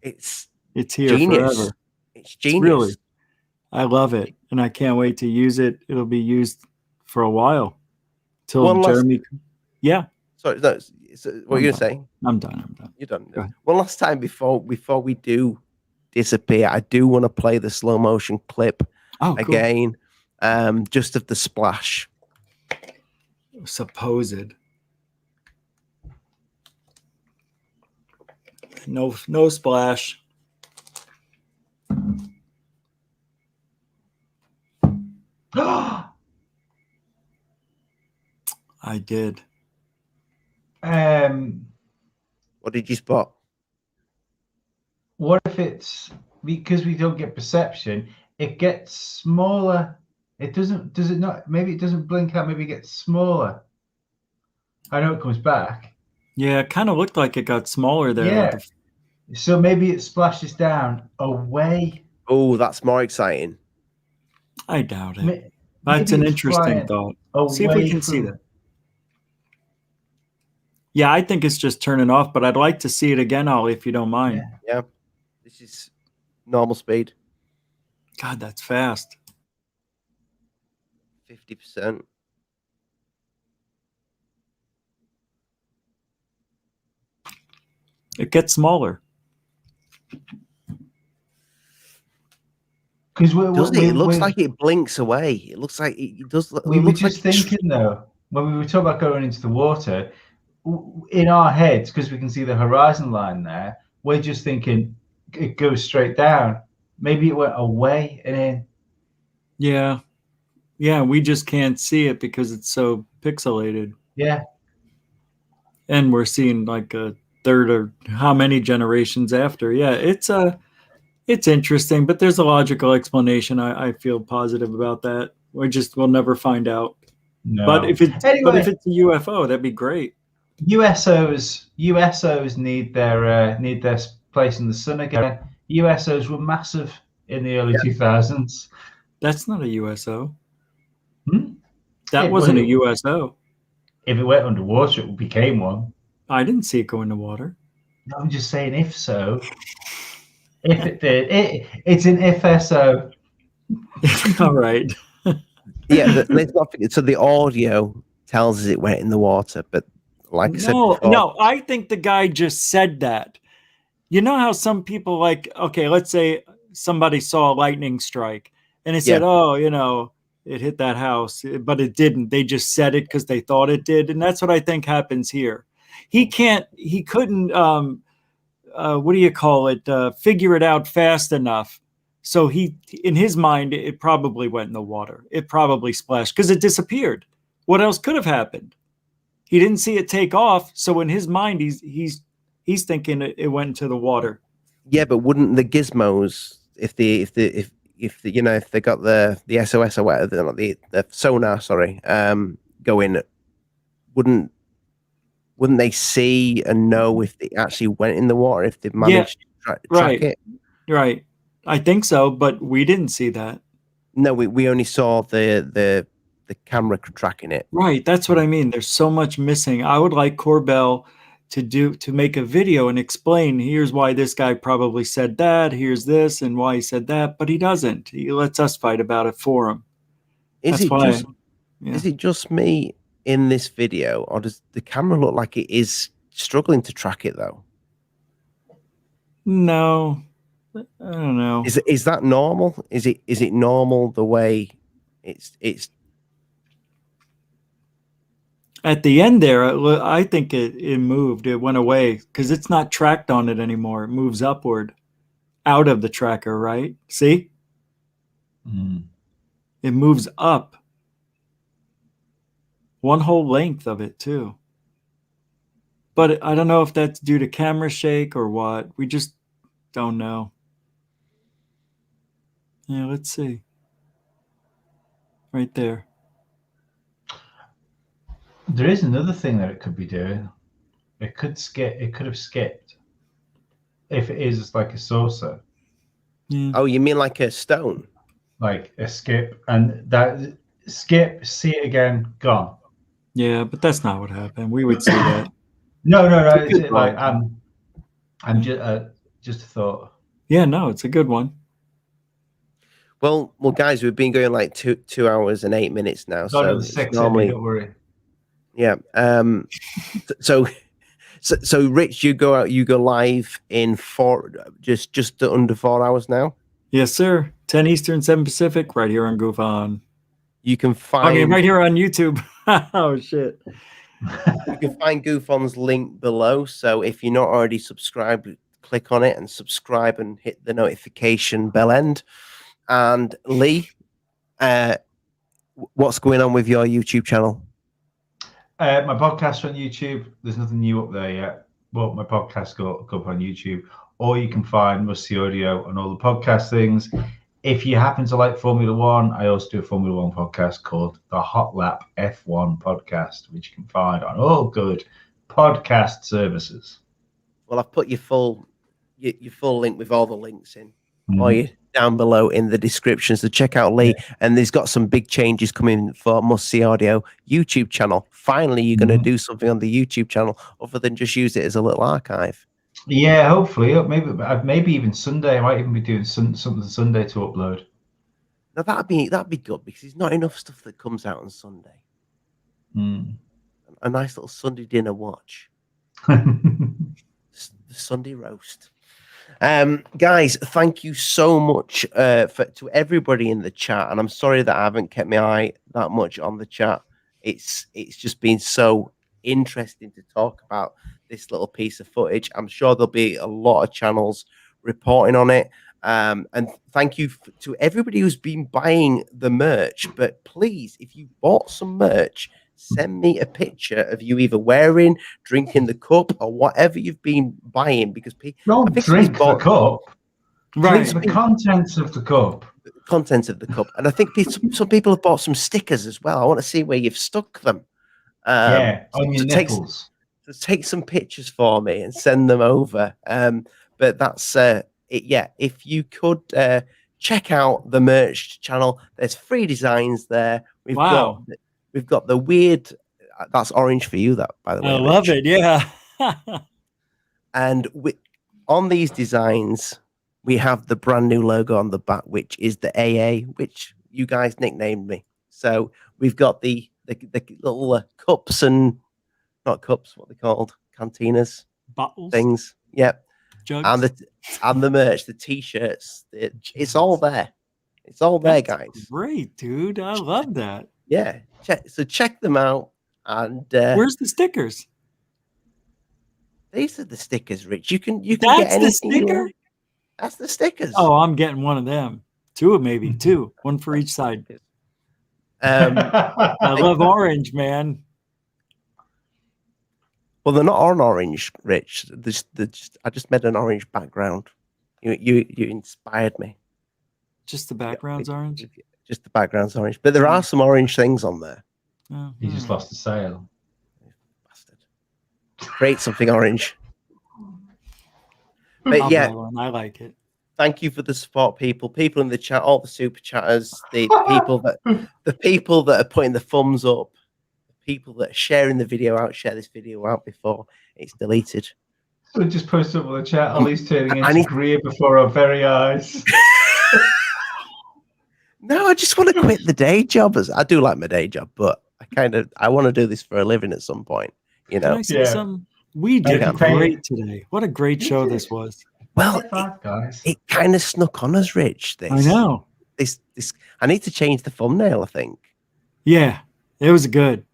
It's
here
genius.
Forever.
It's genius.
Really, I love it, and I can't wait to use it. It'll be used for a while till Jeremy. Yeah.
Sorry, no, what are you gonna say?
I'm done.
You're done. One last time before we do disappear, I do want to play the slow motion clip again, just of the splash.
Supposed. No splash. I did.
What did you spot?
What if it's because we don't get perception? It gets smaller. It doesn't. Does it not? Maybe it doesn't blink out. Maybe it gets smaller. I know it comes back.
Yeah, it kind of looked like it got smaller there.
Yeah. So maybe it splashes down away.
Oh, that's more exciting.
I doubt it. That's an interesting thought. See if we can see that. Yeah, I think it's just turning off, but I'd like to see it again, Ollie, if you don't mind.
Yeah. This is normal speed.
God, that's fast.
50%.
It gets smaller.
Because it looks like it blinks away. It looks like it does.
We were just thinking though. when we were talking about going into the water, in our heads, because we can see the horizon line there, we're just thinking it goes straight down. Maybe it went away and in.
Yeah. Yeah, we just can't see it because it's so pixelated.
Yeah.
And we're seeing like a third or how many generations after. Yeah, it's interesting, but there's a logical explanation. I feel positive about that. We'll never find out.
No.
But if it's a UFO, that'd be great.
USOs need their place in the sun again. USOs were massive in the early 2000s.
That's not a USO.
Hmm?
That wasn't a USO.
If it went underwater, it became one.
I didn't see it go into water.
No, I'm just saying, if so. If it did, it's an FSO.
All right.
Yeah, let's not forget. So the audio tells us it went in the water, but like I said before,
no, I think the guy just said that. You know how some people okay, let's say somebody saw a lightning strike and they said, oh, it hit that house, but it didn't. They just said it because they thought it did. And that's what I think happens here. He couldn't, what do you call it? Figure it out fast enough. So in his mind, it probably went in the water. It probably splashed because it disappeared. What else could have happened? He didn't see it take off. So in his mind, he's thinking it went into the water.
Yeah, but wouldn't the gizmos, if they got the SOS or whatever, the sonar, going, wouldn't they see and know if they actually went in the water, if they managed to track it?
Right. I think so, but we didn't see that.
No, we only saw the camera tracking it.
Right. That's what I mean. There's so much missing. I would like Corbell to make a video and explain, here's why this guy probably said that, here's this and why he said that, but he doesn't. He lets us fight about it for him.
Is it just me in this video, or does the camera look like it is struggling to track it though?
No, I don't know.
Is that normal? Is it normal the way it's
at the end there? I think it moved. It went away because it's not tracked on it anymore. It moves upward out of the tracker, right? See? It moves up. One whole length of it too. But I don't know if that's due to camera shake or what. We just don't know. Yeah, let's see. Right there.
There is another thing that it could be doing. It could have skipped. If it is like a saucer.
Yeah.
Oh, you mean like a stone?
Like a skip, and that skip, see it again, gone.
Yeah, but that's not what happened. We would see that.
No. It's like I'm just a thought.
Yeah, no, it's a good one.
Well, guys, we've been going like 2 hours and 8 minutes now. So
6
normally,
don't worry.
Yeah. So Rich, you go live in just under 4 hours now.
Yes, sir. 10 Eastern, 7 Pacific, right here on Goof On.
You can find
right here on YouTube. Oh shit.
You can find Goof On's link below. So if you're not already subscribed, click on it and subscribe and hit the notification bell end. And Lee, what's going on with your YouTube channel?
My podcast on YouTube. There's nothing new up there yet. Well, my podcast go up on YouTube, or you can find Musty Audio on all the podcast things. If you happen to like Formula One, I also do a Formula One podcast called the Hot Lap F1 podcast, which you can find on all good podcast services.
Well, I've put your full link with all the links in for you down below in the description. So check out Lee, and there's got some big changes coming for Must See Audio YouTube channel. Finally, you're going to do something on the YouTube channel other than just use it as a little archive.
Yeah, hopefully, maybe even Sunday. I might even be doing something Sunday to upload.
Now that'd be good because there's not enough stuff that comes out on Sunday. A nice little Sunday dinner watch. The Sunday roast. Guys, thank you so much to everybody in the chat, and I'm sorry that I haven't kept my eye that much on the chat. it's just been so interesting to talk about this little piece of footage. I'm sure there'll be a lot of channels reporting on it. And thank you to everybody who's been buying the merch. But please, if you bought some merch, send me a picture of you either wearing, drinking the cup, or whatever you've been buying. Because
don't drink the cup.
Right.
Drink the contents of the cup.
Contents of the cup. And I think some people have bought some stickers as well. I want to see where you've stuck them.
Yeah, on your nipples.
Take some pictures for me and send them over. But that's it. Yeah, if you could check out the merch channel, there's free designs there. We've got the weird. That's orange for you. That, by the way,
I love it. Yeah.
And on these designs, we have the brand new logo on the back, which is the AA, which you guys nicknamed me. So we've got the little cups and not cups, what they're called, cantinas,
bottles,
things. Yep.
Jugs.
And the merch, the t-shirts, it's all there. It's all there, guys.
Great, dude. I love that.
Yeah. Check them out. And
where's the stickers?
These are the stickers, Rich. You can
That's
get anything.
The sticker?
That's the stickers.
Oh, I'm getting one of them. Maybe two. One for each side.
I
love orange, man.
Well, they're not on orange, Rich. I just made an orange background. You inspired me.
Just the background's orange?
Just the background's orange. But there are some orange things on there.
Oh,
you just lost a sale.
Bastard. Create something orange. But yeah,
I like it.
Thank you for the support, people. People in the chat, all the super chatters, the people that are putting the thumbs up, the people that are sharing the video out, share this video out before it's deleted.
So just post up in the chat. Ollie's turning into Greer before our very eyes.
No, I just want to quit the day job. I do like my day job, but I want to do this for a living at some point. You know.
Can I say something? We did great today. What a great show this was.
Well, it kind of snuck on us, Rich.
I know.
This. I need to change the thumbnail, I think.
Yeah, it was good.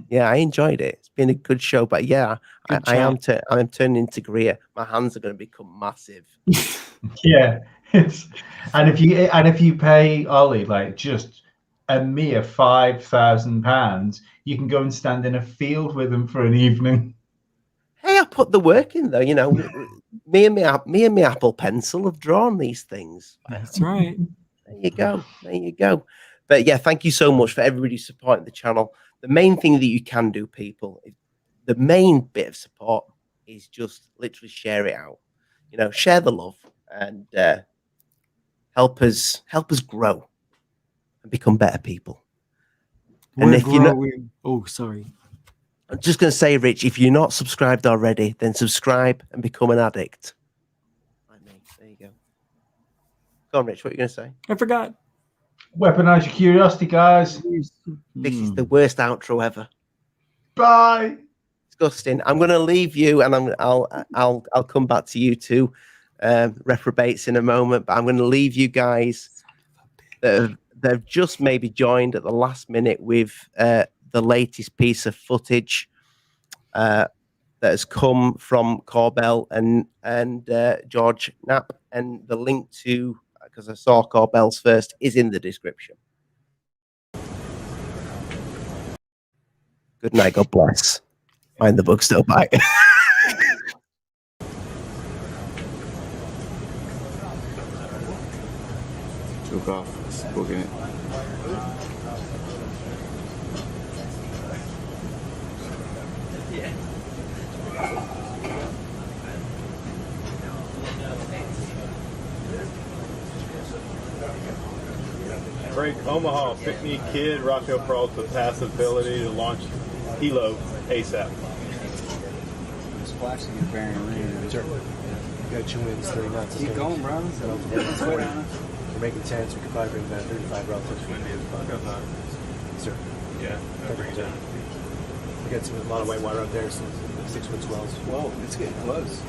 Yeah, I enjoyed it. It's been a good show, but yeah, I am turning into Greer. My hands are going to become massive.
Yeah, and if you pay Ollie like just a mere £5,000, you can go and stand in a field with him for an evening.
Hey, I put the work in though. You know, me and my Apple Pencil have drawn these things.
That's right.
There you go. There you go. But yeah, thank you so much for everybody supporting the channel. The main thing that you can do, people, the main bit of support is just literally share it out. You know, share the love and help us grow and become better people. And if you're not,
sorry.
I'm just going to say, Rich, if you're not subscribed already, then subscribe and become an addict. Like me. There you go. Go on, Rich. What are you going to say?
I forgot.
Weaponize your curiosity, guys.
This is the worst outro ever.
Bye.
Disgusting. I'm going to leave you, and I'll come back to you two reprobates in a moment. But I'm going to leave you guys that have just maybe joined at the last minute with the latest piece of footage that has come from Corbell and George Knapp, and the link to, because I saw Corbell's first, is in the description. Good night. God bless. Find the bookstore. Bye.
Took off, booking it.
Break Omaha, pick me a kid, Rocco Peralta, passive ability to launch Hilo ASAP.
Splashing your bearing ring.
Sure. You got 2 wins, 3 knots.
Keep going, bro.
We're making 10, so we can probably bring that 35 relative.
Windy as fuck up now.
Sir.
Yeah.
We got a lot of white water out there, so 6-foot swells.
Whoa, it's getting close.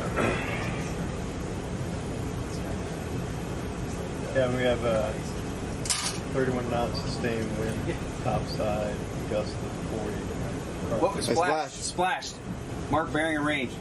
Yeah, we have 31 knots sustained wind, topside, gust of
Splashed. Mark bearing and range.